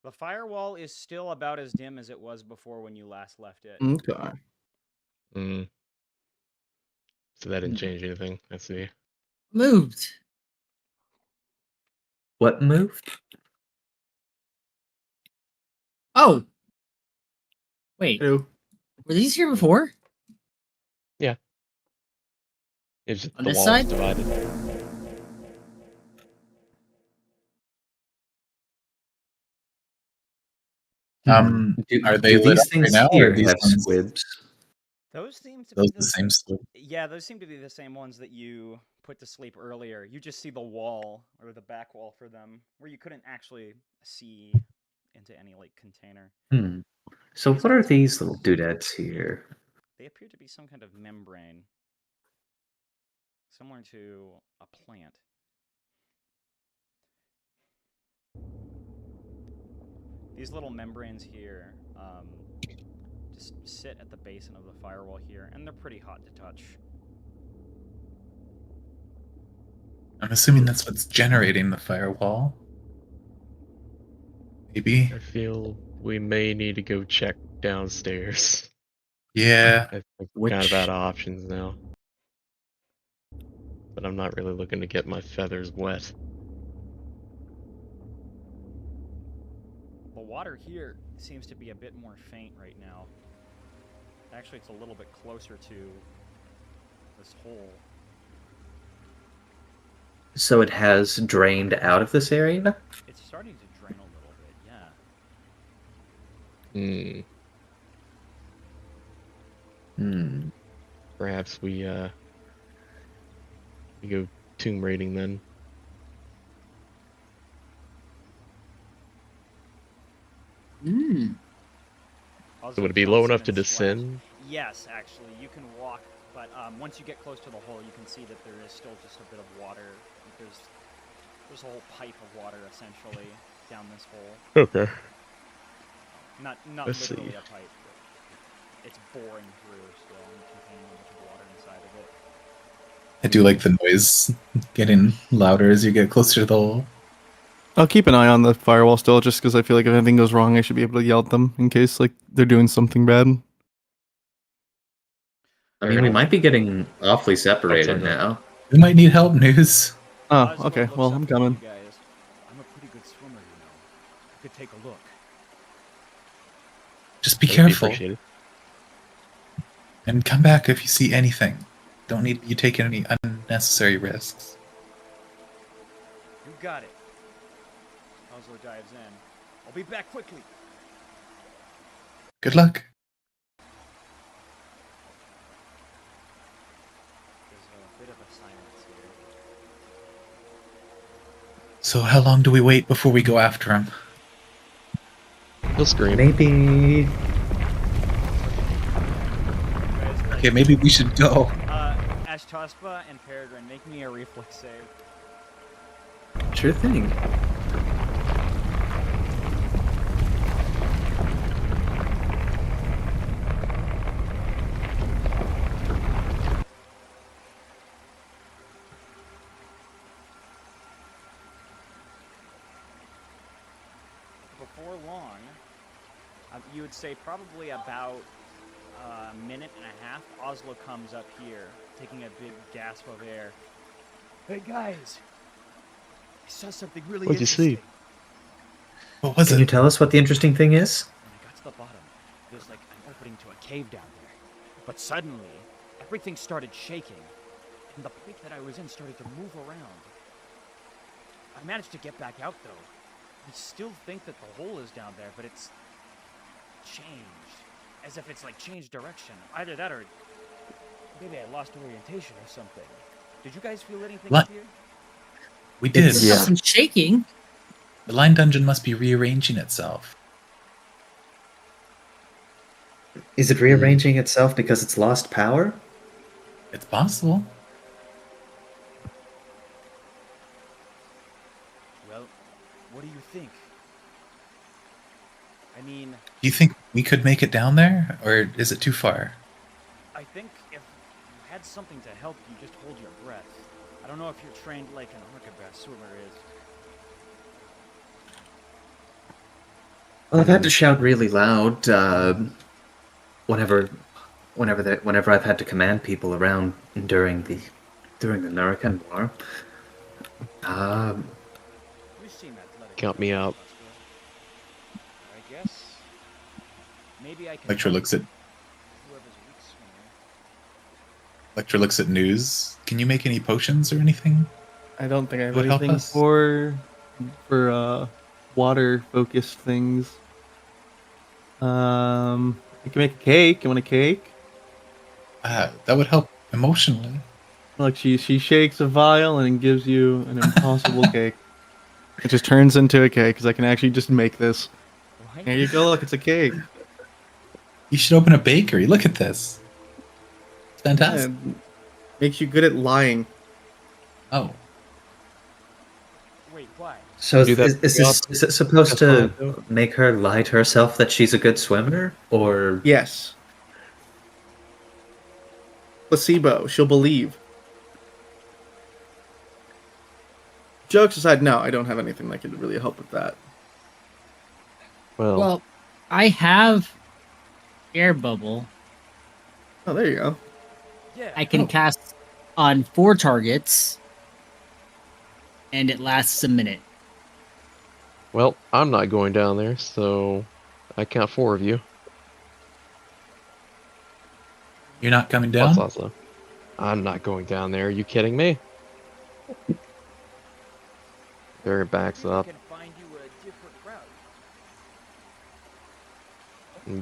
The firewall is still about as dim as it was before when you last left it. Okay. So that didn't change anything. I see. Moved. What moved? Oh. Wait. Ew. Were these here before? It's just On the this wall's side? divided. Are they do lit these up right things now, or here are these have ones squibs? Those seem to those be the same squib? Yeah, those seem to be the same ones that you put to sleep earlier. You just see the wall or the back wall for them, where you couldn't actually see into any like container. So what are these little doodads here? They appear to be some kind of membrane, similar to a plant. These little membranes here just sit at the basin of the firewall here, and they're pretty hot to touch. I'm assuming that's what's generating the firewall. Maybe. I feel we may need to go check downstairs. Yeah. I think we're kind of out of options now. But I'm not really looking to get my feathers wet. The water here seems to be a bit more faint right now. Actually, it's a little bit closer to this hole. So it has drained out of this area? It's starting to drain a little bit, yeah. Perhaps we go tomb raiding then. Also, So would it be low enough to constant splash. descend? Yes, actually. You can walk But once you get close to the hole, you can see that there is still just a bit of water. There's a whole pipe of water essentially down this hole. Okay. Not Let's literally see. a pipe, but it's boring through still and containing a bunch of water inside of it. I do like the noise getting louder as you get closer to the hole. I'll keep an eye on the firewall still, just because I feel like if anything goes wrong, I should be able to yell at them in case like they're doing something bad. I mean, we might be getting awfully separated now. We might need help, News. Oh, Oslo okay. looks Well, up I'm to you coming. guys. I'm a pretty good swimmer, you know. You could take a look. Just be That'd careful appreciated. and come back if you see anything. Don't need you taking any unnecessary risks. You got it. Oslo dives in. I'll be back quickly. Good luck. There's a bit of a silence here. So how long do we wait before we go after him? He'll scream. Maybe. You guys are like, Okay, maybe we should go. Ashtaspa and Peregrine, make me a reflex save. Sure thing. Before long, you would say probably about a minute and a half, Oslo comes up here, taking a big gasp of air. Hey guys, I saw something really What'd you see? interesting. What was Can you it? tell us what the interesting thing is? When I got to the bottom, there's like an opening to a cave down there. But suddenly, everything started shaking, and the pipe that I was in started to move around. I managed to get back out though. I still think that the hole is down there, but it's changed. As if it's like changed direction. Either that or maybe I lost orientation or something. Did you guys feel anything What? up here? We did. Yeah. Some shaking. The line dungeon must be rearranging itself. Is it rearranging itself because it's lost power? It's possible. Well, what do you think? I mean, Do you think we could make it down there, or is it too far? I think if you had something to help you, just hold your breath. I don't know if you're trained like an archibald swimmer is. Well, I've had to shout really loud whenever I've had to command people around during the Nurakan War. You seem athletic. Count me out. I guess maybe I can. Lecture help looks at whoever's a weak swimmer. Lecture looks at News. Can you make any potions or anything? I don't think I have Would help anything us. for water focused things. I can make a cake. You want a cake? That would help emotionally. Look, she shakes a vial and gives you an impossible cake. It just turns into a cake because I can actually just make this. What? There you go. Look, it's a cake. You should open a bakery. Look at this. It's fantastic. And makes you good at lying. Oh, Wait, why? So Do that is it supposed That's to fine. make her lie to herself that she's a good swimmer, or Yes. Placebo. She'll believe. Jokes aside, no, I don't have anything that could really help with that. Well, I have air bubble. Oh, there you go. Yeah. I can cast on 4 targets, and it lasts a minute. well, I'm not going down there, so I count 4 of you. you're not coming down? What's Oslo? I'm not going down there. Are you kidding me? There it backs Maybe up. I can find you a different route.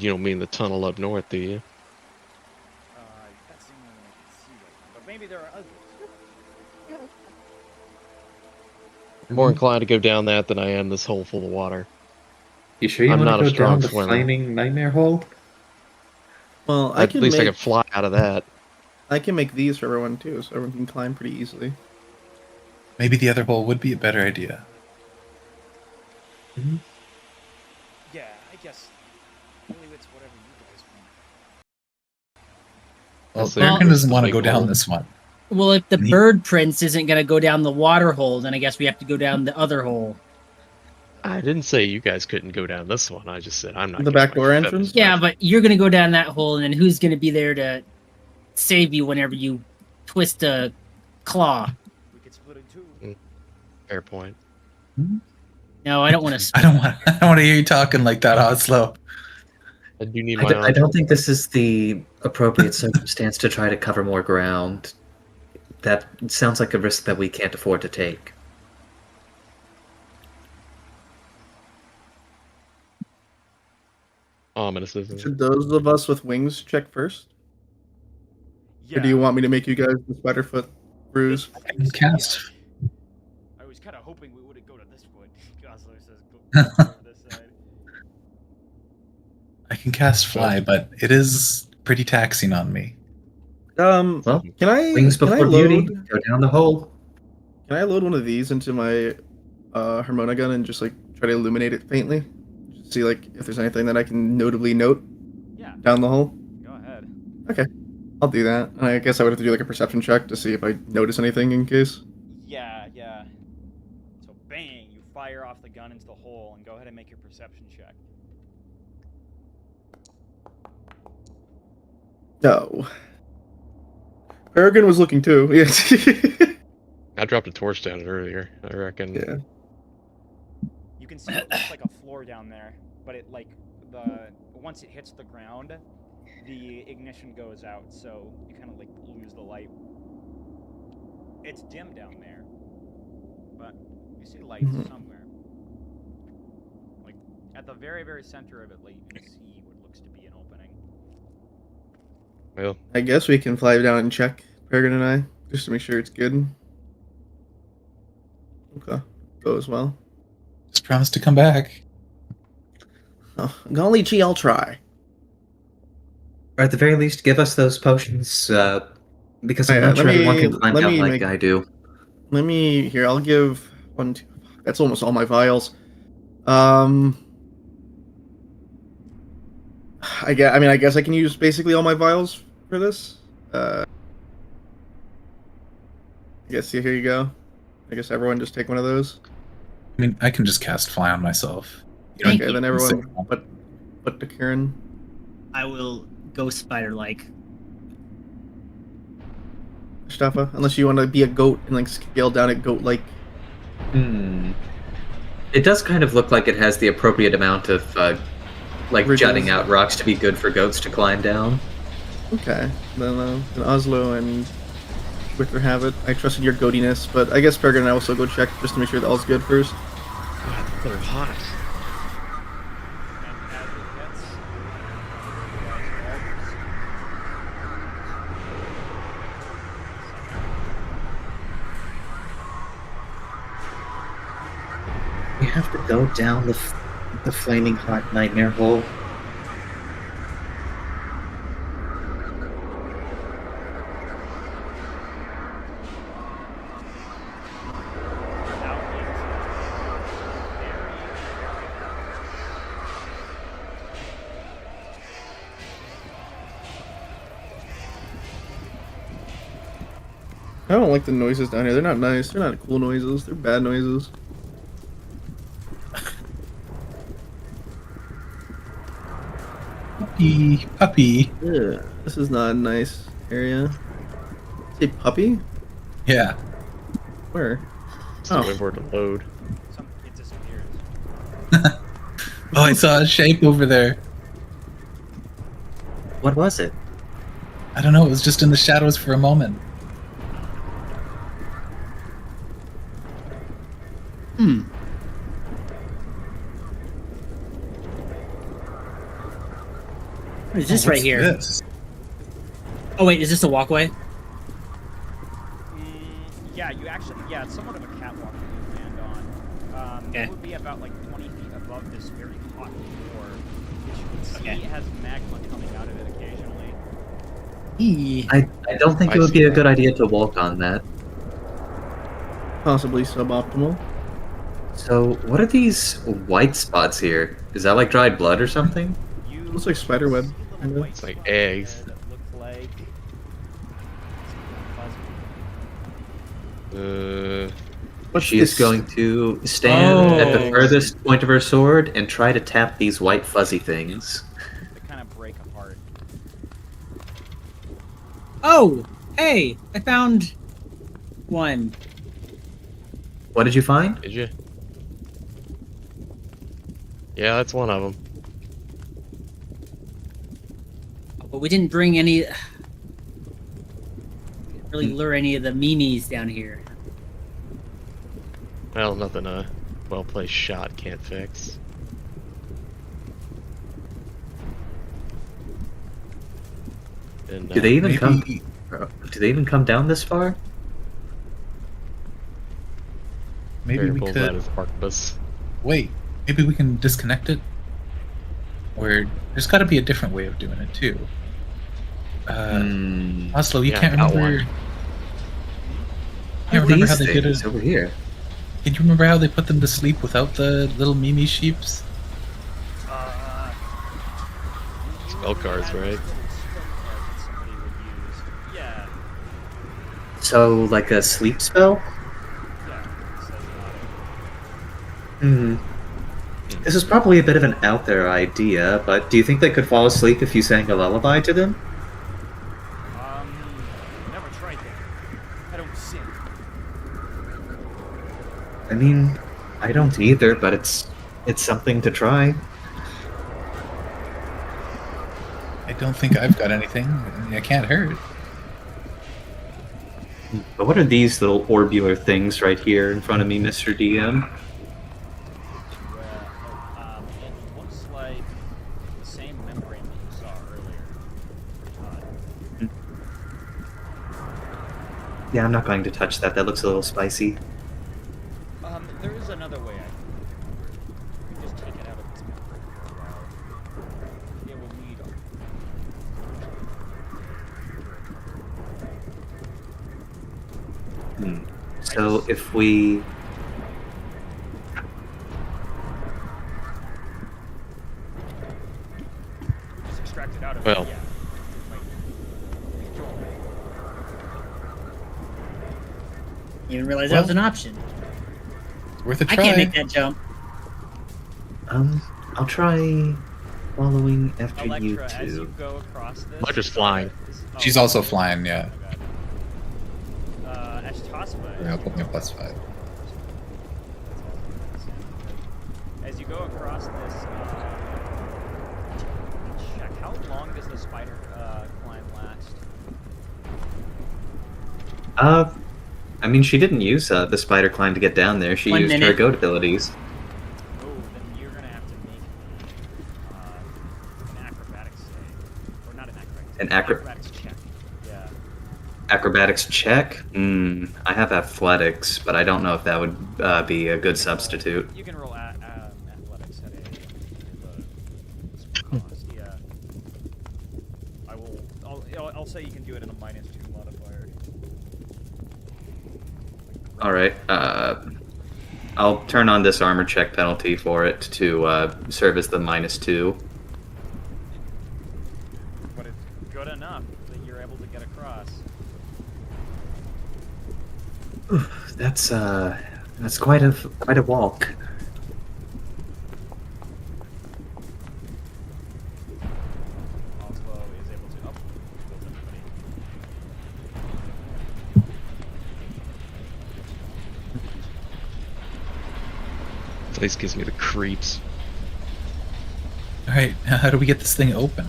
You don't mean the tunnel up north, do you? That's the only one I can see right now. But maybe there are others. I'm more inclined to go down that than I am this hole full of water. you sure you I'm want not to a go strong down the swimmer. flaming nightmare hole? Well, I At can least I make. can fly out of that. I can make these for everyone too, so everyone can climb pretty easily. Maybe the other hole would be a better idea. Yeah, I guess. Really, it's whatever you guys want. Well, So Bergen there's doesn't the want to big go down hole. this one. Well, if the Neat. bird prince isn't going to go down the water hole, then I guess we have to go down the other hole. I didn't say you guys couldn't go down this one. I just said I'm not. The getting back my door feathers entrance? Yeah, wet. but you're going to go down that hole, and then who's going to be there to save you whenever you twist a claw? We could split in 2. Fair point. No, I don't want to. I don't want to hear you talking like that, Oslo. I do need I, my. I don't think this is the appropriate circumstance to try to cover more ground. That sounds like a risk that we can't afford to take. Ominous, isn't it? Should those of us with wings check first? Yeah. Or do you want me to make you guys the Spiderfoot bruise? I can cast. I was kind of hoping we wouldn't go to this foot. Oslo says go over this side. I can cast fly, but it is pretty taxing on me. Well, Can I wings can I before beauty. load? Go down the hole. Can I load one of these into my Harmona gun and just like try to illuminate it faintly? Just see like if there's anything that I can notably note Yeah, down the hole. go ahead. I'll do that. And I guess I would have to do like a perception check to see if I notice anything in case. Yeah. So bang, you fire off the gun into the hole, and go ahead and make your perception check. No. Peregrine was looking too. Yes. I dropped a torch down it earlier. I reckon. Yeah. You can see it looks like a floor down there, but it once it hits the ground, the ignition goes out, so you kind of like lose the light. It's dim down there, but you see lights Mhm. somewhere. Like at the very, very center of it, like you can see what looks to be an opening. Well, I guess we can fly down and check, Peregrine and I, just to make sure it's good. Okay. Go as well. Just promise to come back. Oh, golly gee, I'll try. Or at the very least, give us those potions, because I'm Yeah, not let sure anyone me- can climb let down me like make- I do. Let me here. I'll give 1, 2. That's almost all my vials. I guess I can use basically all my vials for this. I guess here you go. I guess everyone just take one of those. I mean, I can just cast fly on myself. Thank Okay, you. then everyone, Signal. but the Kieran. I will go spider-like. Staffa, unless you want to be a goat and like scale down at goat-like. It does kind of look like it has the appropriate amount of, Ridges. jutting out rocks to be good for goats to climb down. Okay, then Oslo and Wicker have it. I trusted your goatiness, but I guess Peregrine and I will still go check just to make sure that all's good first. God, they're hot. And as it gets, We have to go down the flaming hot nightmare hole. I don't like the noises down here. They're not nice. They're not cool noises. They're bad noises. Puppy. Yeah, this is not a nice area. Say puppy? Yeah. Where? It's Oh. waiting for it to load. some it disappears. Oh, I saw a shape over there. What was it? I don't know. It was just in the shadows for a moment. What is this Oh, right what's here? this? Oh wait, is this a walkway? Yeah, it's somewhat of a catwalk that you land on. Okay. It would be about like 20 feet above this very hot floor, which you can see Okay. has magma coming out of it occasionally. I don't think it would be a good idea to walk on that. Possibly suboptimal. So, what are these white spots here? Is that like dried blood or something? You Looks like spider web, see little kinda. white It's like spots eggs. there that look like What's She this? is going to stand at the Oh. furthest point of her sword and try to tap these white fuzzy things. they kind of break apart. Oh, hey, I found one. What did you find? Did you? Yeah, that's one of them. But we didn't bring any. Didn't really lure any of the memes down here. Well, nothing a well-placed shot can't fix. And, Do they even Maybe- come? Do they even come down this far? Maybe we pulls out could his arquebus. wait. Maybe we can disconnect it. Or there's got to be a different way of doing it too. Oslo, you Yeah, can't I got remember. one. Can't remember how These they did things it. over here. Can you remember how they put them to sleep without the little Mimi sheeps? Spell cards, right? Somebody would use. Yeah, So, like a sleep spell? yeah. It says Hmm. This is probably a bit of an out there idea, but do you think they could fall asleep if you sang a lullaby to them? Never tried that. I don't sing. I mean, I don't either, but it's something to try. I don't think I've got anything. I can't hurt. But what are these little orbular things right here in front of me, Mr. DM? It looks like the same membrane that you saw earlier. Yeah, I'm not going to touch that. That looks a little spicy. There is another way I can do it. You can just take it out of this membrane for a while. It will need. So if we... Just extract it out of Well. it. Yeah. You didn't realize that was an option. Worth a I try. can't make that jump. I'll try following after you Electra, as you two. go across this. Electra's flying. She's also flying, yeah. Ashtaspa. Yeah, I'll put my +5. As you go across this, check how long does the spider climb last? I mean, she didn't use the spider climb to get down there. She 1 used her minute. goat abilities. Oh, then you're gonna have to make an acrobatics save, or not an acrobatics. An acrobatics check. Yeah. Acrobatics check? I have athletics, but I don't know if that would be a good substitute. You can roll athletics at a cost. Yeah. I'll say you can do it in a -2 modifier. Alright, I'll turn on this armor check penalty for it to serve as the -2. But it's good enough that you're able to get across. That's quite a walk. Oslo is able to kills everybody. Place gives me the creeps. Alright, now how do we get this thing open?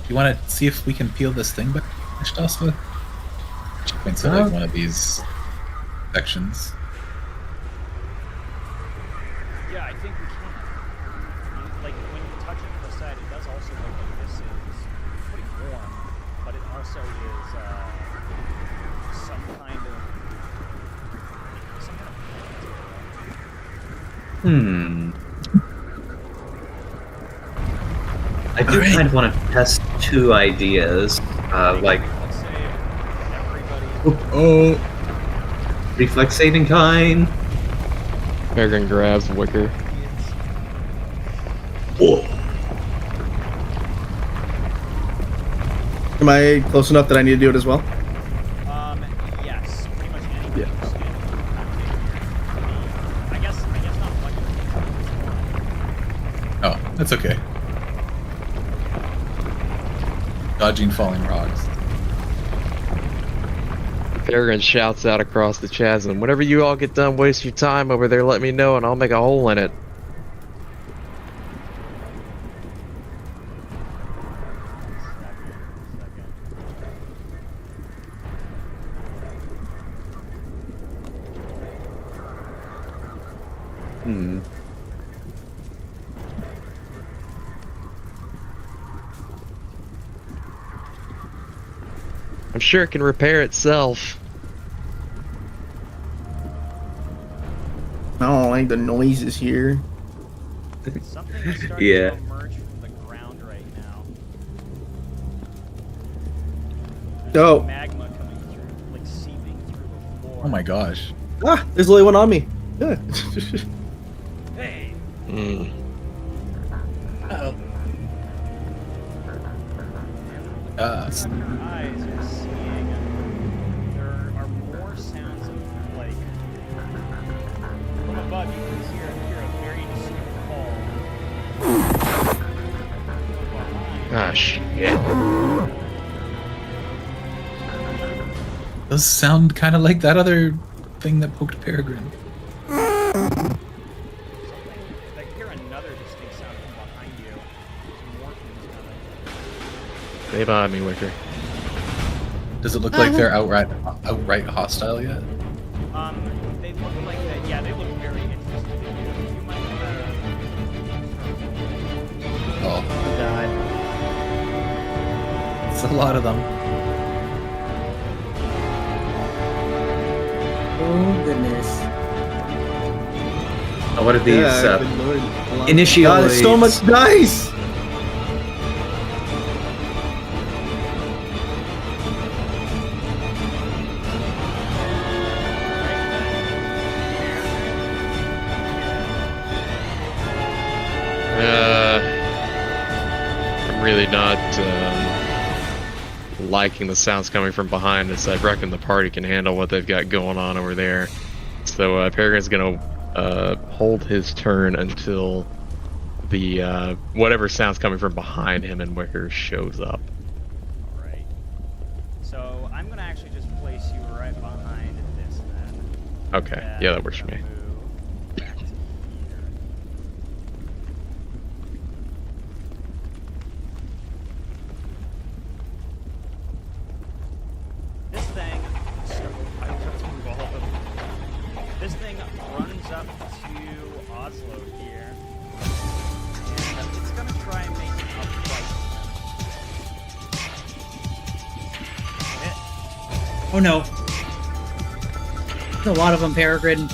You want to see if we can peel this thing back, Ashtaspa? Points at like one of these sections. Yeah, I think we can. Like, when you touch it from the side, it does also look like this is pretty warm, but it also is some kind of do kind of want to test two ideas. Like, Let's say everybody. oh, reflex saving time. Peregrine grabs Wicker. Oh. Am I close enough that I need to do it as well? Yes, pretty much anything. Yeah. I guess not like. Oh, that's okay. Dodging falling rocks. Peregrine shouts out across the chasm, "Whenever you all get done wasting your time over there, let me know and I'll make a hole in it." Hmm. I'm sure it can repair itself. I don't like the noises here. Something is starting Yeah. to emerge from the ground right now. There's Oh. magma coming through, like seeping through the floor. Oh my gosh. Ah, there's only one on me. Good. Hey, Mm. Uh-oh. your eyes are seeing. There are more sounds of like from above. You can hear a very distinct call. Behind, Gosh. Those sound kind of like that other thing that poked Peregrine. something. I hear another distinct sound from behind you. There's more things coming. Stay behind me, Wicker. Does it look like they're outright hostile yet? They look like that. Yeah, they look very interested in you. You might Oh, God. it's a lot of them. Oh goodness. What are these? Yeah, good lord. A lot. Initial God, it's so much dice! I'm really not liking the sounds coming from behind us. I reckon the party can handle what they've got going on over there. So Peregrine's gonna hold his turn until the whatever sounds coming from behind him and Wicker shows up. Alright. So I'm gonna actually just place you right behind this then. Okay, yeah, that works for me. Move back to here. This thing, I have to move all of them. This thing runs up to Oslo here, and it's gonna try and make an upright. Hit. Oh no. There's a lot of them, Peregrine.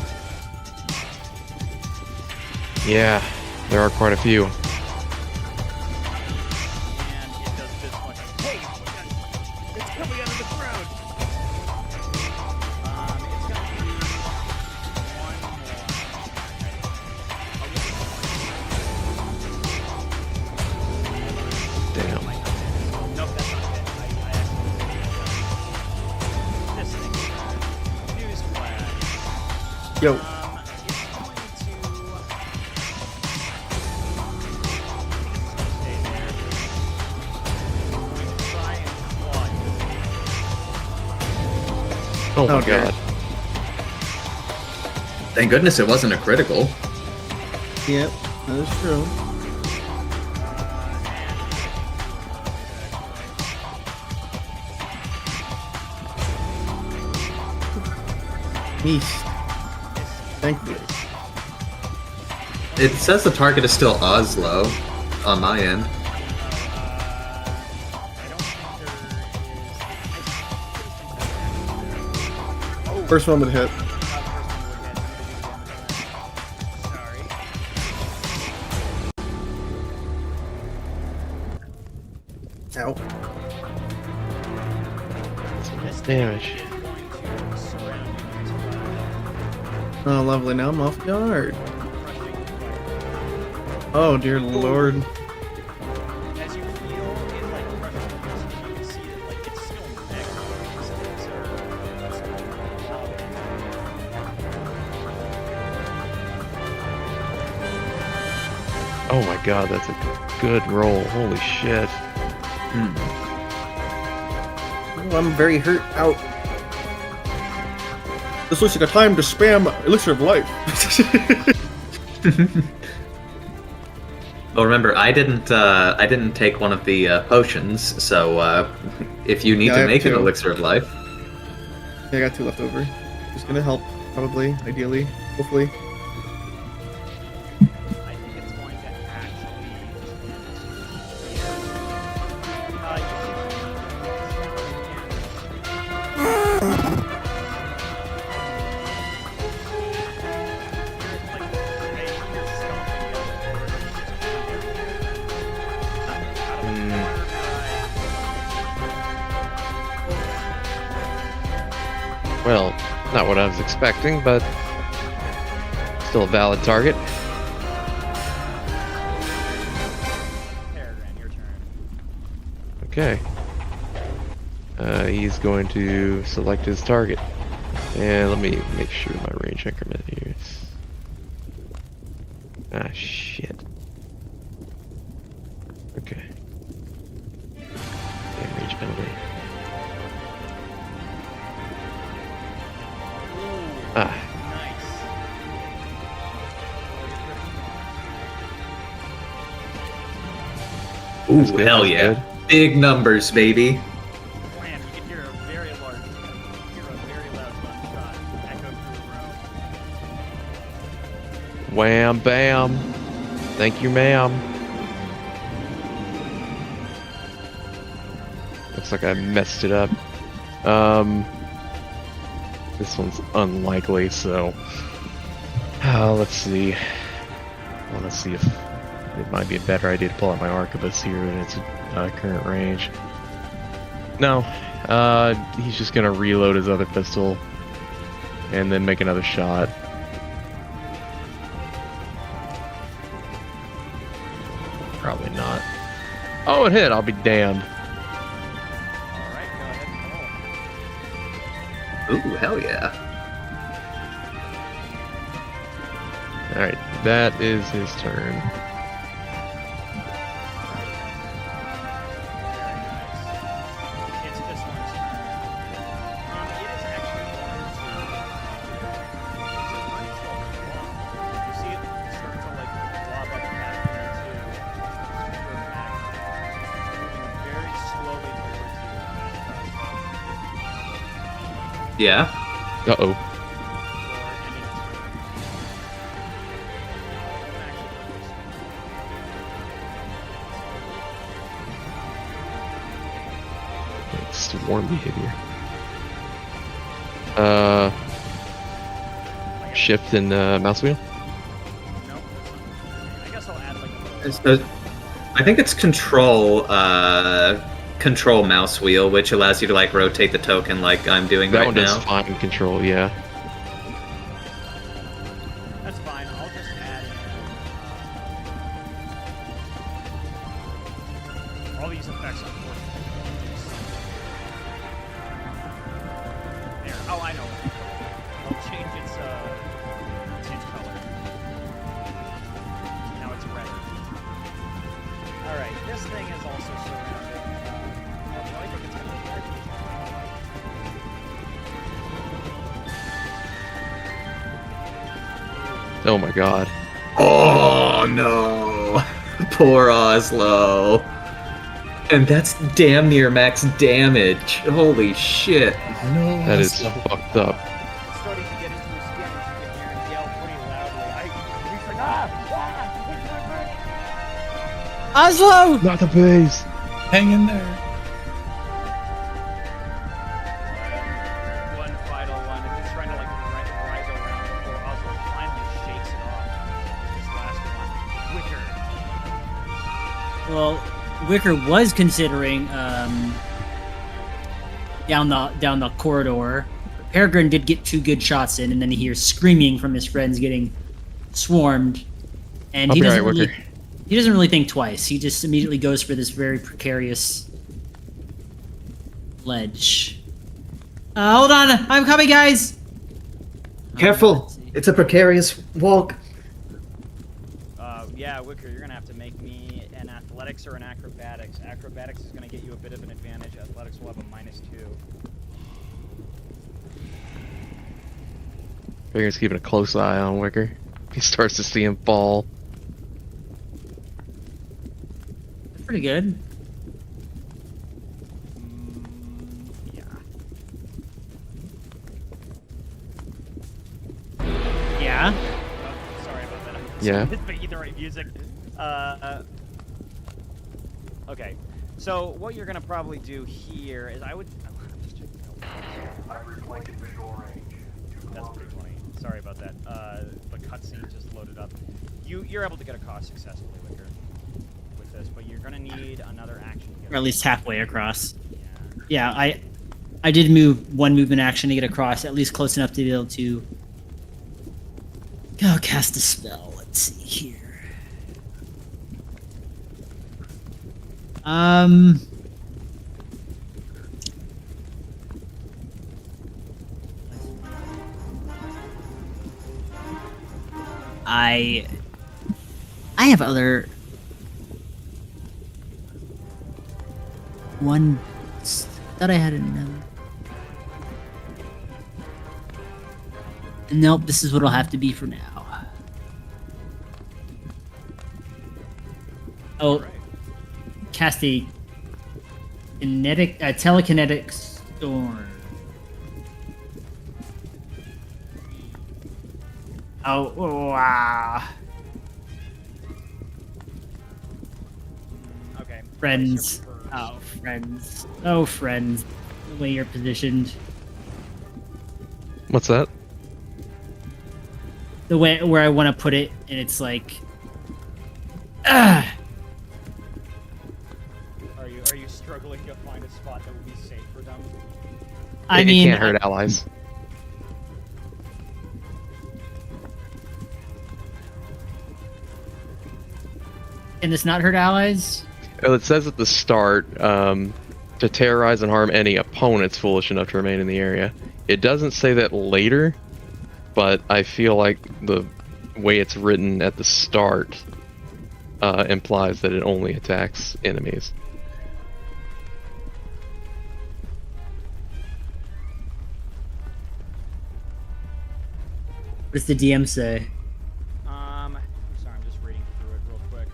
Yeah, there are quite a few. And it does this much. Hey, it's coming out of the ground. It's gonna do one more. Damn. Nope, that's not it. I accidentally this thing. Newsflash. Yo. It's going to stay there. Try and claw you. Oh my Okay. god. Thank goodness it wasn't a critical. Yep, that is true. East. Thankfully. It says the target is still Oslo on my end. First one would hit. damage. Oh, lovely. Now I'm off guard. Oh, dear lord. As you feel it like crushing the person, you can see that like it's still negative. Oh my god, that's a good roll. Holy shit. Hmm. Oh, I'm very hurt. Out. This looks like a time to spam Elixir of Life. Well, remember, I didn't take one of the potions, so if you need Yeah, I to have make an 2. elixir of life, Yeah, I got 2 left over. Just gonna help, probably, ideally, hopefully. I think it's going to actually. Well, not what I was expecting, but still a valid target. Peregrine, your turn. Okay. He's going to select his target. And let me make sure my range increment here is... Ah, shit. Okay. Yeah, range penalty. Ah. Nice. ooh, That's good, hell that's yeah, good. big numbers, baby. Wham, you can hear a very loud gunshot echo through the room. Wham bam. Thank you, ma'am. Looks like I messed it up. This one's unlikely, so let's see. Well, let's see if it might be a better idea to pull out my arquebus here in its current range. No, he's just gonna reload his other pistol and then make another shot. Probably not. Oh, it hit! I'll be damned. Alright, go ahead and roll. Ooh, hell yeah. Alright, that is his turn. Very nice. It's this one's turn. It is actually going to. You see it start to like blob up back into super magma, moving very slowly towards you. Yeah. Uh-oh. Before ending its turn. Swarm behavior. Shift and mouse wheel? Nope. I guess I'll add like a little. I think it's control mouse wheel, which allows you to like rotate the token like I'm doing That right one does now. fine control, yeah. That's fine. I'll just add in all these effects. Unfortunately, there. Oh, I know. I'll change its color. Now it's red. All right. This thing is also surrounded. Although I think it's gonna be red. Oh my god. Oh no! Poor Oslo. And that's damn near max damage. Holy shit. No, That is Oslo. fucked up. It's starting to get into his skin, as you can hear him yell pretty loudly. We forgot! Oslo! Not the base! Hang in there. One final one, and he's trying to like rise around before Oslo finally shakes it off. This last one. Wicker. Well, Wicker was considering down the corridor. Peregrine did get 2 good shots in, and then he hears screaming from his friends getting swarmed, and I'll he be doesn't right, really, Wicker. he doesn't really think twice. He just immediately goes for this very precarious ledge. Hold on, I'm coming, guys. Careful! Let's see. It's a precarious walk. Yeah, Wicker, you're gonna have to make me an athletics or an acrobatics. Acrobatics is gonna get you a bit of an advantage. Athletics will have a -2. Peregrine's keeping a close eye on Wicker. He starts to see him fall. That's pretty good. Yeah. Yeah. Oh, sorry about that. Yeah. Picking the right music. Okay. So what you're gonna probably do here is I'm just checking out. That's pretty funny. Sorry about that. The cutscene just loaded up. You're able to get across successfully, Wicker, with this, but you're gonna need another action to get Or at least halfway across. Yeah. Yeah, I did move 1 movement action to get across, at least close enough to be able to go cast a spell. Let's see here. I have other one. Thought I had another. Nope, this is what it'll have to be for now. Oh, cast a telekinetic storm. Oh, wow. Okay. Friends. What's your first? Oh, friends. Oh, friends. The way you're positioned. What's that? The way where I want to put it, and it's like, ah. Are you struggling to find a spot that would be safe for them? I It mean, can't hurt allies. can this not hurt allies? Well, it says at the start to terrorize and harm any opponents foolish enough to remain in the area. It doesn't say that later, but I feel like the way it's written at the start implies that it only attacks enemies. What does the DM say? I'm sorry, I'm just reading through it real quick.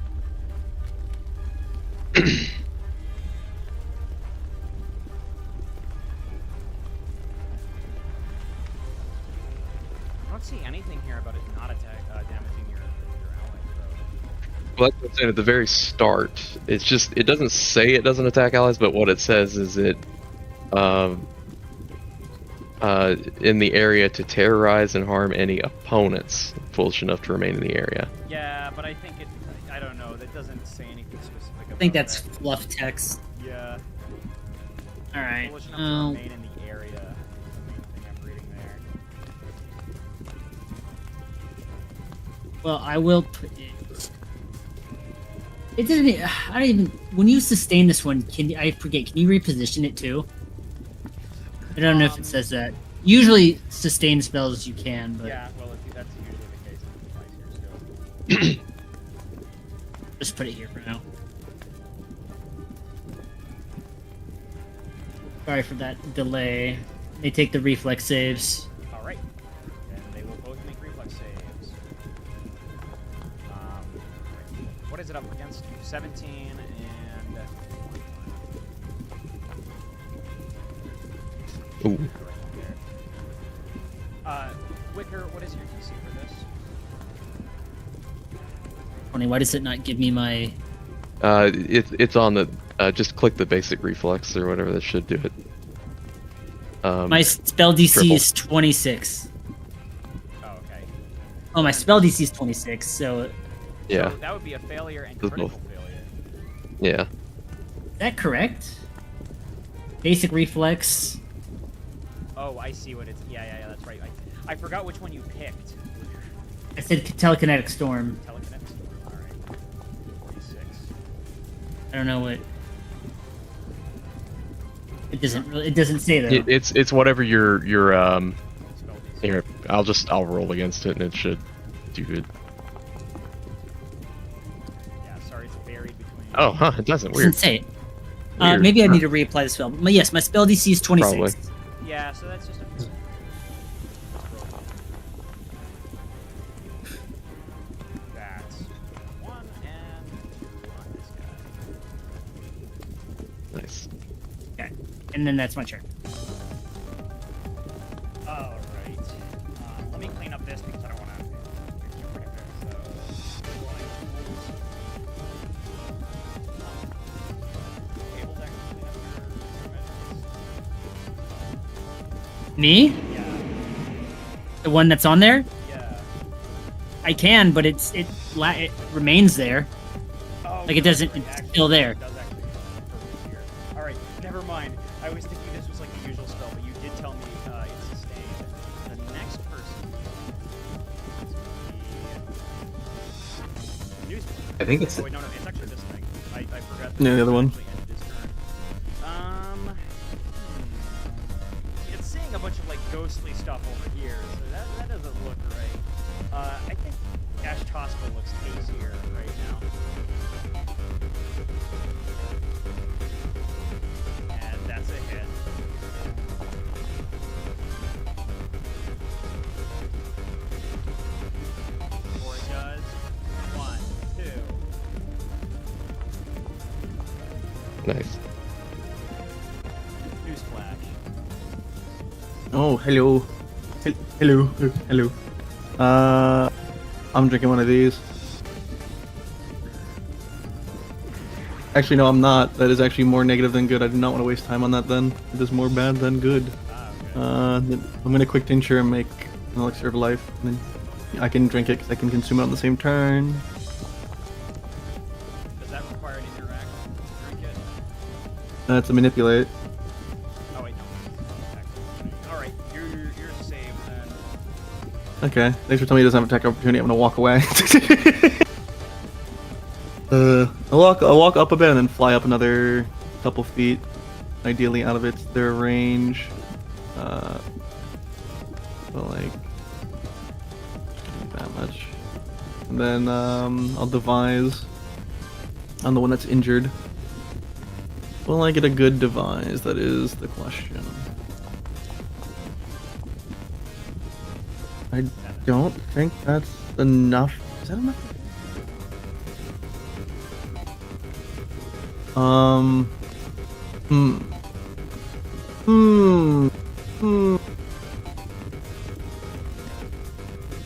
I don't see anything here about it not damaging your allies, though. Well, that's what I'm saying at the very start. It's just, it doesn't say it doesn't attack allies, but what it says is it, in the area to terrorize and harm any opponents foolish enough to remain in the area. Yeah, but I think I don't know, that doesn't say anything specific about I think that's that. fluff text. Yeah. Alright. Foolish enough to remain in the area. That's the main thing I'm reading there. Well, I will put it. It doesn't. I don't even. When you sustain this one, I forget? Can you reposition it too? I don't know if it says that. Usually, sustain spells you can, but Yeah, well, that's usually the case with device here, so. just put it here for now. Sorry for that delay. They take the reflex saves. Alright. And they will both make reflex saves. What is it up against? 17 and... Ooh. Wicker, what is your DC for this? Tony, why does it not give me my? It's on the, just click the basic reflex or whatever that should do it. My spell DC triple. is 26. Oh, okay. Oh, my spell DC is 26. So Yeah, So that would be a failure and Those critical both. failure. yeah. is that correct? Basic reflex. Oh, I see what it's. Yeah, that's right. I forgot which one you picked. I said telekinetic storm. Telekinetic storm. All right. 46. I don't know what. It doesn't really. It doesn't say though. It's whatever your Spell DC. here. I'll roll against it and it should do good. Yeah, sorry, it's buried between. Oh, huh? It doesn't. It Weird. doesn't say it. Weird. Maybe I need to reapply the spell. But yes, my spell DC is 26. Probably. Yeah, so that's just a. Let's roll. That's 1 and 2 on this guy. Nice. Okay. And then that's my turn. All right. Let me clean up this because I don't want to. Me? Yeah. The one that's on there? Yeah. I can, but it remains there. Oh, Like, it no, doesn't- right, it's actually, still there. It does actually purpose here. All right, never mind. I was thinking this was like the usual spell, but you did tell me it's sustained. The next person is the newspaper. I think it's Oh, wait, no, it's actually this thing. I forgot. Yeah, the other one. Actually ended his turn. It's seeing a bunch of like ghostly stuff over here, so that doesn't look right. I think Ash Tosca looks hazier right now. And that's a hit. Or it does. 1, 2. Nice. Newsflash. Oh, hello. Hello. Hello. I'm drinking one of these. Actually, no, I'm not. That is actually more negative than good. I do not want to waste time on that then. It is more bad than good. Okay. I'm gonna quick tincture and make an elixir of life. And then I can drink it because I can consume it on the same turn. Does that require an interact to drink it? To manipulate. Oh wait, no. All right, you're saved then. Okay, thanks for telling me he doesn't have attack opportunity. I'm gonna walk away. I'll walk up a bit and then fly up another couple feet, ideally out of their range. So like that much, and then I'll devise on the one that's injured. Will I get a good devise? That is the question. I don't think that's enough. Is that enough?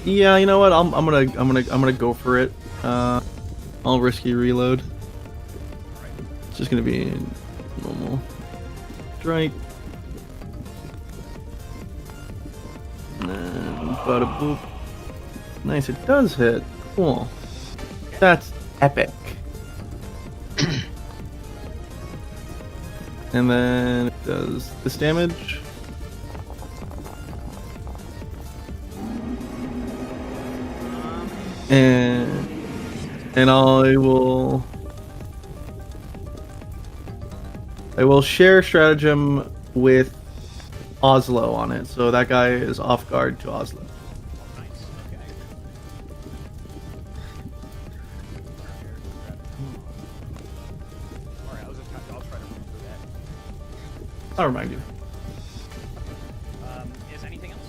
Yeah, you know what? I'm gonna go for it. I'll risky reload. It's just gonna be normal strike. And then bada boop. Nice, it does hit. Cool. That's epic. And then it does this damage. And I will share stratagem with Oslo on it, so that guy is off guard to Oslo. Nice. Okay. All right, I'll try to run through that. I'll remind you. Is anything else?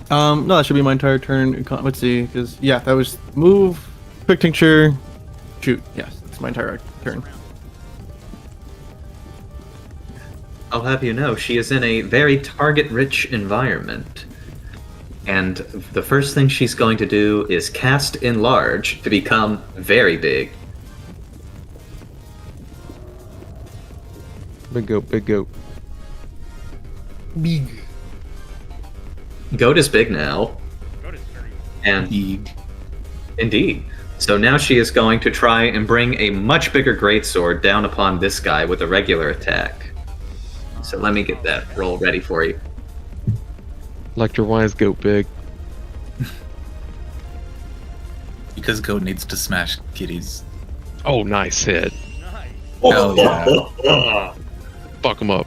No, that should be my entire turn. Let's see, because yeah, that was move, quick tincture, shoot. Yes, that's my entire turn. I'll have you know, she is in a very target-rich environment. And the first thing she's going to do is cast Enlarge to become very big. Big goat, big goat. Big. Goat is big now. Go to 30. And Big. indeed. So now she is going to try and bring a much bigger greatsword down upon this guy with a regular attack. So let me get that roll ready for you. Electro-wise, goat big. Because Goat needs to smash kitties. Oh, nice hit. Nice. Hell yeah. Fuck him up.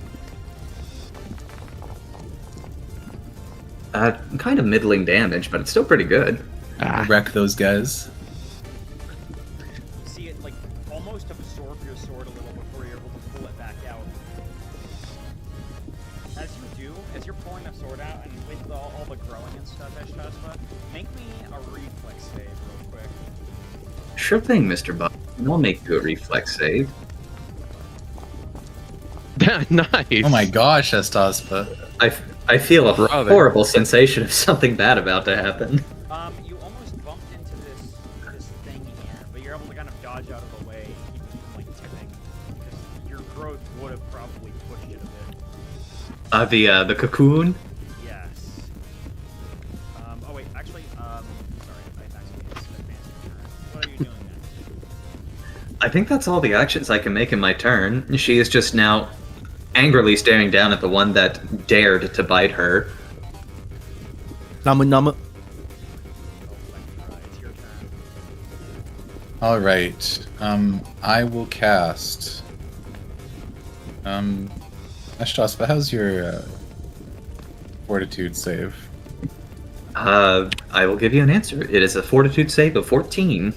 Kind of middling damage, but it's still pretty good. Ah, Wreck those guys. See it like almost absorb your sword a little before you're able to pull it back out. As you do, as you're pulling the sword out and with all the growing and stuff, Eshtaspa, make me a reflex save real quick. Sure thing, Mr. Buck. I'll make you a reflex save. nice. Oh my gosh, Estaspa. I feel a Brother. horrible sensation of something bad about to happen. You almost bumped into this thing here, but you're able to kind of dodge out of the way, keep it from like tipping, because your growth would have probably pushed it a bit. The cocoon. Yes. Oh wait, actually, sorry, I accidentally advanced your turn. What are you doing next? I think that's all the actions I can make in my turn. She is just now angrily staring down at the one that dared to bite her. Nama nama. It's your turn. Alright. I will cast. Estaspa, how's your fortitude save? I will give you an answer. It is a fortitude save of 14.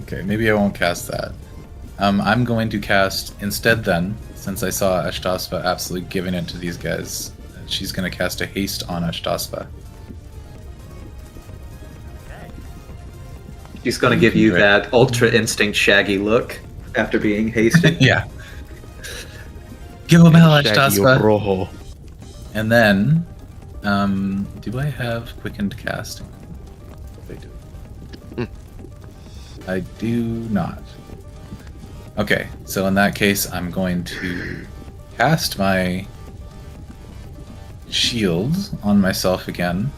Okay, maybe I won't cast that. I'm going to cast instead then, since I saw Estaspa absolutely giving it to these guys. She's going to cast a haste on Estaspa. Okay. She's going to give you that ultra instinct shaggy look after being hasted. Yeah. Give him hell, Shaggy Estaspa. Rojo. And then, do I have quickened casting? I do. I do not. Okay, so in that case, I'm going to cast my shield on myself again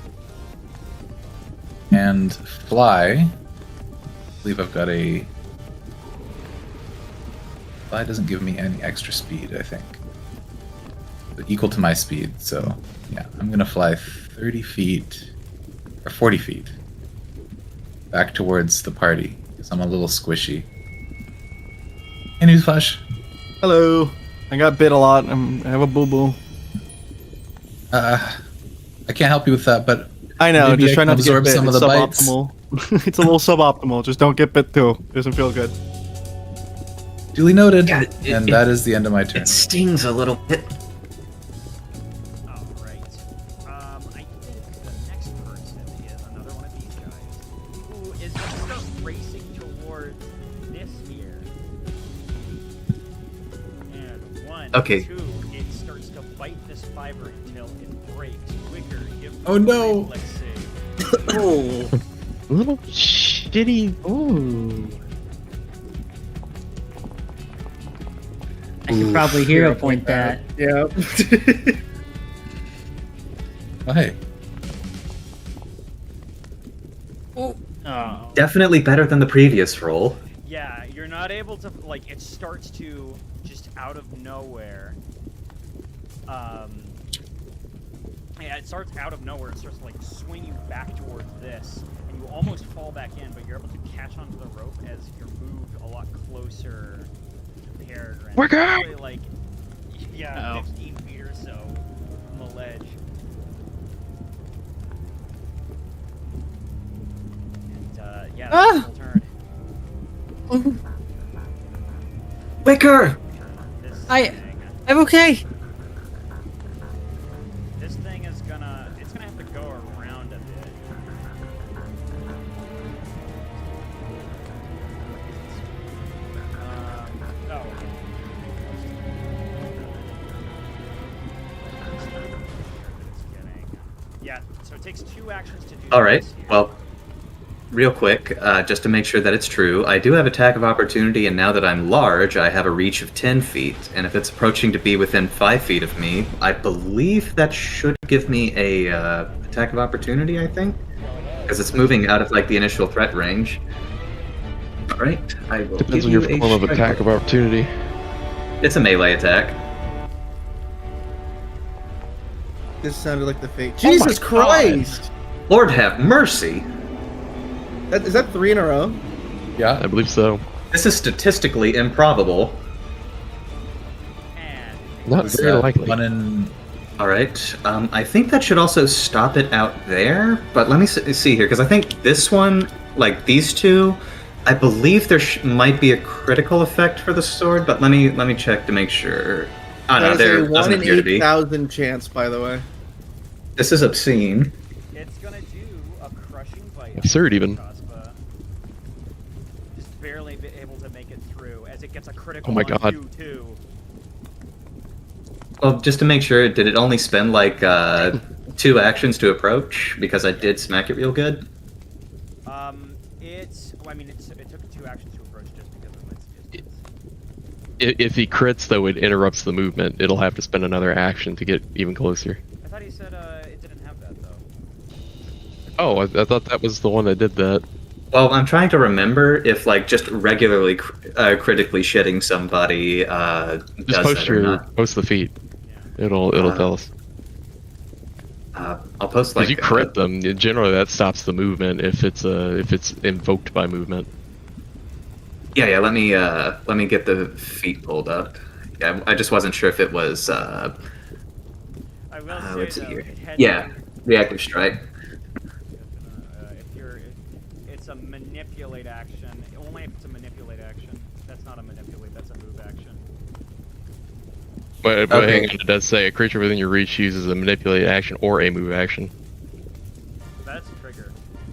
and fly. I believe I've got a. Fly doesn't give me any extra speed, I think. But equal to my speed, so yeah, I'm gonna fly 30 feet or 40 feet back towards the party because I'm a little squishy. Hey, newsflash. Hello. I got bit a lot. I have a boo boo. I can't help you with that, but I know. maybe Just I try can not to get absorb bit. some of It's the bites. suboptimal. It's a little suboptimal. Just don't get bit too. Doesn't feel good. Duly noted. Yeah, and that is the end of my turn. It stings a little bit. Alright. I think the next person is another one of these guys who is going to start racing towards this here. And one, Okay. two, it starts to bite this fiber until it breaks. Wicker, give me Oh, a no. reflex save. Oh. Little shitty. Ooh. I should probably hero point that. Yeah. Oh, hey. Oh. Definitely better than the previous roll. Yeah, you're not able to, like, it starts to, just out of nowhere, yeah, it starts out of nowhere, it starts to, like, swing you back towards this, and you almost fall back in, but you're able to catch onto the rope as you're moved a lot closer to Peregrine. We're good! Probably, like, yeah, Uh-oh. 15 feet or so from the ledge. And, yeah, that's the whole turn. Wicker! This I- thing- I'm okay. This thing is gonna, it's gonna have to go around a bit. Oh, okay. It's getting, yeah, so it takes 2 actions to do All right. this here. Well, real quick, just to make sure that it's true, I do have attack of opportunity, and now that I'm large, I have a reach of 10 feet. And if it's approaching to be within 5 feet of me, I believe that should give me a attack of opportunity. I think, because it's moving out of like the initial threat range. All right. I will Depends give on your you a form of strike attack of roll. opportunity. It's a melee attack. this sounded like the fate. Oh my Jesus God. Christ! Lord have mercy. Is that 3 in a row? Yeah. I believe so. This is statistically improbable. And Not It's, very likely. One in. All right. I think that should also stop it out there. But let me see here, because I think this one, like these two, I believe there might be a critical effect for the sword. But let me check to make sure. Oh no, That is there a 1 doesn't in appear to be. 8,000 chance, by the way. This is obscene. it's gonna do a crushing bite. Absurd, even. Cospa. Just barely able to make it through as it gets a critical Oh my on God. you too. Well, just to make sure, did it only spend like 2 actions to approach? Because I did smack it real good. Well, I mean, it took 2 actions to approach just because of its distance. If he crits, though, it interrupts the movement. It'll have to spend another action to get even closer. I thought he said it didn't have that though. Oh, I thought that was the one that did that. Well, I'm trying to remember if like just regularly critically shedding somebody Just does post that or not. post the feat. It'll tell us. I'll post like Because you crit them, generally that stops the movement if it's invoked by movement. Yeah. Let me get the feet pulled up. Yeah, I just wasn't sure if it was. I will Let's say see though, here. it had Yeah, reactive strike. it's a manipulate action. Only if it's a manipulate action. That's not a manipulate. That's a move action. But Okay. hang on, it does say a creature within your reach uses a manipulate action or a move action. That's a trigger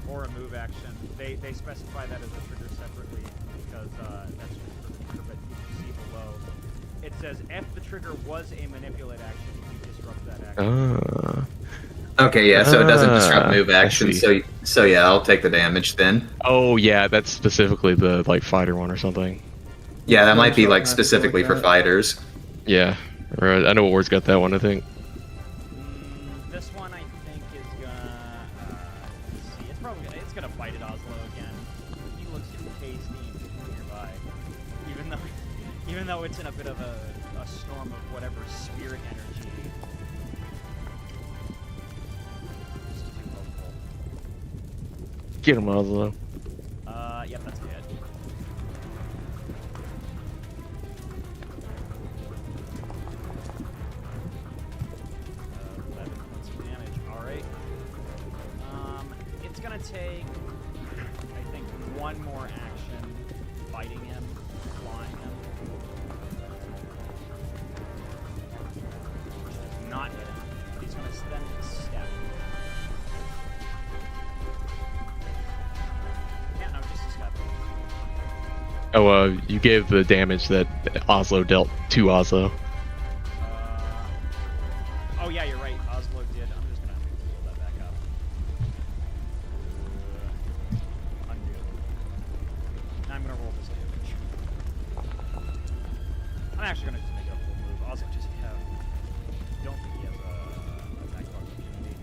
or a move action. They specify that as a trigger separately because that's just for the trigger. But you can see below, it says if the trigger was a manipulate action, you disrupt that action. Okay, yeah, so it doesn't disrupt move I action. see. So yeah, I'll take the damage then. Oh yeah, that's specifically the like fighter one or something. Yeah, that might be Sure, like magic specifically like for that. fighters. Yeah, right. I know Ward's got that one. I think. This one I think is gonna. Let's see, it's gonna bite at Oslo again. He looks tasty nearby, even though it's in a bit of a storm of whatever spirit energy. Just too hopeful. Get him, Oslo. Yep, that's a hit. 11 points of damage. All right. It's gonna take, I think, one more action, fighting him, clawing him. Which does not hit him. He's gonna then step. Yeah, no, just a step. Oh, you gave the damage that Oslo dealt to Oslo. Oh yeah, you're right. Oslo did. I'm just gonna pull that back up. Undo. Now I'm gonna roll this damage. I'm actually gonna just make it a full move. Oslo just don't think he has a attack of opportunity.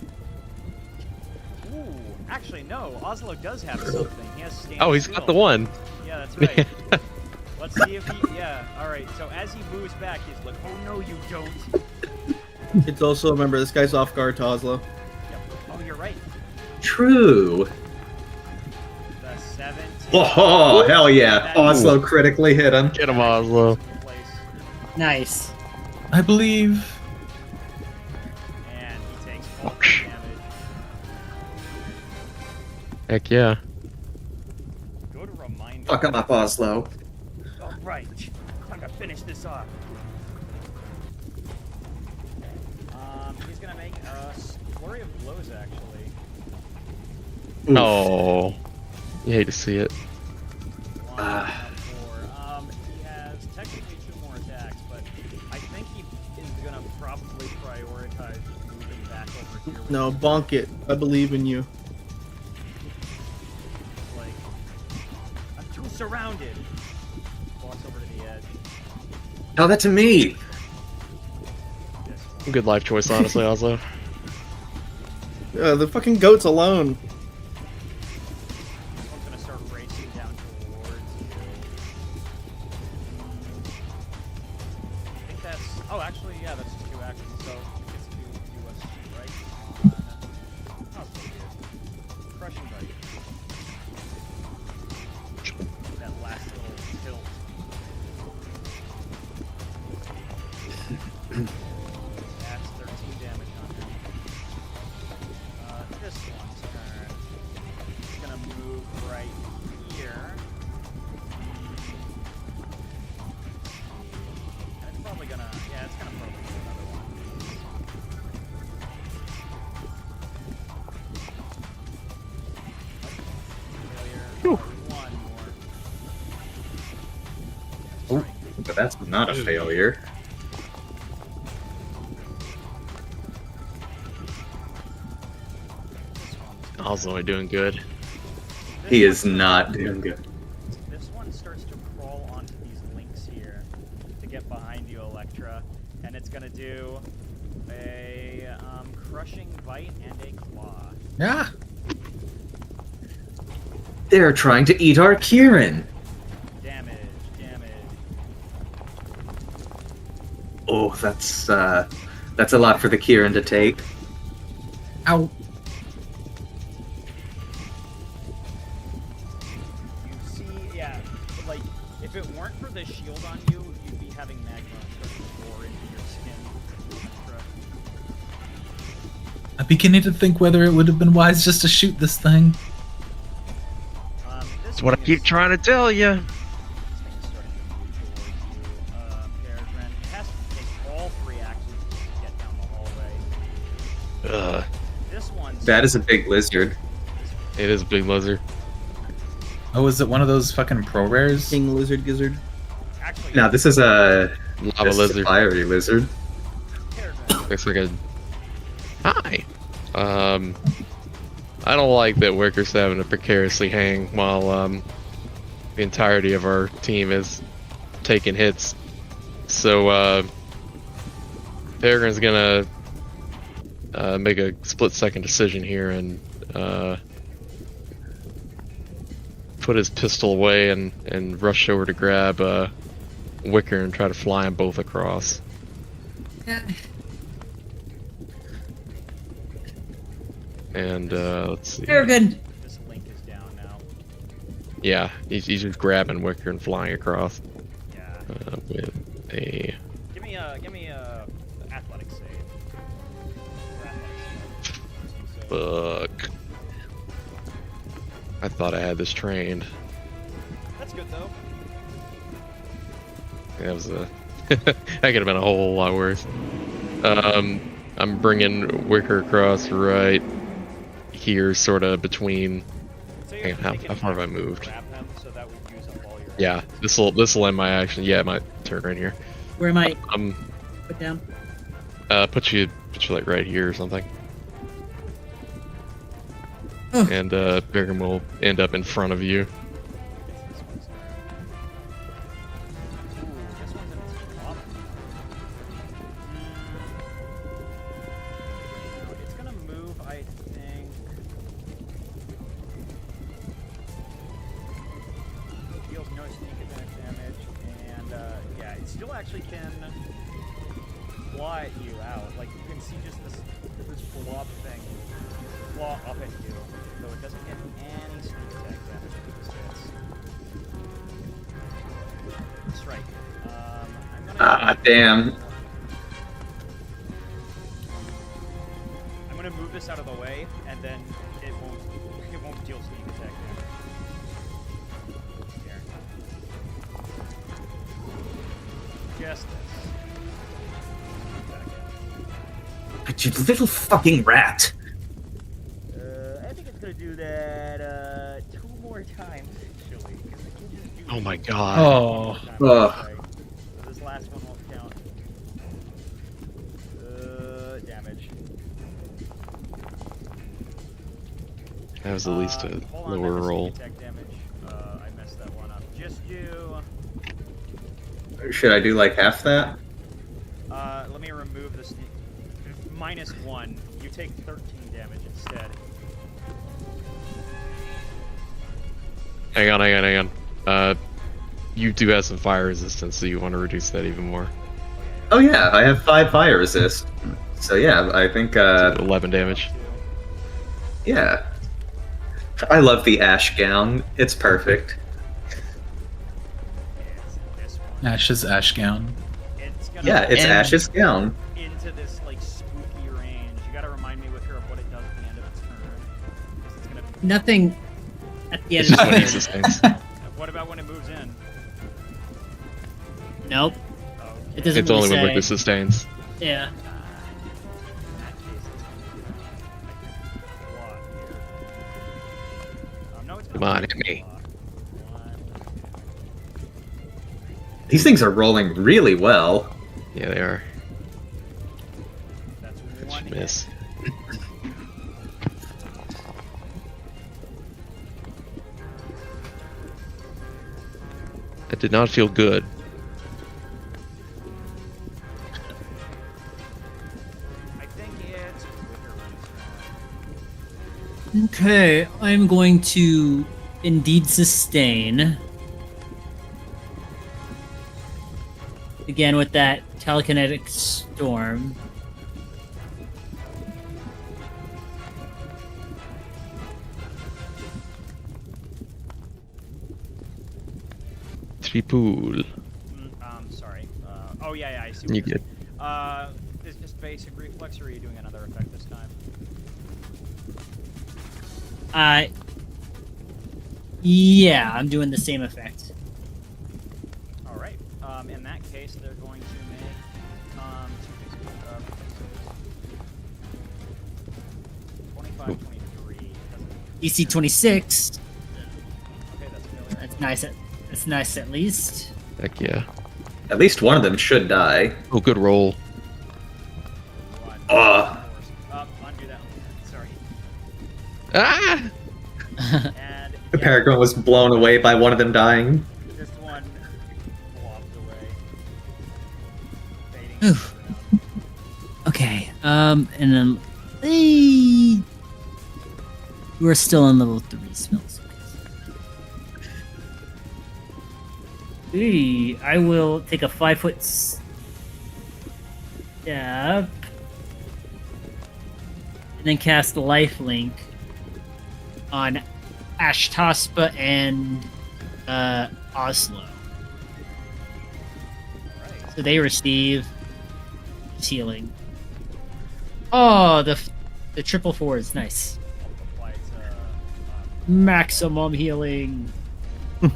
Ooh, actually no. Oslo does have something. He has stand. Oh, he's still. got the one. Yeah, that's right. Let's see if he. Yeah. All right. So as he moves back, he's like, "Oh no, you don't." It's also, remember, this guy's off guard to Oslo. Yep. Oh, you're right. True. The 17. Oh hell yeah! That- Oslo critically hit him. Get him, Oslo. Place. Nice. I believe. And he takes 4 Ouch. damage. Heck yeah. Good reminder. Fuck him up, Oslo. All right. Time to finish this off. He's gonna make a flurry of blows, actually. Oof. Oh, you hate to see it. 1, Ah. 4. He has technically 2 more attacks, but I think he is gonna probably prioritize moving back over here. with No, his- bonk it. I believe in you. Like, I'm too surrounded. Walks over to the edge. Tell that to me. This Good life choice, honestly, Oslo. The fucking goats alone. one's gonna start racing down towards you. I think that's. Oh, actually, yeah, that's just 2 actions. So it gets to do a strike. crushing bite. That last little tilt. That's 13 damage on him. This one's turn. It's gonna move right here. And it's probably gonna, yeah, it's gonna probably do another one. Failure. One more. Oh, but that's not a failure. Also, I'm doing good. He is not doing good. This one starts to crawl onto these links here to get behind you, Electra, and it's gonna do a crushing bite and a claw. Yeah. They're trying to eat our Kieran. Damage. Oh, that's a lot for the Kieran to take. Ow. You see, yeah, like if it weren't for the shield on you, you'd be having magma start to pour into your skin. Electra. I'm beginning to think whether it would have been wise just to shoot this thing. This That's what I thing keep is- trying to tell you. This thing is starting to move towards you, Peregrine. It has to take all 3 actions to get down the hallway. This one's That is a big lizard. It is a big lizard. Oh, is it one of those fucking pro rares? King Lizard Gizzard. actually No, this is a Lava this is a lizard. fiery lizard. Peregrine. Looks like a. Hi. I don't like that Wicker's having to precariously hang while the entirety of our team is taking hits. So Peregrine's gonna make a split-second decision here and put his pistol away and rush over to grab Wicker and try to fly them both across. And let's see. Very good. This link is down now. Yeah, he's just grabbing Wicker and flying across Yeah. with a. Give me a athletics save. Or athletics save. Fuck. I thought I had this trained. That's good though. That was a. That could have been a whole lot worse. I'm bringing Wicker across right here, sort of between. So you Hang have on, to take how an far have I action to moved? grab him, so that would use up all your Yeah, actions. this will end my action. Yeah, my turn right here. Where am I? Um, Put down. put you like right here or something. Oh. And Peregrine will end up in front of you. This one's turn. Ooh, this one's in its top. It's gonna move, I think. Deals no sneak attack damage, and yeah, it still actually can claw at you out. Like you can see just this blob thing claw up at you, though it doesn't get any sneak attack damage with this hits. That's right. I'm gonna. Ah, damn. I'm gonna move this out of the way, and then it won't deal sneak attack damage. Here. Just this. Back in. You little fucking rat. I think it's gonna do that 2 more times actually. 'Cause it can just do Oh my it god. one Oh. more time, Ugh. okay. So this last one won't count. Damage. That was at least a Hold on, lower that was roll. sneak attack damage. I messed that one up. Just do. Should I do like half that? Let me remove the sneak. -1. You take 13 damage instead. Hang on. You do have some fire resistance, so you want to reduce that even more. Oh yeah, I have 5 fire resist. So yeah, I think 11 damage. yeah. I love the ash gown. It's perfect. It's this one. Ash's ash gown. It's gonna Yeah, it's And- Ash's gown. into this like spooky range. You gotta remind me with her of what it does at the end of its turn. 'Cause it's gonna. Nothing at the end It's of just the when he turn. sustains. What about when it moves in? Nope. Oh, It doesn't It's really only when say. Lucas sustains. Yeah. in that case, it's gonna block here. No, it's gonna Come on, block. hit me. One, These things are rolling really well. Yeah, they are. that's one Should hit. miss. That did not feel good. I think it's Okay, I'm going to indeed sustain. Again with that telekinetic storm. Tripool. sorry. Oh yeah, I see. You What you're good? saying. Is just basic reflex, or are you doing another effect this time? Yeah, I'm doing the same effect. All right. In that case, they're going to make two pieces of 25, 23. DC 26. Okay, that's failure. That's nice. That's nice at least. Heck yeah. At least one of them should die. Oh, good roll. One. Ah. Undo that one. Sorry. Ah! And The Peregrine was blown away by one of them dying. just one blobbed away. Fading. Oof. Okay. And then we're still on level 3 spells. I will take a 5-foot step and then cast Lifelink on Ashtaspa and Oslo. Alright. So they receive healing. Oh, the triple four is nice. Multiply to Maximum healing. go ahead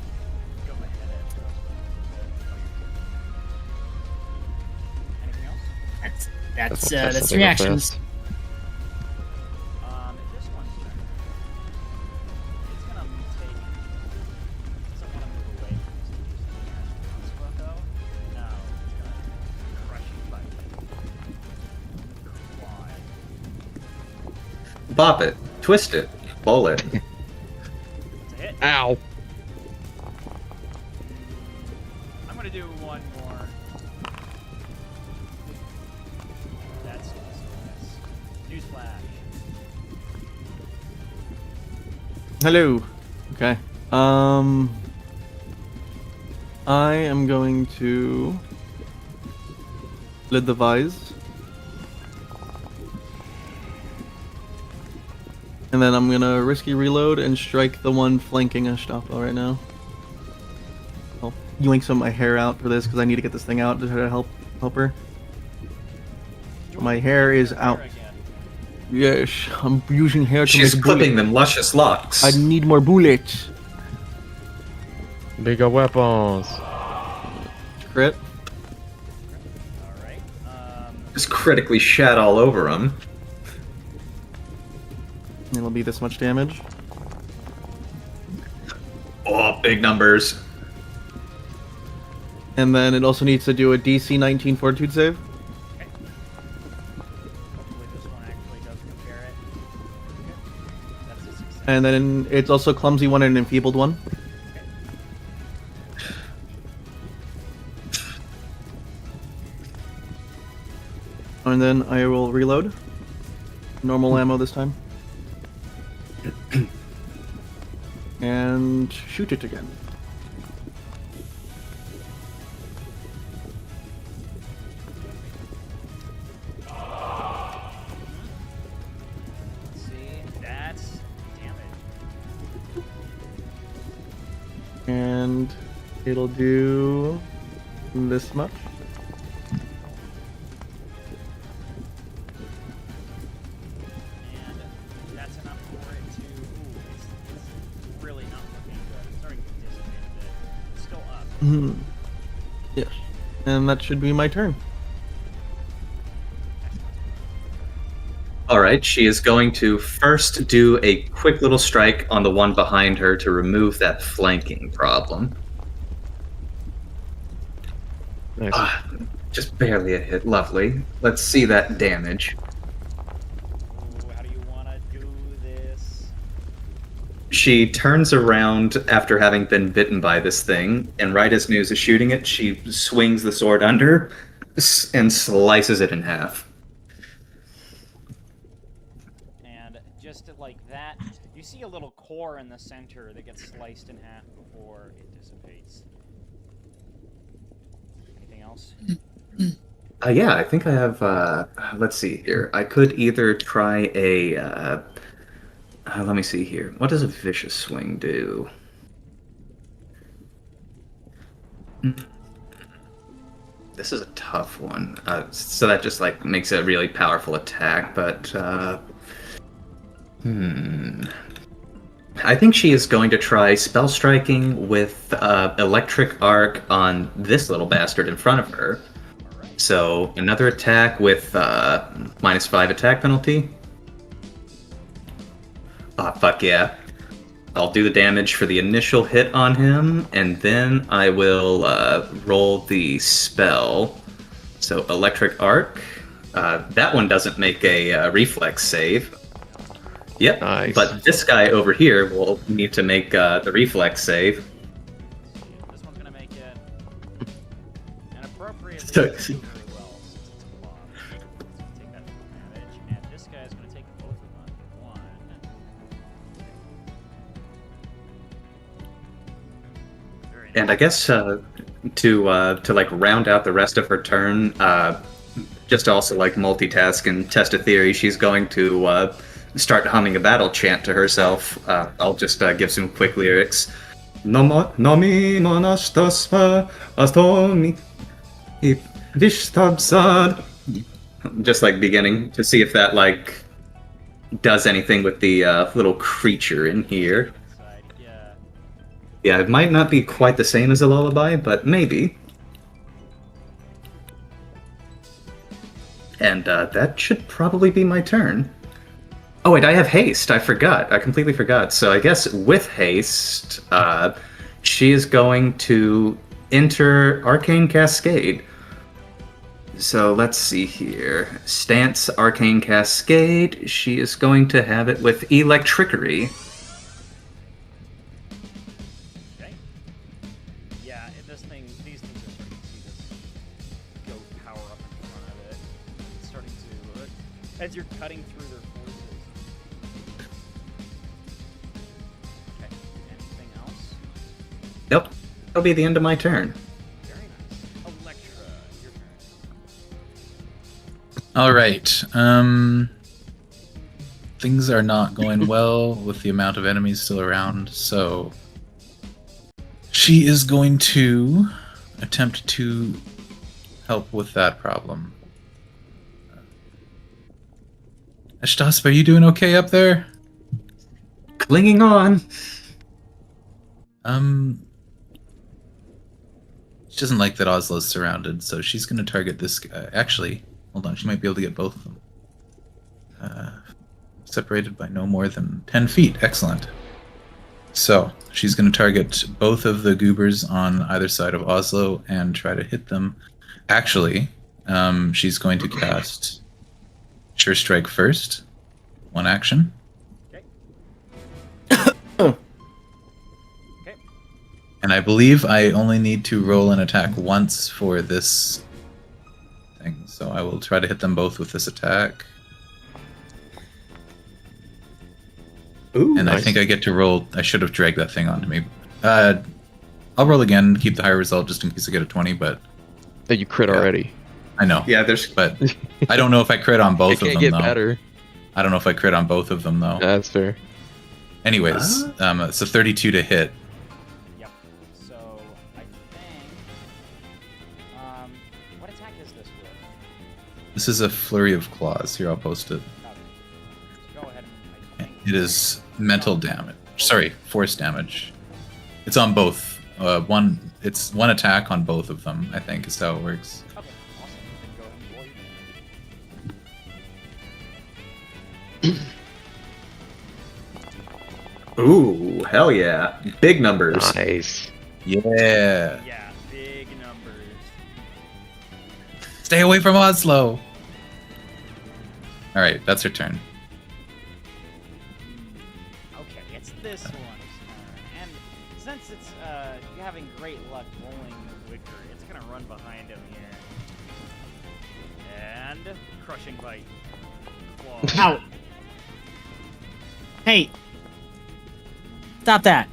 and anything else? That's That's that's something real reactions. fast. This one's turn. It's gonna take. Doesn't want to move away from this though. No, it's gonna crush you by claw. Bop it. Twist it. Bowl it. It's a hit. Ow! I'm gonna do one more. That's newsflash. Hello. Okay. I am going to lid the vise. And then I'm gonna risky reload and strike the one flanking Ashtapa right now. I'll yoink some of my hair out for this because I need to get this thing out to try to help her. My hair is out. Again. Yes, I'm using hair to She's make clipping bullets. them luscious locks. I need more bullets. Bigger weapons. Crit. Alright. Just critically shat all over them. It'll be this much damage. Oh, big numbers. And then it also needs to do a DC 19 Fortitude save. Okay. Hopefully this one actually does compare it. Okay. That's a success. And then it's also clumsy one and enfeebled one. And then I will reload. Normal ammo this time. And shoot it again. Let's see. That's damage. And it'll do this much. And that's enough for it to. Ooh, it's really not looking good. It's starting to dissipate a bit. It's still up. Mhm. Yes. And that should be my turn. All right, she is going to first do a quick little strike on the one behind her to remove that flanking problem. Nice. Just barely a hit. Lovely. Let's see that damage. Ooh, how do you want to do this? She turns around after having been bitten by this thing, and right as News is shooting it, she swings the sword under and slices it in half. And just like that, you see a little core in the center that gets sliced in half before it dissipates. Anything else? Yeah, I think I have, let's see here. I could either try a, let me see here. What does a vicious swing do? This is a tough one. So that just, like, makes a really powerful attack, but, I think she is going to try spell striking with electric arc on this little bastard in front of her. So another attack with -5 attack penalty. Ah, fuck yeah. I'll do the damage for the initial hit on him, and then I will roll the spell. So electric arc. That one doesn't make a reflex save. Yep, Nice. but this guy over here will need to make the reflex save. This one's gonna make it an appropriately So- very well since it's a blob. It's gonna take that full damage, and this guy's gonna take both of them. One. Very And I guess to like round out the rest of her turn, just to also like multitask and test a theory, she's going to start humming a battle chant to herself. I'll just give some quick lyrics. Nomi monastaspa astomi vishtabsad. Just like beginning to see if that like does anything with the little creature in here. inside. Yeah. Yeah, it might not be quite the same as a lullaby, but maybe. And that should probably be my turn. Oh wait, I have haste. I forgot. I completely forgot. So I guess with haste, she is going to enter Arcane Cascade. So let's see here. Stance Arcane Cascade. She is going to have it with Electrickery. Okay. Yeah, these things are starting to see this goat power up in front of it. It's starting to, as you're cutting through their forces. Okay. Anything else? Nope. That'll be the end of my turn. Very nice. Electra, your turn. All right. Things are not going well with the amount of enemies still around, so she is going to attempt to help with that problem. Ashtasp, are you doing okay up there? Clinging on. She doesn't like that Oslo's surrounded, so she's going to target this guy. Actually, hold on, she might be able to get both of them. Separated by no more than 10 feet. Excellent. So, she's going to target both of the goobers on either side of Oslo and try to hit them. Actually, she's going to cast Sure Strike first. One action. Okay. Okay. And I believe I only need to roll an attack once for this thing. So I will try to hit them both with this attack. Ooh, And I nice. think I get to roll. I should have dragged that thing onto me. I'll roll again, keep the higher result just in case I get a 20, but That you crit Yeah. already. I know. Yeah, there's But I don't know if I crit on both It of can't them, get though. better. I don't know if I crit on both of them, though. That's fair. Anyways, it's a 32 to hit. Yep. This is a flurry of claws. Here, I'll post it. Okay. Go ahead and make It is mental damage. Sorry, force damage. It's on both. It's one attack on both of them, I think, is how it works. Okay, awesome. Then go ahead and roll your damage. Ooh, hell yeah. Big numbers. Nice. Yeah. Yeah, big numbers. Stay away from Oslo. All right, that's her turn. Okay, it's this one's turn. And since it's having great luck rolling the wicker, it's gonna run behind him here. And crushing bite. Claw. Ow. Hey. Stop that.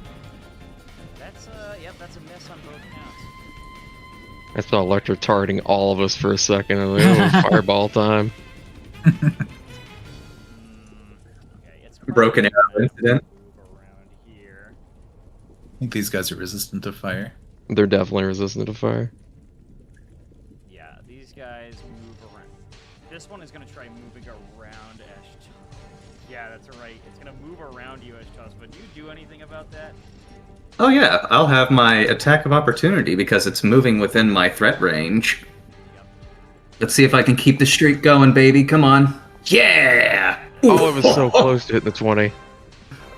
That's yep, that's a miss on both counts. I saw Electro targeting all of us for a second, and like, oh, fireball time. Okay, it's Broken arrow incident. move around here. I think these guys are resistant to fire. They're definitely resistant to fire. Yeah, these guys move around. This one is gonna try moving around Ashtos. Yeah, that's right. It's gonna move around you, Ashtos. But do you do anything about that? Oh yeah, I'll have my attack of opportunity because it's moving within my threat range. Yep. Let's see if I can keep the streak going, baby. Come on. Yeah! Oh, it was so close to hit the 20.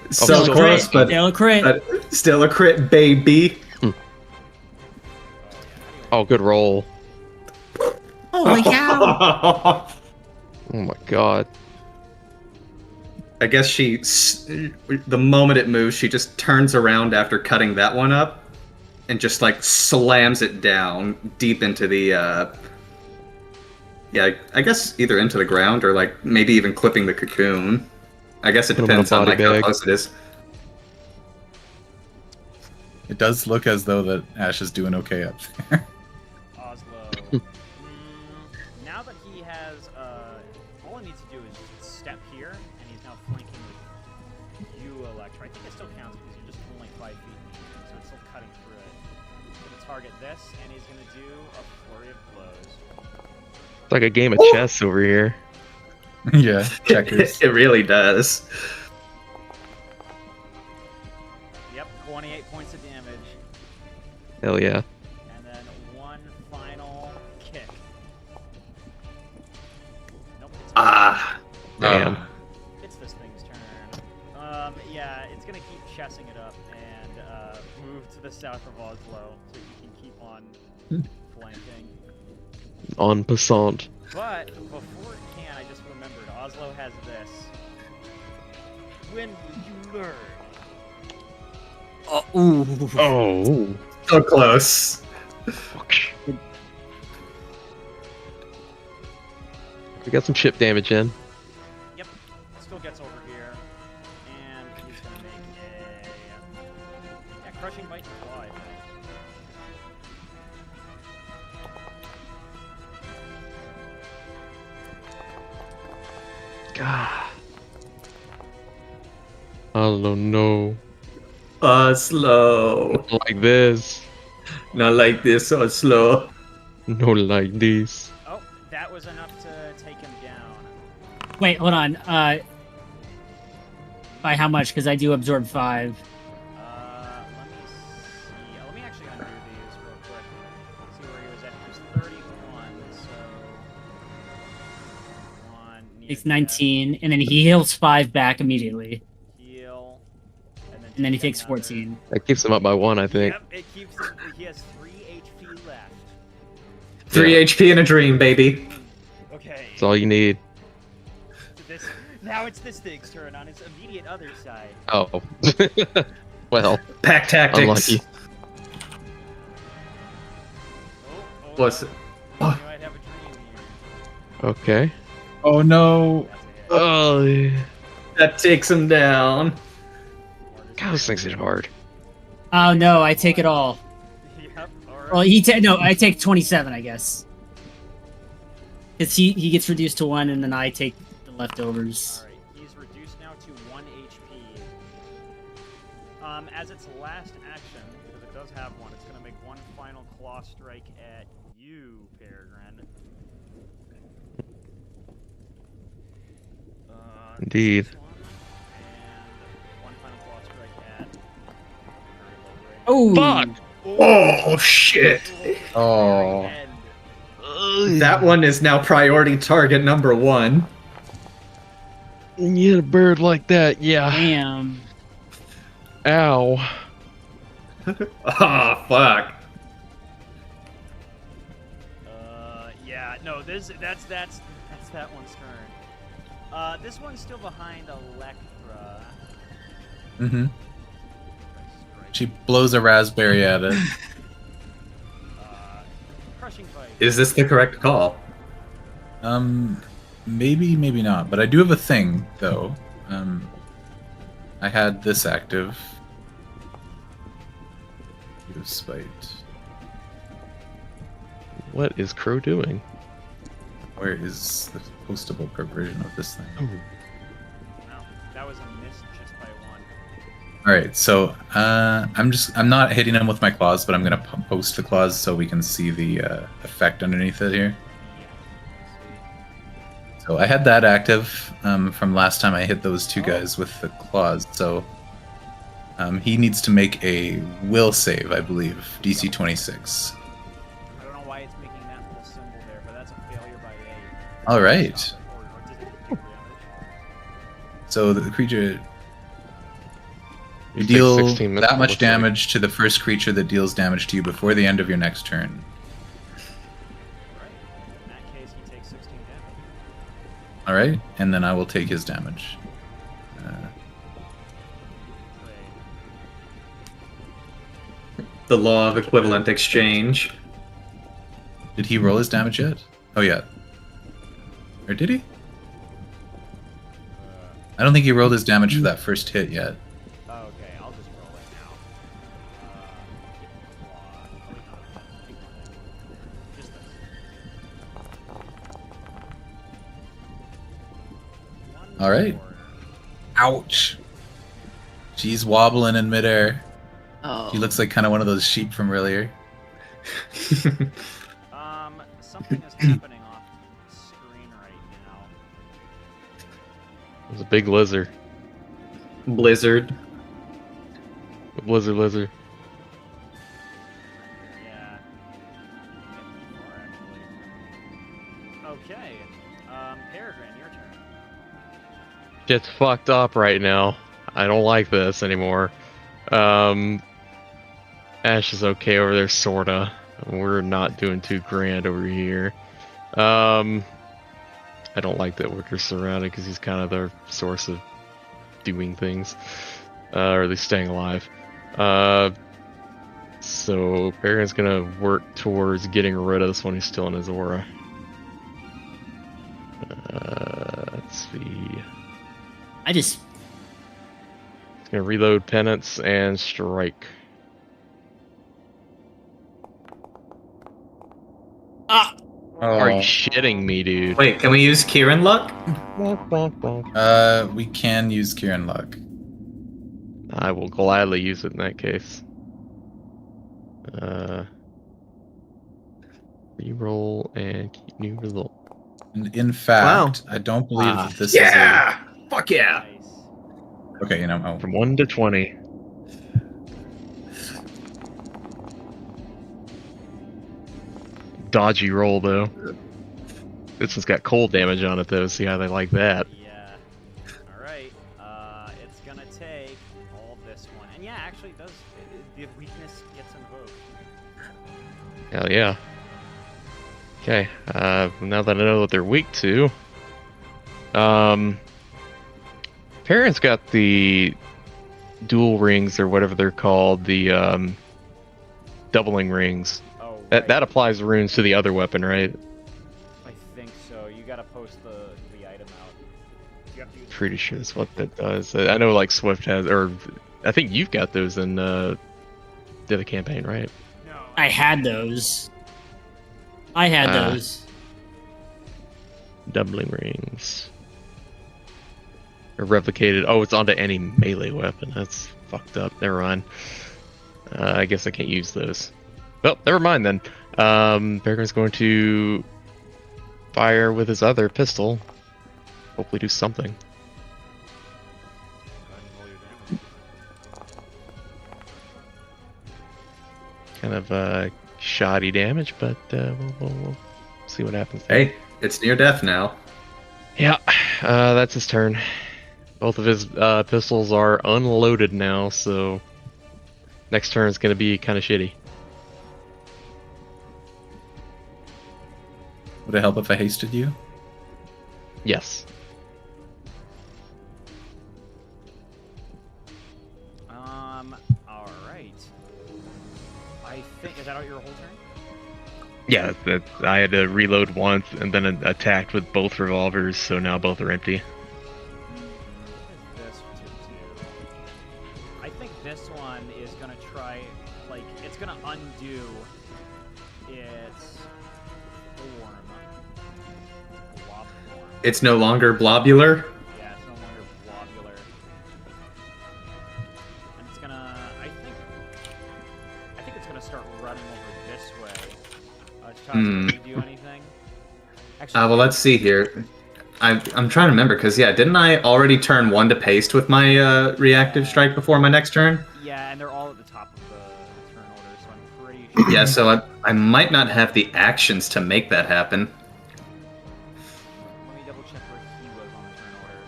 So still close, but Still a crit. still a crit, baby. Oh, good roll. Holy cow. Oh my god. I guess the moment it moves, she just turns around after cutting that one up and just like slams it down deep into the, yeah, I guess either into the ground or like maybe even clipping the cocoon. I guess it Put 'em in a depends on body like how bag. close it is. It does look as though that Ash is doing okay up there. Oslo. Now that he has, all he needs to do is just step here, and he's now flanking with you, Electra. I think it still counts because you're just only 5 feet, so it's still cutting through it. He's gonna target this, and he's gonna do a flurry of blows. It's like a game of chess over here. Yeah, checkers. It really does. Yep, 28 points of damage, Hell yeah. and then one final kick. Nope, it's Ah. Damn. It's this thing's turn. Yeah, it's gonna keep chessing it up and move to the south of Oslo so you can keep on flanking. En passant. But before it can, I just remembered Oslo has this. When will you learn? Ooh. Oh. So close. We got some chip damage in. Yep, still gets over here, and he's gonna make a crushing bite and claw, I think. God. I don't know. Slow. Like this. Not like this, slow. No like this. Oh, that was enough to take him down. Wait, hold on. By how much? Because I do absorb 5. Let me see. Let me actually undo these real quick. See where he was at. He was 31, so... One, Takes near 19, and then he heals 5 back immediately. death, heal, And then he take takes another. 14. That keeps him up by 1, I think. Yep, it keeps him... He has 3 HP left. 3 Yeah. HP in a dream, baby. Okay. That's all you need. Now it's this thing's turn on its immediate other side. Oh. Well, Pack tactics. unlucky. Oh, What's it? You might have a dream here. Okay. Oh no! That's a hit. Oh, yeah. That takes him down. God, this thing's hit hard. Oh no, I take it all. Yep, alright. Well, I take 27, I guess. Because he gets reduced to 1, and then I take the leftovers. Alright, he's reduced now to 1 HP. As its last action, because it does have one, it's going to make one final claw strike at you, Peregrine. Indeed. This one, and one final claw strike at. Oh, Fuck! Oh shit! Oh. Very end. That one is now priority target number 1. You hit a bird like that, yeah. damn. Ow. Ah, fuck. Yeah, no, that's that one's turn. This one's still behind Electra. Mm-hmm. She blows a raspberry at it. Crushing bite. Is this the correct call? Maybe, maybe not. But I do have a thing, though. I had this active. Use spite. What is Crow doing? Where is the postable version of this thing? Oh. No, that was a miss just by 1. All right, so I'm not hitting him with my claws, but I'm gonna post the claws so we can see the effect underneath it here. So I had that active from last time I hit those 2 guys with the claws. So he needs to make a will save, I believe, DC 26. I don't know why it's making that little symbol there, but that's a failure by 8. All right. Or does it take damage? So the creature. You You take deal 16 minutes, that it much looks like. damage to the first creature that deals damage to you before the end of your next turn. Right. In that case, he takes 16 damage. All right, and then I will take his damage. Great. The law of equivalent exchange. Did he roll his damage yet? Oh yeah. Or did he? I don't think he rolled his damage for that first hit yet. Okay, I'll just roll it now. Just this. All right. Ouch. She's wobbling in midair. Oh. She looks like kind of one of those sheep from earlier. Something is happening off screen right now. There's a big lizard. Blizzard. Lizard. Yeah. Okay. Peregrine, your turn. Shit's fucked up right now. I don't like this anymore. Ash is okay over there, sorta. We're not doing too grand over here. I don't like that Wicker's surrounded because he's kind of their source of doing things, or at least staying alive. So Peregrine's gonna work towards getting rid of this one who's still in his aura. Let's see. I just He's gonna reload penance and strike. Are you shitting me, dude? Wait, can we use Kieran luck? We can use Kieran luck. I will gladly use it in that case. Reroll and keep new result. And in fact, I don't believe Ah. that this Yeah! Fuck yeah! Nice. is a... Okay, you know, From 1 to 20. Dodgy roll though. This one's got cold damage on it though. See how they like that? Yeah. Alright. It's gonna take all this one. And yeah, actually it does. The weakness gets invoked. Hell yeah. Okay. Now that I know what they're weak to, Parent's got the dual rings or whatever they're called, the doubling rings. Oh, That applies runes to the other weapon, right? I think so. You gotta post the item out. You have to use Pretty sure that's what that does. I know like Swift has, or I think you've got those in the other campaign, right? No. I had those. I had Ah. those. Doubling rings. Or replicated. Oh, it's onto any melee weapon. That's fucked up. Never mind. I guess I can't use those. Well, never mind then. Peregrine's going to fire with his other pistol. Hopefully do something. kind of shoddy damage, but we'll see what happens there. Hey, it's near death now. Yeah, that's his turn. Both of his pistols are unloaded now, so next turn is going to be kind of shitty. Would it help if I hasted you? Yes. All right. I think is that out your whole turn? Yeah, I had to reload once and then attacked with both revolvers, so now both are empty. What is this to do? I think this one is gonna try, like, it's gonna undo its form. Blob form. It's no longer blobular. Yeah, it's no longer blobular. And it's gonna, I think it's gonna start running over this way. Can you do anything? Actually, Well, let's see here. I'm trying to remember because didn't I already turn 1 to paste with my reactive strike before my next turn? Yeah, and they're all at the top of the turn order, so I'm pretty sure. Yeah, so I might not have the actions to make that happen. Let me double check where he was on the turn order.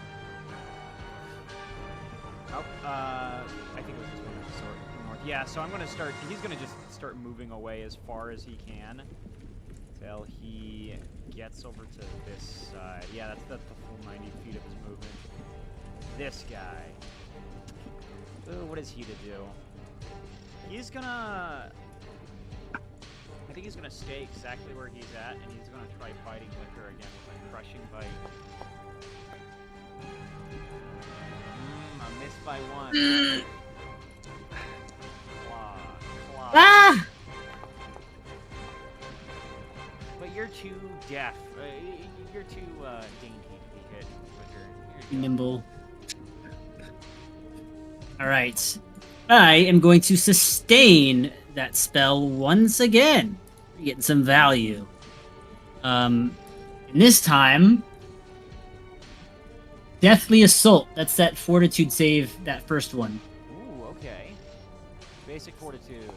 Oh, I think it was this one. Sorry, north. Yeah, so I'm gonna start. He's gonna just start moving away as far as he can till he gets over to this side. Yeah, that's the full 90 feet of his movement. This guy. Ooh, what is he to do? He's gonna. I think he's gonna stay exactly where he's at, and he's gonna try fighting Liquor again with a crushing bite. I missed by one. Claw. Ah! But you're too deaf. You're too dainty to be hit, Liquor. You're Nimble. Alright. I am going to sustain that spell once again. Getting some value. And this time, Deathly Assault. That's that fortitude save, that first one. Ooh, okay. Basic fortitude.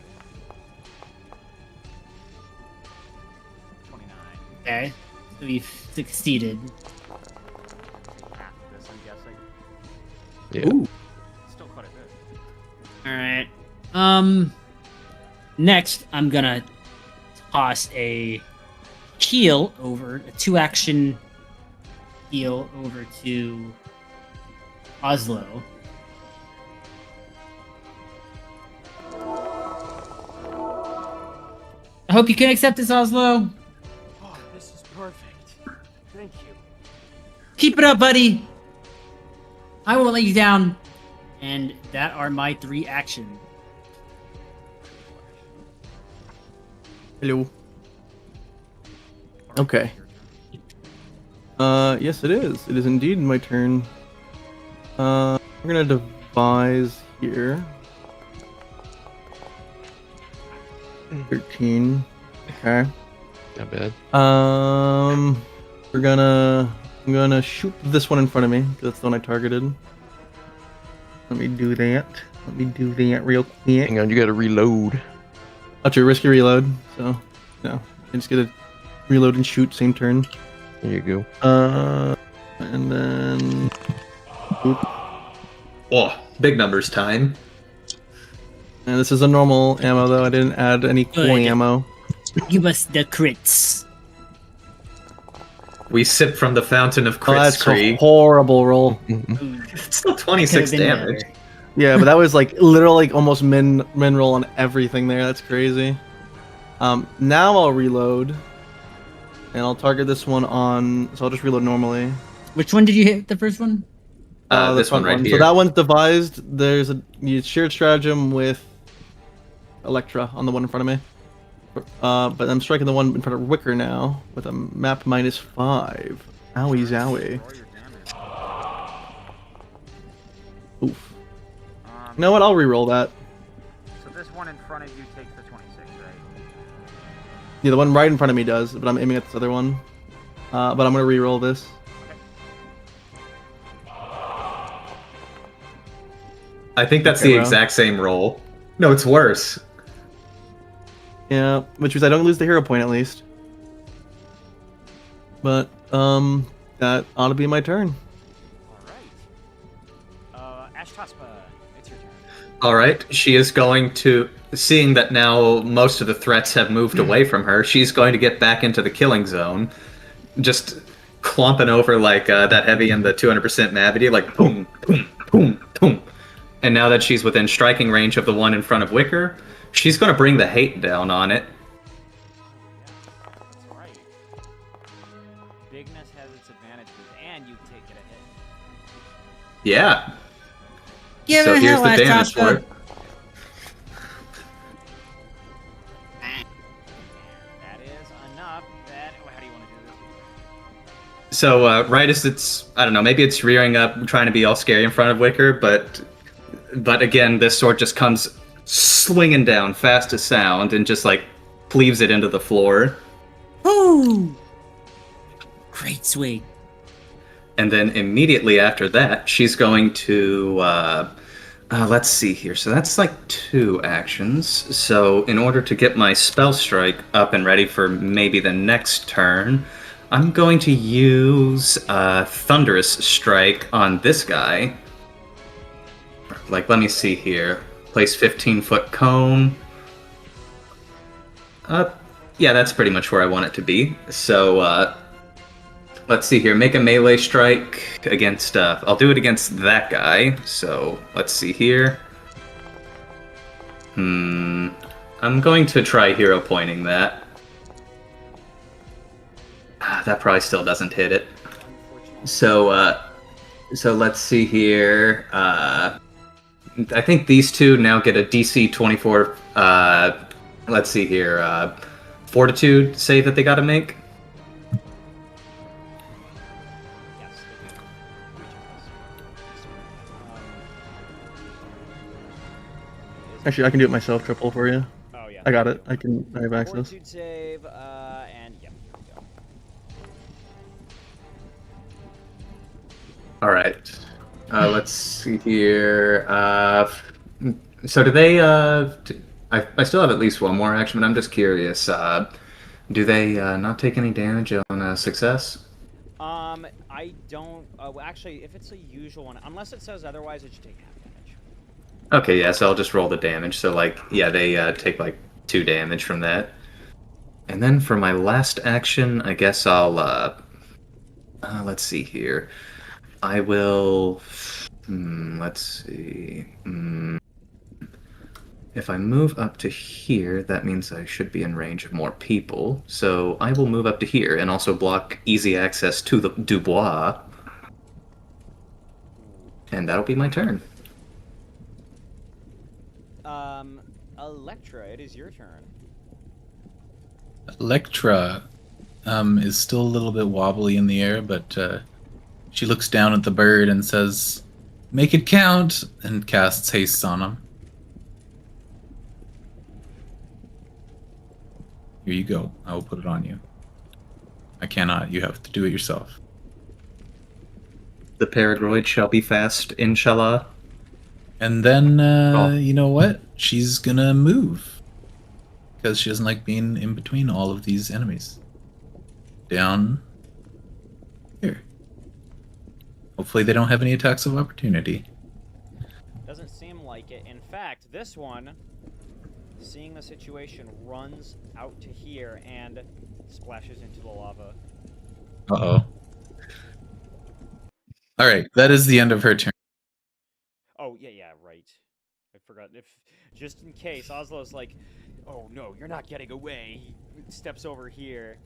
29. Okay. So we've succeeded. Half of this, I'm guessing. Yeah. Ooh. Still quite a bit. Alright. Next, I'm gonna toss a heal over, a 2-action heal over to Oslo. I hope you can accept this, Oslo. Oh, this is perfect. Thank you. Keep it up, buddy. I won't let you down. And that are my 3 actions. Hello. Okay. Yes, it is. It is indeed my turn. We're gonna devise here. 13. Okay. Not bad. I'm gonna shoot this one in front of me. 'Cause that's the one I targeted. Let me do that. Let me do that real quick. Hang on, you gotta reload. That's a risky reload, so no. I just get to reload and shoot same turn. There you go. And then oop. Oh, big numbers time. And this is a normal ammo though. I didn't add any cool Good. ammo. Give us the crits. We sip from the fountain of Oh, crits, that's a Krieg. horrible roll. It's still 26 Could've been damage. better. Yeah, but that was like literally like almost min roll on everything there. That's crazy. Now I'll reload, and I'll target this one on. So I'll just reload normally. Which one did you hit? The first one? The This one front right here. So that one's devised. There's a shared stratagem with Electra on the one in front of me. But I'm striking the one in front of Wicker now with a map -5. Owie zowie. Roll your damage. Oof. You know what? I'll re-roll that. So this one in front of you takes the 26, right? Yeah, the one right in front of me does, but I'm aiming at this other one. But I'm gonna re-roll this. I think that's Okay, the well. exact same roll. No, it's worse. Yeah, which means I don't lose the hero point at least. But that ought to be my turn. All right. Ashtaspa, it's your turn. All right, she is going to, seeing that now most of the threats have moved away from her, she's going to get back into the killing zone, just clumping over like that heavy and the 200% Mavity, like boom, boom, boom, boom. And now that she's within striking range of the one in front of Wicker, she's going to bring the hate down on it. That's right. Bigness has its advantages, and you take it a hit. Yeah. Give So it here's hell, the damage Ashtaspa. for it. That is enough. How do you want to do this? So right as it's, I don't know, maybe it's rearing up, trying to be all scary in front of Wicker, but again, this sword just comes swinging down fast as sound and just like cleaves it into the floor. Woo! Great swing. And then immediately after that, she's going to, let's see here. So that's like 2 actions. So in order to get my spell strike up and ready for maybe the next turn, I'm going to use Thunderous Strike on this guy. Like, let me see here. Place 15-foot cone. Yeah, that's pretty much where I want it to be. So, let's see here. Make a melee strike against, I'll do it against that guy. So, let's see here. I'm going to try hero pointing that. That probably still doesn't hit it. So let's see here. I think these two now get a DC 24. Let's see here. Fortitude save that they got to make. Yes. Actually, I can do it myself. Triple for you. Oh yeah. I got it. I have access. Fortitude save, and yeah, here we go. All right. Let's see here. So do they? I still have at least one more action, but I'm just curious. Do they not take any damage on success? I don't. Well, actually, if it's a usual one, unless it says otherwise, it should take half damage. Okay, yeah. So I'll just roll the damage. So like, yeah, they take like 2 damage from that. And then for my last action, I guess I'll. Let's see here. I will. Let's see. If I move up to here, that means I should be in range of more people. So I will move up to here and also block easy access to the Dubois. And that'll be my turn. Electra, it is your turn. Electra is still a little bit wobbly in the air, but she looks down at the bird and says, "Make it count," and casts haste on him. Here you go. I will put it on you. I cannot. You have to do it yourself. The Paragroid shall be fast, inshallah. And then, you know what? She's gonna move. Because she doesn't like being in between all of these enemies. Down here. Hopefully they don't have any attacks of opportunity. Doesn't seem like it. In fact, this one, seeing the situation, runs out to here and splashes into the lava. Uh-oh. Alright, that is the end of her turn. Oh, yeah, right. I forgot. If just in case, Oslo's like, "Oh no, you're not getting away." He steps over here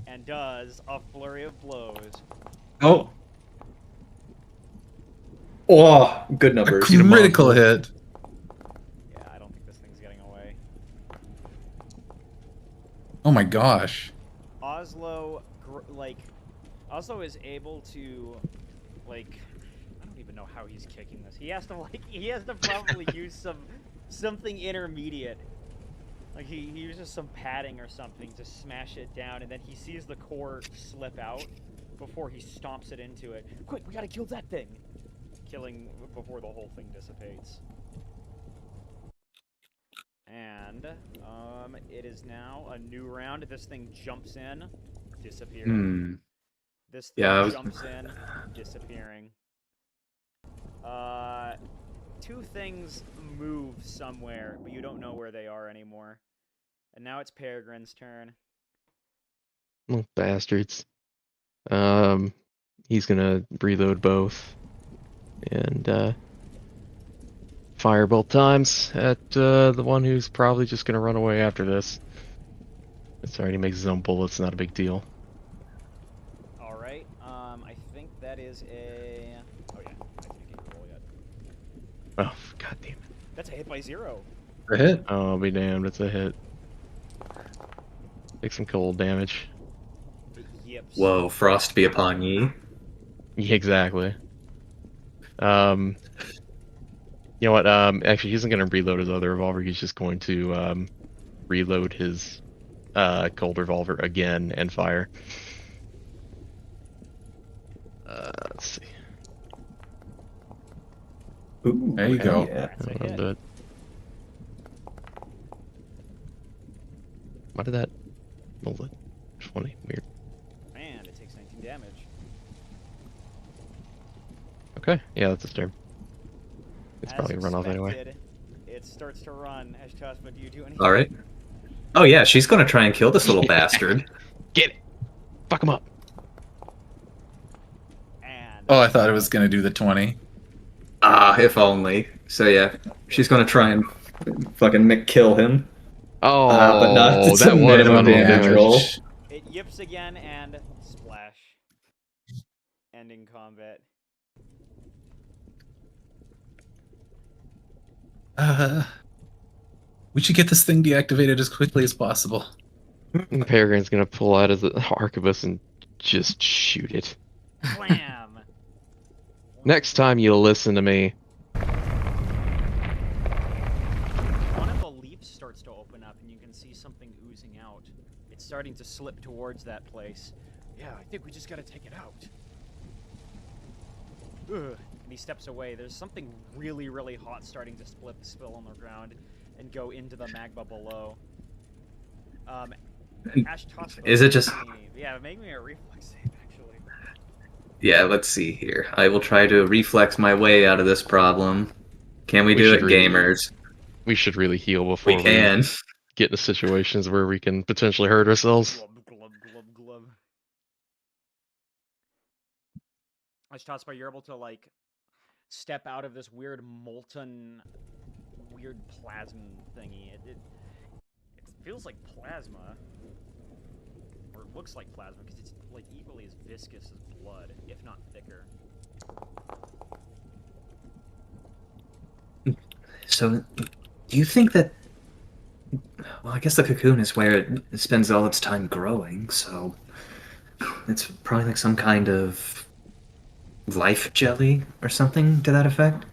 and does a flurry of blows. Oh. Oh, good A numbers. critical hit. Yeah, I don't think this thing's getting away. Oh my gosh. Oslo is able to, like, I don't even know how he's kicking this. He has to probably use something intermediate. Like he uses some padding or something to smash it down, and then he sees the core slip out before he stomps it into it. Quick, we gotta kill that thing! Killing before the whole thing dissipates. And And it is now a new round. This thing jumps in, disappears. Hmm. This thing Yeah, I was- jumps in, disappearing. Two things move somewhere, but you don't know where they are anymore. And now it's Peregrine's turn. Little bastards. He's gonna reload both. And fire both times at the one who's probably just gonna run away after this. It's already makes his own bullets, not a big deal. Alright, I think that is a... Oh yeah, I didn't get your roll yet. Oh, god damn it. That's a hit by 0. A hit. Oh, I'll be damned, it's a hit. Take some cold damage. It yips. Whoa, frost be upon ye. Yeah, exactly. You know what? Actually, he isn't going to reload his other revolver. He's just going to reload his cold revolver again and fire. Let's see. Ooh, There you hell go. Yeah. That's a I'll hit. do it. Why did that? Hold it. Funny, weird. And it takes 19 damage. Okay, yeah, that's his turn. It's As probably run off anyway. expected, it starts to run. Ashtaspa, do you do anything? All right. Oh yeah, she's gonna try and kill this little bastard. Get it! Fuck him up! And Oh, I thought it was gonna do the 20. Ah, if only. So yeah, she's gonna try and fucking kill him. Oh, but not to that was minimum unlucky. damage roll. it yips again and splash. Ending combat. We should get this thing deactivated as quickly as possible. Peregrine's gonna pull out his arquebus and just shoot it. Blam! Next time you listen to me. One of the leaps starts to open up and you can see something oozing out. It's starting to slip towards that place. Yeah, I think we just gotta take it out. Ugh. And he steps away. There's something really, really hot starting to spill on the ground and go into the magma below. Ash toss it Is it over just- to me. Yeah, make me a reflex save, actually. Yeah, let's see here. I will try to reflex my way out of this problem. Can we We do it, should really- gamers? We should really heal before We can. get into situations where we can potentially hurt ourselves. Glub, glub, glub, glub. Ash Tospa, you're able to, like, step out of this weird molten, weird plasma thingy. It feels like plasma. Or it looks like plasma, because it's, like, equally as viscous as blood, if not thicker. So, do you think that... Well, I guess the cocoon is where it spends all its time growing, so... It's probably like some kind of... life jelly or something to that effect?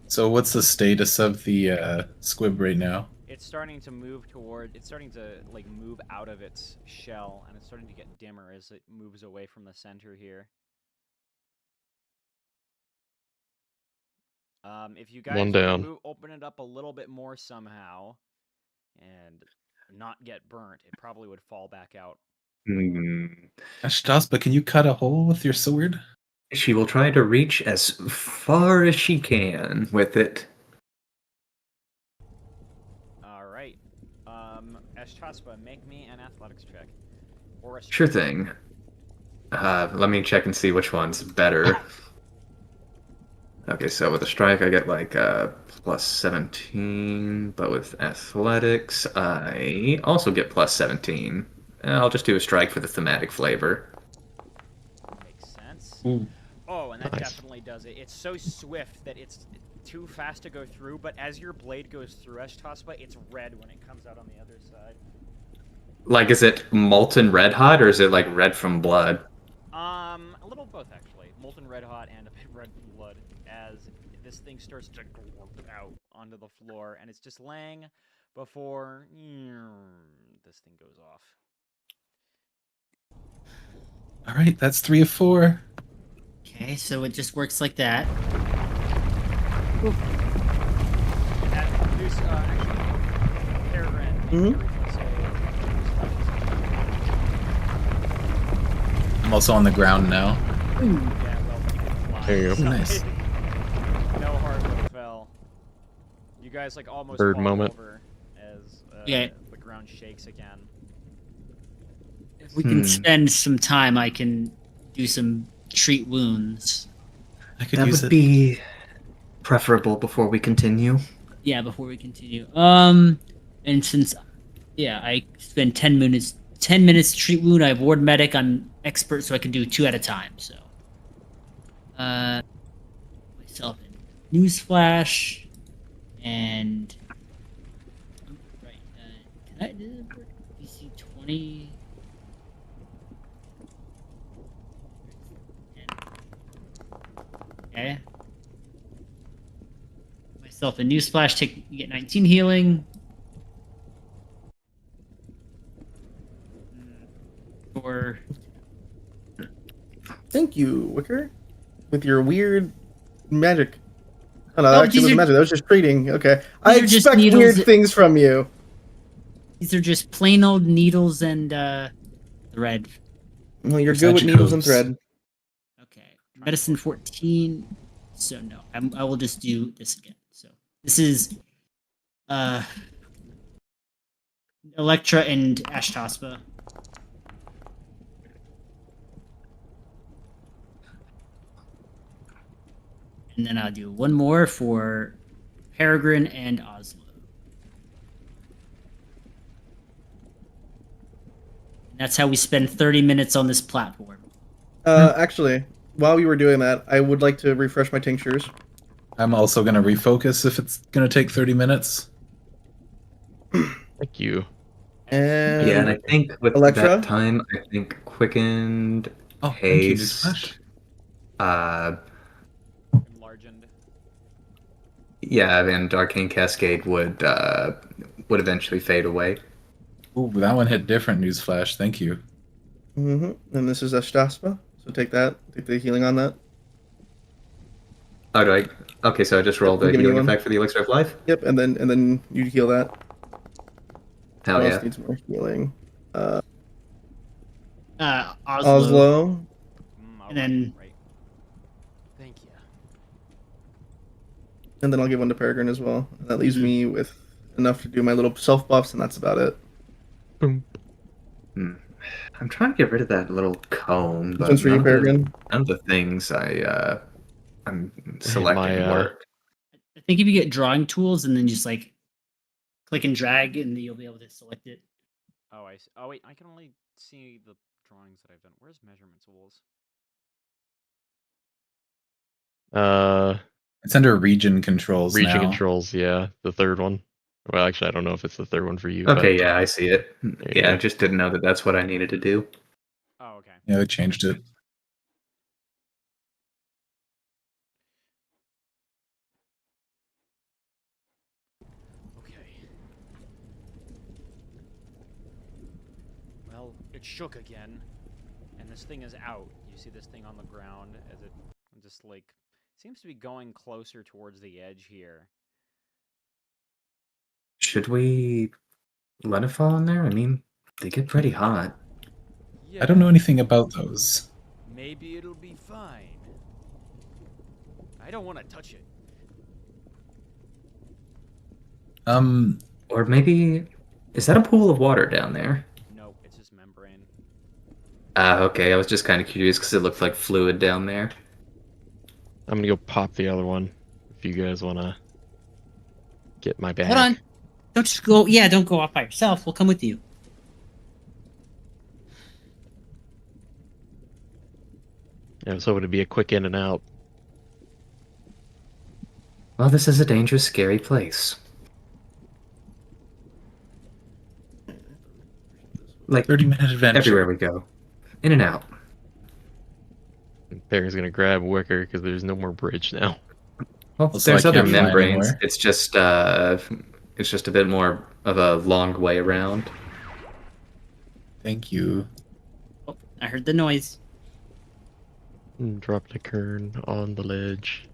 So what's the status of the squib right now? It's starting to move toward, it's starting to, like, move out of its shell, and it's starting to get dimmer as it moves away from the center here. If you guys One down. open it up a little bit more somehow, and not get burnt, it probably would fall back out. Ashtaspa, can you cut a hole with your sword? She will try to reach as far as she can with it. Alright. Ashtaspa, make me an athletics check. Or a Sure strength. thing. Let me check and see which one's better. Okay, so with a strike, I get like plus 17, but with athletics, I also get plus 17. I'll just do a strike for the thematic flavor. Makes sense. Ooh. Oh, and that Nice. definitely does it. It's so swift that it's too fast to go through, but as your blade goes through Ashtaspa, it's red when it comes out on the other side. Like, is it molten red hot, or is it like red from blood? A little both, actually. Molten red hot and a bit red blood as this thing starts to glop out onto the floor, and it's just laying before this thing goes off. All right, that's 3 of 4. Okay, so it just works like that. That produces actually, Peregrine, make Mhm. me reflex save. I'm also on the ground now. Yeah, well, you can fly. There you go. so Nice. no hardwood fell. You guys like almost Bird fall moment. over as Yeah. the ground shakes again. If we can spend some time, I can do some treat wounds. I could That use would it. be preferable before we continue. Yeah, before we continue. And since, yeah, I spend 10 minutes to treat wound. I have ward medic. I'm expert, so I can do 2 at a time. So, myself in newsflash, and right. Can I do DC 20? Okay. Myself in newsflash. You get 19 healing. Or Thank you, Wicker, with your weird magic. Oh no, Oh, that actually these wasn't are- magic. That was just treating. Okay, I these are just expect needles weird that- things from you. these are just plain old needles and thread. Well, you're There's good with needles and adjectives. thread. Okay. Medicine 14. So no, I will just do this again. So this is Electra and Ashtaspa. And then I'll do one more for Peregrine and Oslo. And that's how we spend 30 minutes on this platform. Actually, while we were doing that, I would like to refresh my tinctures. I'm also going to refocus if it's going to take 30 minutes. Thank you. And Yeah, and I think with Electra? that time, I think quickened Oh, thank you, haste, Newsflash. Enlarged. yeah, and arcane cascade would eventually fade away. Ooh, that one hit different, Newsflash. Thank you. And this is Ashtaspa. So take that. Take the healing on that. Oh, do I? Okay, so I just rolled I'm a giving you healing one. effect for the elixir of life. Yep, and then you heal that. Hell Who yeah! else needs more healing? Oslo. Oslo. And then- Right. Thank you. And then I'll give one to Peregrine as well. And that leaves me with enough to do my little self buffs, and that's about it. Boom. I'm trying to get rid of that little cone, This but one's for you, none of the- Peregrine. none of the things I'm selecting work. I think if you get drawing tools and then just like click and drag, and then you'll be able to select it. Oh, I see. Oh, wait, I can only see the drawings that I've done. Where's measurement tools? It's under region controls Region now. controls, yeah, the third one. Well, actually, I don't know if it's the third one for you. Okay, but yeah, I see it. you Yeah, I go. just didn't know that that's what I needed to do. Oh, okay. Yeah, they changed it. Okay. Well, it shook again, and this thing is out. You see this thing on the ground as it just like seems to be going closer towards the edge here. Should we let it fall in there? I mean, they get pretty hot. Yeah, I don't know anything about those. maybe it'll be fine. I don't want to touch it. Or maybe, is that a pool of water down there? Nope, it's just membrane. Okay, I was just kind of curious because it looked like fluid down there. I'm gonna go pop the other one if you guys wanna get my back. Hold on. Don't just go. Yeah, don't go off by yourself. We'll come with you. I was hoping to be a quick in and out. Well, this is a dangerous, scary place. Like 30-minute adventure. everywhere we go, in and out. Perry's gonna grab Wicker because there's no more bridge now. Well, Also, there's I other can't fly membranes. anywhere. It's just a bit more of a long way around. Thank you. Oh, I heard the noise. Dropped a kern on the ledge.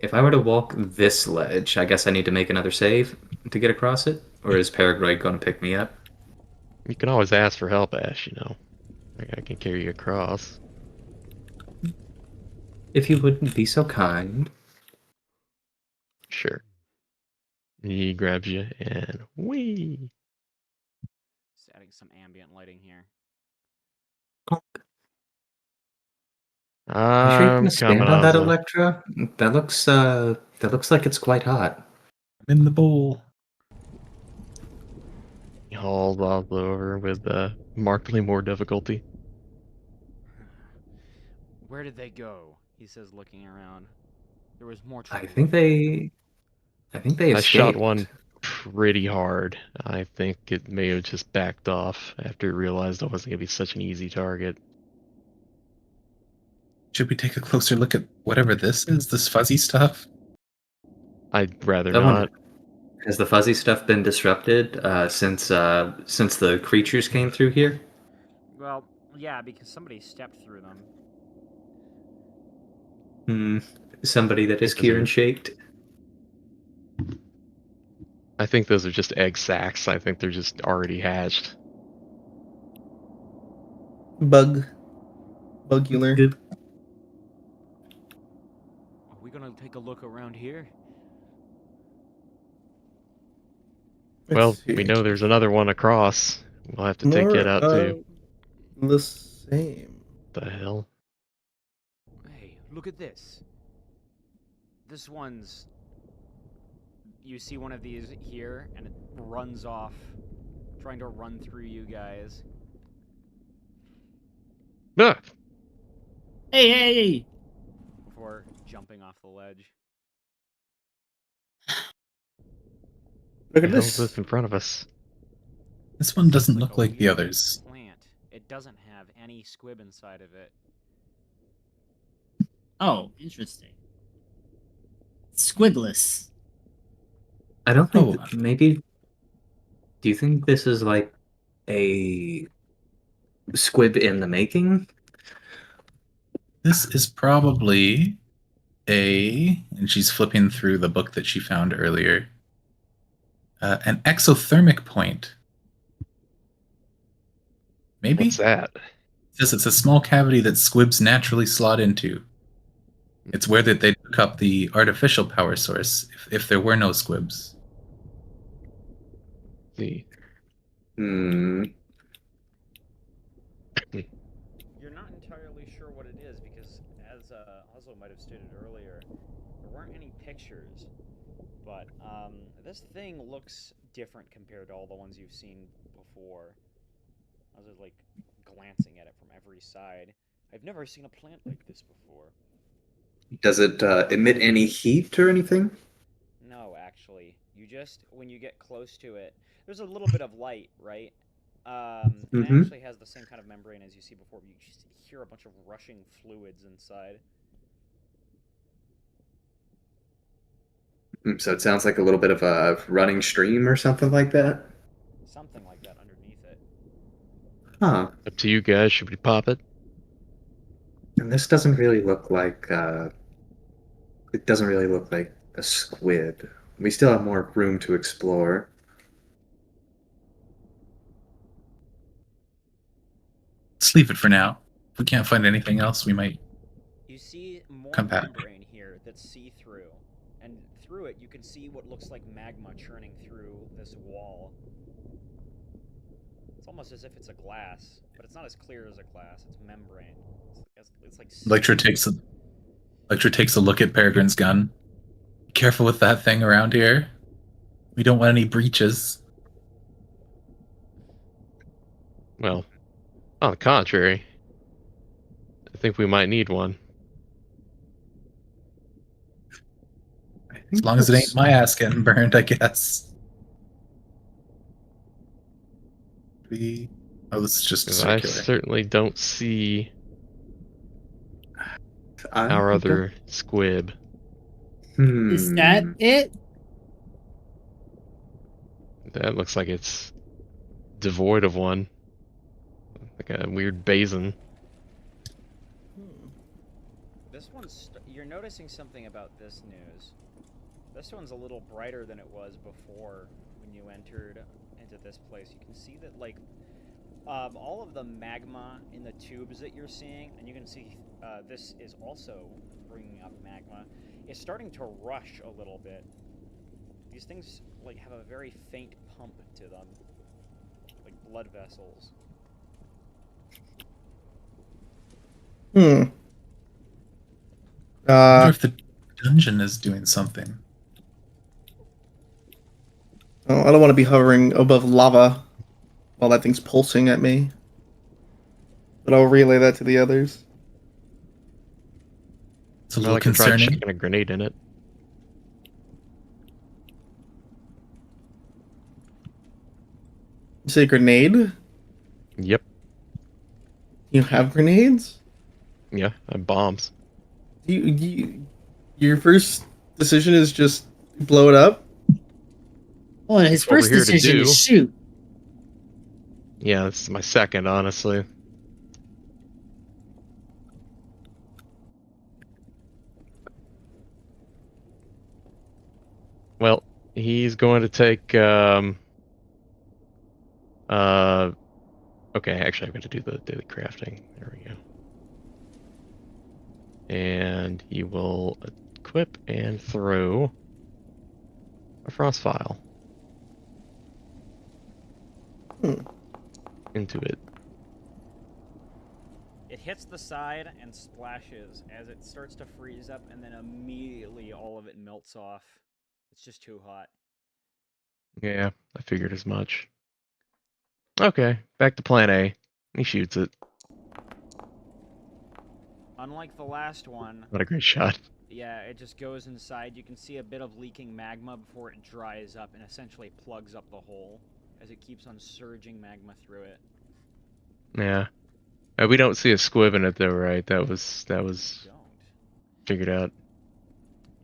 If I were to walk this ledge, I guess I need to make another save to get across it? Or is Paragroid going to pick me up? You can always ask for help, Ash, you know. Like, I can carry you across. If you wouldn't be so kind. Sure. He grabs you and whee! Just adding some ambient lighting here. Are you sure you can I'm stand coming, on that, Ozma. Electra? That looks like it's quite hot. I'm in the bowl. He hauls Ozma over with markedly more difficulty. Where did they go? He says, looking around. There was more trouble. I think they I shot escaped. one pretty hard. I think it may have just backed off after it realized I wasn't going to be such an easy target. Should we take a closer look at whatever this is? This fuzzy stuff? I'd rather Someone- not. Has the fuzzy stuff been disrupted since the creatures came through here? Well, yeah, because somebody stepped through them. Somebody that is Kieran shaped. I think those are just egg sacs. I think they're just already hatched. Bugular. Good. Are we gonna take a look around here? Well, we know there's another one across. We'll have to take it out too. The same. The hell? Hey, look at this. This one's... You see one of these here, and it runs off, trying to run through you guys. Ah! Hey! Before jumping off the ledge. Look The at hell's this. this in front of us? This one doesn't It's look like the weird others. Plant. It doesn't have any squib inside of it. Oh, interesting. Squibless. I don't think Oh. maybe. Do you think this is like a squib in the making? This is probably and she's flipping through the book that she found earlier. An exothermic point. Maybe? What's that? It says it's a small cavity that squibs naturally slot into. It's where that they took up the artificial power source if there were no squibs. See. Hmm. You're not entirely sure what it is because, as Oslo might have stated earlier, there weren't any pictures. But this thing looks different compared to all the ones you've seen before. I was just like glancing at it from every side. I've never seen a plant like this before. Does it emit any heat or anything? No, actually. You just, when you get close to it, there's a little bit of light, right? And it Mhm. actually has the same kind of membrane as you see before, but you just hear a bunch of rushing fluids inside. So it sounds like a little bit of a running stream or something like that. Something like that underneath it. Huh. Up to you guys. Should we pop it? And this doesn't really look like it doesn't really look like a squid. We still have more room to explore. Let's leave it for now. If we can't find anything else, we might. You see more Come back. membrane here that's see-through. And through it, you can see what looks like magma churning through this wall. It's almost as if it's a glass, but it's not as clear as a glass. It's membrane. It's like... Electra takes a look at Peregrine's gun. Be careful with that thing around here. We don't want any breaches. Well, on the contrary, I think we might need one. As long as it ain't my ass getting burned, I guess. Oh, this is just a 'Cause I circular. certainly don't see our other squib. Is that it? That looks like it's devoid of one. Like a weird basin. This one's... You're noticing something about this news. This one's a little brighter than it was before when you entered into this place. You can see that, like, all of the magma in the tubes that you're seeing, and you can see this is also bringing up magma, is starting to rush a little bit. These things, like, have a very faint pump to them, like blood vessels. I wonder if the dungeon is doing something. Oh, I don't want to be hovering above lava while that thing's pulsing at me. But I'll relay that to the others. It's a I little like to try concerning. chucking a grenade in it. You say grenade? Yep. You have grenades? Yeah, I have bombs. Your first decision is just blow it up? Well, his That's what we're first here to decision do. is shoot. Yeah, this is my second, honestly. Well, he's going to take okay, actually I'm going to do the daily crafting. There we go. And he will equip and throw a frost vial into it. It hits the side and splashes as it starts to freeze up, and then immediately all of it melts off. It's just too hot. Yeah, I figured as much. Okay, back to plan A. He shoots it. Unlike the last one, Not a great shot. yeah, it just goes inside. You can see a bit of leaking magma before it dries up and essentially plugs up the hole as it keeps on surging magma through it. Yeah. We don't see a squib in it though, right? That was Don't. figured out.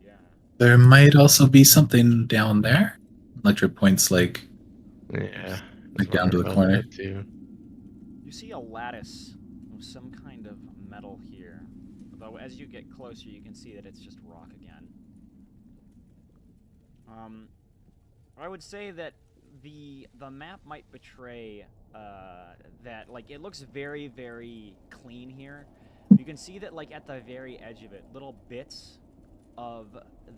Yeah. There might also be something down there. Electric points like Yeah. Like down to the About corner. that too. You see a lattice of some kind of metal here. Although as you get closer, you can see that it's just rock again. I would say that the map might betray that, like, it looks very, very clean here. You can see that, like, at the very edge of it, little bits of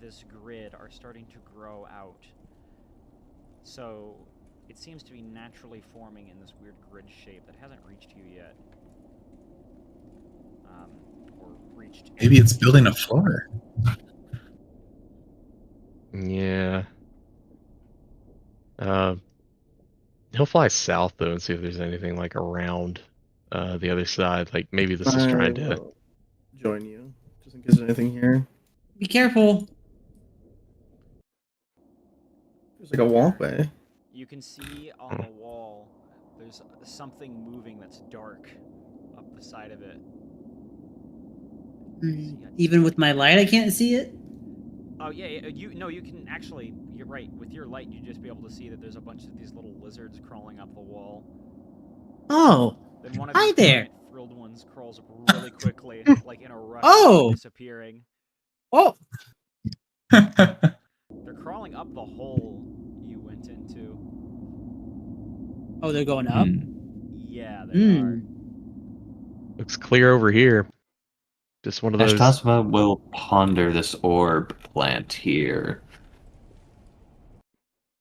this grid are starting to grow out. So it seems to be naturally forming in this weird grid shape that hasn't reached you yet. Or reached... maybe it's building a floor. Yeah. He'll fly south though and see if there's anything like around the other side. Like maybe this is trying to. will join you, just in case there's anything here. Be careful. There's like a walkway. You can see on the wall there's something moving that's dark up the side of it. Even with my light, I can't see it. Oh yeah, you can actually. You're right. With your light, you'd just be able to see that there's a bunch of these little lizards crawling up the wall. Oh, Then one of hi these there. giant frilled ones crawls up really quickly, like in a rush, Oh. disappearing. Oh, They're crawling up the hole you went into. oh, they're going up. Yeah, they are. Looks clear over here. Just one of those. Ashtasva will ponder this orb plant here.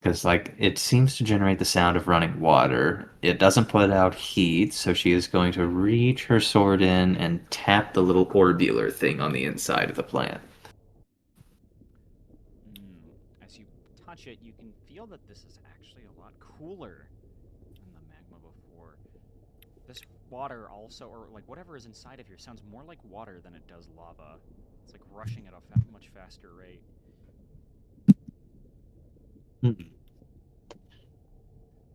Because, like, it seems to generate the sound of running water. It doesn't put out heat, so she is going to reach her sword in and tap the little orbular thing on the inside of the plant. As you touch it, you can feel that this is actually a lot cooler than the magma before. This water also, or like whatever is inside of here, sounds more like water than it does lava. It's like rushing at a much faster rate.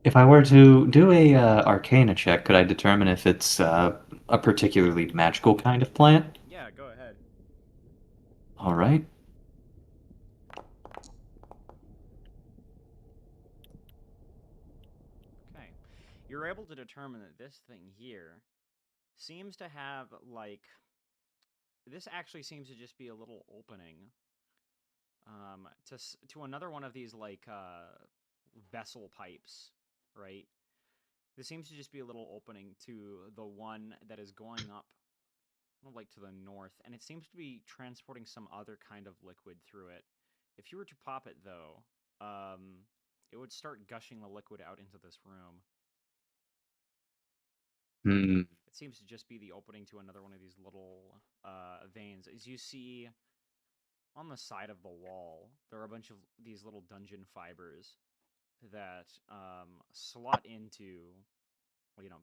If I were to do a Arcana check, could I determine if it's a particularly magical kind of plant? Yeah, go ahead. All right. Okay. You're able to determine that this thing here seems to have, like, this actually seems to just be a little opening to another one of these like vessel pipes, right? This seems to just be a little opening to the one that is going up, like to the north, and it seems to be transporting some other kind of liquid through it. If you were to pop it though, it would start gushing the liquid out into this room. Hmm. It seems to just be the opening to another one of these little veins. As you see on the side of the wall, there are a bunch of these little dungeon fibers that slot into, you know,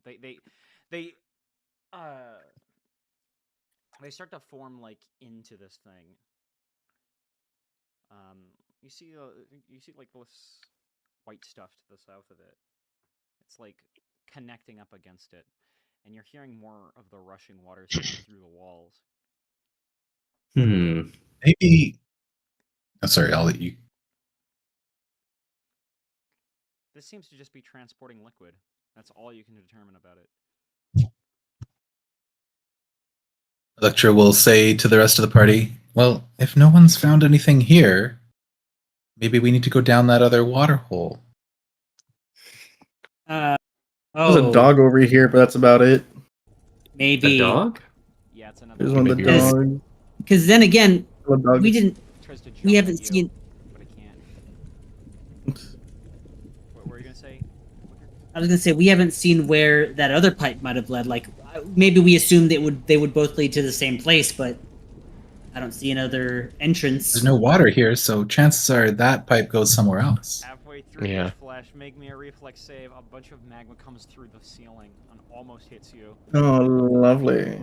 they start to form like into this thing. You see like this white stuff to the south of it. It's like connecting up against it, and you're hearing more of the rushing water sound through the walls. Hmm. Maybe. Oh, sorry, I'll let you. This seems to just be transporting liquid. That's all you can determine about it. Electra will say to the rest of the party, well, if no one's found anything here, maybe we need to go down that other water hole. There's a dog over here, but that's about it. Maybe. A dog? Yeah, it's another. There's one of the Maybe you're right. dog. Because then again, Dog. we didn't. Tries to jump We haven't at you, seen. but it can't. What were you gonna say? I was gonna say we haven't seen where that other pipe might have led. Like maybe we assumed they would both lead to the same place, but I don't see another entrance. There's no water here, so chances are that pipe goes somewhere else. Halfway through Yeah. your flesh, make me a reflex save. A bunch of magma comes through the ceiling and almost hits you. Oh, lovely.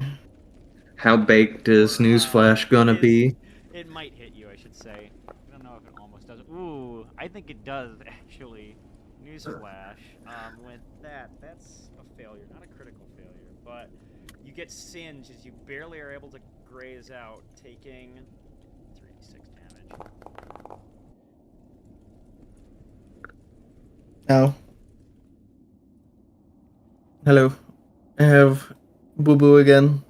How baked is Newsflash gonna be? It might hit you, I should say. I don't know if it almost does. Ooh, I think it does actually. Newsflash. With that, that's a failure, not a critical failure, but you get singed as you barely are able to graze out, taking 3d6 damage. Now. Hello. I have Boo Boo again.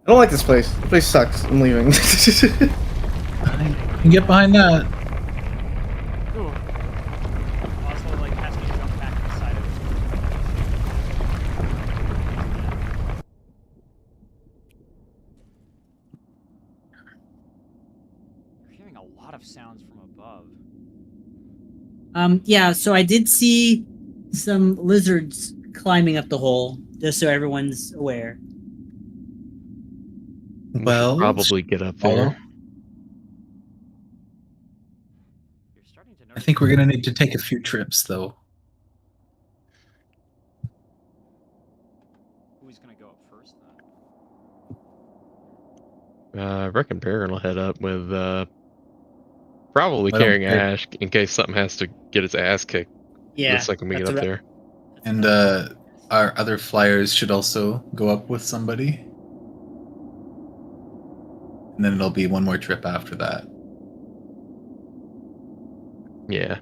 I don't like this place. This place sucks. I'm leaving. I can get behind that. Ooh. Also, like, has to jump back inside of it. You're hearing a lot of sounds from above. Yeah. So I did see some lizards climbing up the hole, just so everyone's aware. We should Well, probably get up follow. there. You're starting to I notice. think we're gonna need to take a few trips, though. Who's gonna go up first then? I reckon Peregrine will head up with probably Why don't carrying Per- Ash in case something has to get its ass kicked Yeah. the second we get that's up what I- there. And our other flyers should also go up with somebody. And then it'll be one more trip after that. Yeah.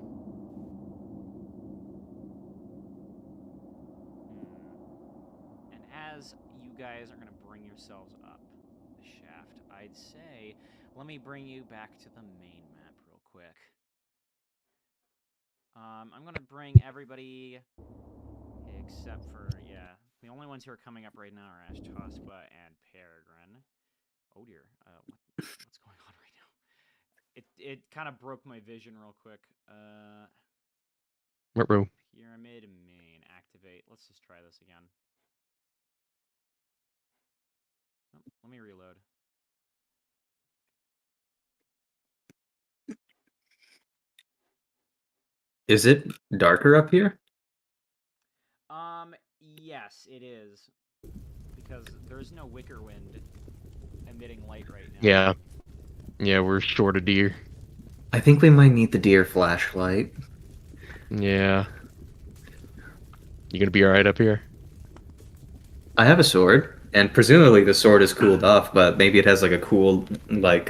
And as you guys are going to bring yourselves up the shaft, I'd say, let me bring you back to the main map real quick. I'm going to bring everybody except for, yeah, the only ones who are coming up right now are Ash, Tospa, and Peregrine. Oh dear, what's going on right now? It kind of broke my vision real quick. Ruh-roh. Pyramid main, activate. Let's just try this again. Oh, let me reload. Is it darker up here? Yes, it is. Because there's no wicker wind emitting light right now. Yeah. Yeah, we're short of deer. I think we might need the deer flashlight. Yeah. You gonna be alright up here? I have a sword, and presumably the sword is cooled off, but maybe it has like a cool, like,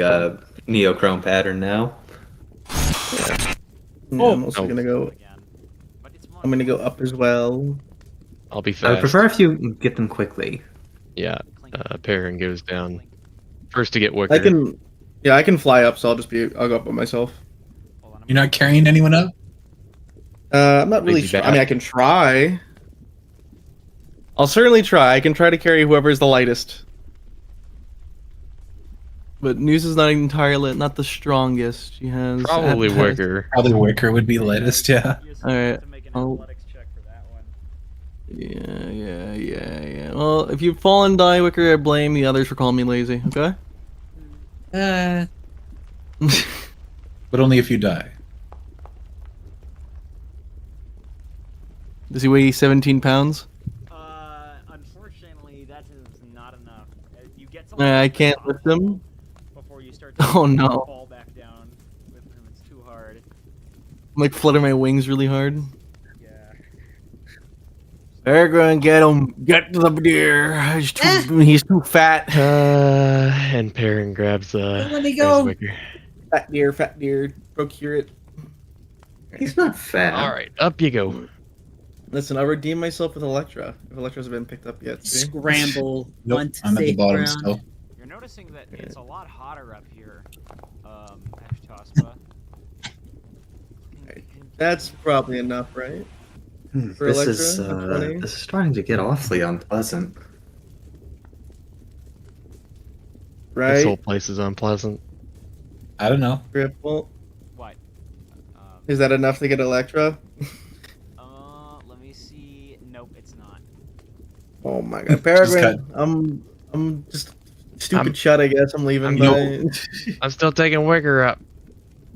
neochrome pattern now. Yeah, Oh. I'm also gonna go. Again. But it's I'm gonna go up as well. I'll be fast. I would prefer if you get them quickly. Yeah, Clink, Perrin goes down clink. first to get Wicker. I can, yeah, I can fly up, so I'll go up by myself. Hold on, I'm You're gonna- not carrying anyone up? I'm not really Lazy sure. I bat. mean, I can try. I'll certainly try. I can try to carry whoever's the lightest. But News is not entirely, not the strongest. She has Probably at best- Wicker. Probably Wicker would be the lightest, yeah. You just Alright, have to make an I'll- athletics check for that one. Yeah. Well, if you fall and die, Wicker, I blame the others for calling me lazy. Okay. But only if you die. Does he weigh 17 pounds? Unfortunately, that is not enough. You get to I like, the can't top lift him? level before you start to Oh, no. fall back down with him. It's too hard. I'm like flutter my wings really hard. Yeah. Peregrine, get him! Get the deer! He's too fat. And Perrin grabs Let me grabs go. Wicker. Fat deer. Procure it. He's not fat. All right, up you go. Listen, I'll redeem myself with Electra. If Electra's been picked up yet. See? Scramble. Nope, Hunt I'm at the safe bottom ground. still. You're noticing that it's a lot hotter up here. Ashtospa. That's probably enough, right? For This Electra? is a 20? this is starting to get awfully unpleasant. This whole Right? place is unpleasant. I don't know. Triple. What? Is that enough to get Electra? Let me see. Nope, it's not. Oh my god. Peregrine, cut. I'm just stupid I'm- shut, I guess. I'm leaving. I'm- Bye. I'm still taking Wicker up.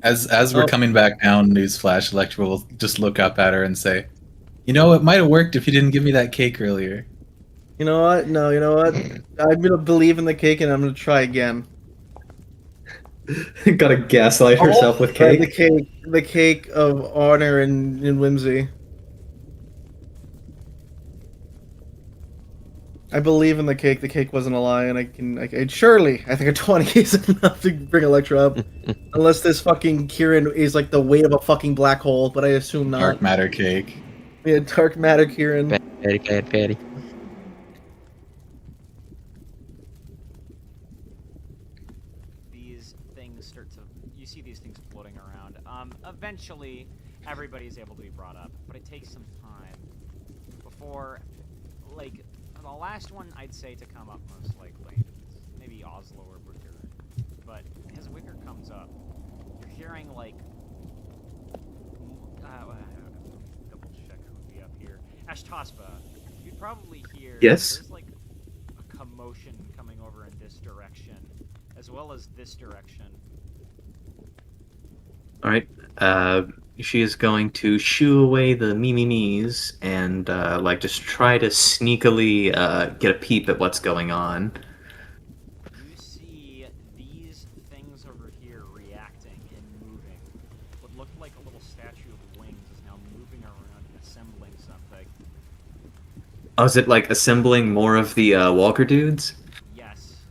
As we're Oh. coming back down, Newsflash, Electra will just look up at her and say, "You know, it might have worked if you didn't give me that cake earlier." You know what? No, you know what? I'm gonna believe in the cake and I'm gonna try again. Gotta gaslight herself with Try cake. the cake of honor and whimsy. I believe in the cake. The cake wasn't a lie, and I surely. I think a 20 is enough to bring Electra up, unless this fucking Kieran is like the weight of a fucking black hole. But I assume not. Dark matter cake. Yeah, dark matter Kieran. Patty. These things start to. You see these things floating around. Eventually, everybody's able to be brought up, but it takes some time before, like, the last one I'd say to come up most likely, maybe Oslo or Wicker. But as Wicker comes up, you're hearing like. Double check who would be up here. Ashtospa, you'd probably hear. Yes? There's like a commotion coming over in this direction, as well as this direction. All right. She is going to shoo away the me's and like just try to sneakily get a peep at what's going on. You see these things over here reacting and moving. What looked like a little statue of wings is now moving around and assembling something. Oh, is it like assembling more of the Walker dudes? Yes.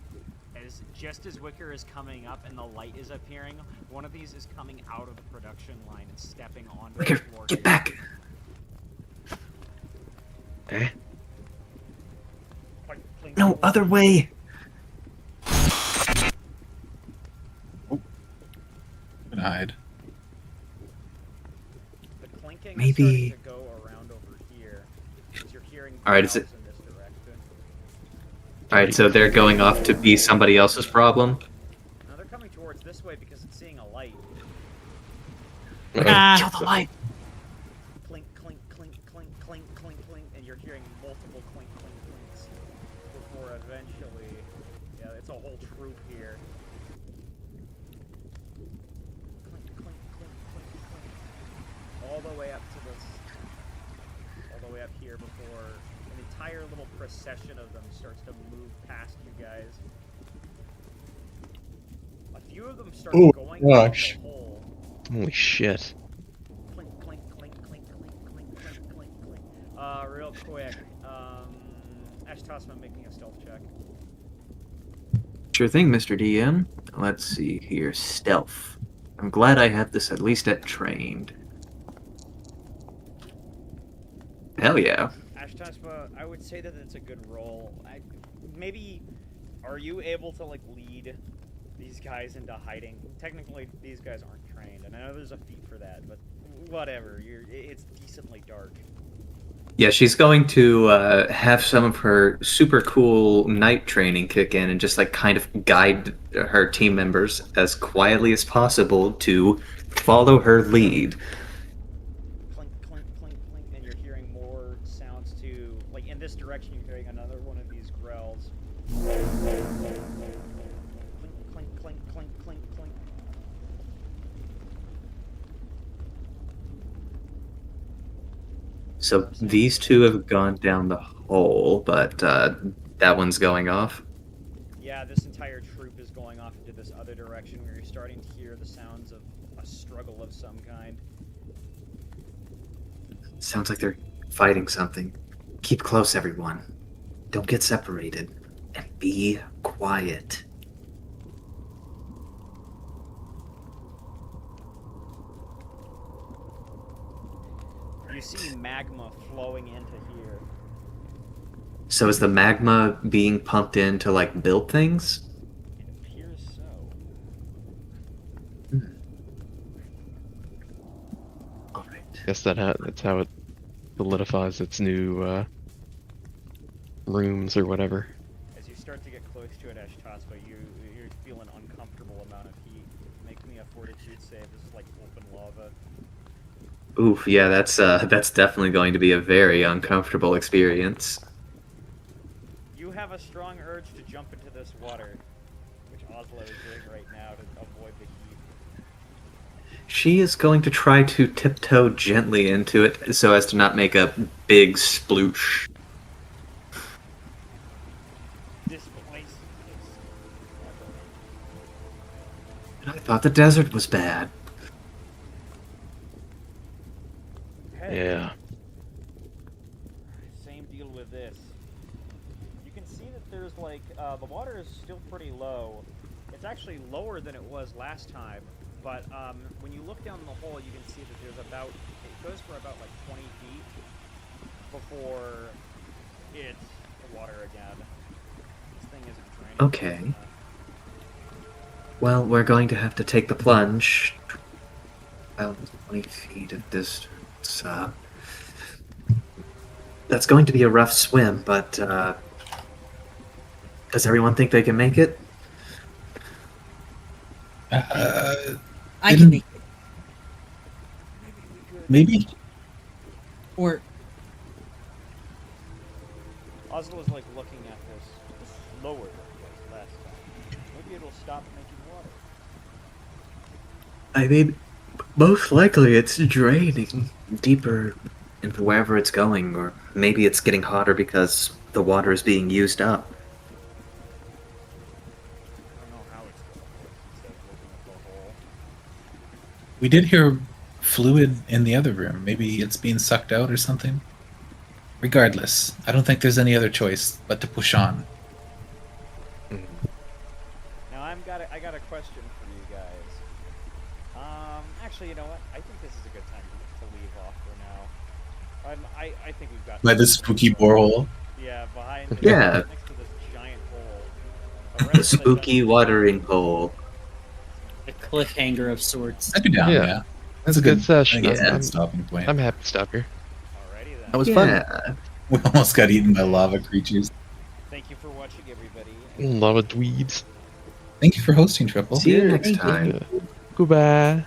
Just as Wicker is coming up and the light is appearing, one of these is coming out of the production line and stepping onto Wicker, the floor. get back! Eh? Clink, clink, No, clink. other way! I'm gonna hide. The clinking Maybe- is starting to go around over here. As you're hearing All right, is growls it- in this direction. Alright, so they're going off to be somebody else's problem? Now they're coming towards this way because it's seeing a light. Ah, Kill the light! Clink, clink, clink, clink, clink, clink, clink, and you're hearing multiple clink, clink, clinks before eventually, yeah, it's a whole troop here. Clink, clink, clink, clink, clink. All the way up to this, all the way up here before an entire little procession of them starts to move past you guys. A few of them start Oh, going down gosh. the hole. Holy shit. Clink, clink, clink, clink, clink, clink, clink, clink, clink. Real quick, Ashtospa making a stealth check. Sure thing, Mr. DM. Let's see here. Stealth. I'm glad I have this at least at trained. Hell yeah. Ashtospa, I would say that it's a good roll. maybe are you able to like lead these guys into hiding? Technically, these guys aren't trained, and I know there's a feat for that, but whatever. It's decently dark. Yeah, she's going to have some of her super cool night training kick in and just like kind of guide her team members as quietly as possible to follow her lead. Clink, clink, clink, clink, and you're hearing more sounds too. Like in this direction, you're hearing another one of these growls. Clink, clink, clink, clink, clink, clink. So these two have gone down the hole, but that one's going off. Yeah, this entire troop is going off into this other direction where you're starting to hear the sounds of a struggle of some kind. Sounds like they're fighting something. Keep close, everyone. Don't get separated. And be quiet. You see magma flowing into here. So is the magma being pumped in to like build things? It appears so. All right. Guess that's how it solidifies its new rooms or whatever. As you start to get close to it, Ashtaspa, you feel an uncomfortable amount of heat. Make me a fortitude save. This is like open lava. Oof, yeah, that's definitely going to be a very uncomfortable experience. You have a strong urge to jump into this water, which Oslo is doing right now to avoid the heat. She is going to try to tiptoe gently into it so as to not make a big sploosh. This place is... I thought the desert was bad. Hey, Yeah. same deal with this. You can see that there's like, the water is still pretty low. It's actually lower than it was last time, but when you look down the hole, you can see that there's about, it goes for about like 20 feet before it's water again. This thing isn't draining. Okay. Well, we're going to have to take the plunge. About 20 feet of distance. That's going to be a rough swim, but does everyone think they can make it? I can make it. Maybe. Or Oslo is like looking at this lower than it was last time. Maybe it'll stop making water. I mean, most likely it's draining deeper into wherever it's going, or maybe it's getting hotter because the water is being used up. I don't know how it's going to work instead of looking at the hole. We did hear fluid in the other room. Maybe it's being sucked out or something. Regardless, I don't think there's any other choice but to push on. Now I got a question for you guys. Actually, you know what? I think this is a good time to leave off for now. I think we've got By the spooky borehole. Yeah, behind Yeah. next to this giant hole. The spooky watering hole. a cliffhanger of sorts. I'd be down, Yeah. yeah. That's a Good good session. I think that's a Yeah. good stopping point. I'm happy to stop here. Alrighty then. That was fun. Yeah. We almost got eaten by lava creatures. Thank you for watching, everybody. Love a dweebs. Thank you for hosting, Triple. See you next Thank you. time. Goodbye.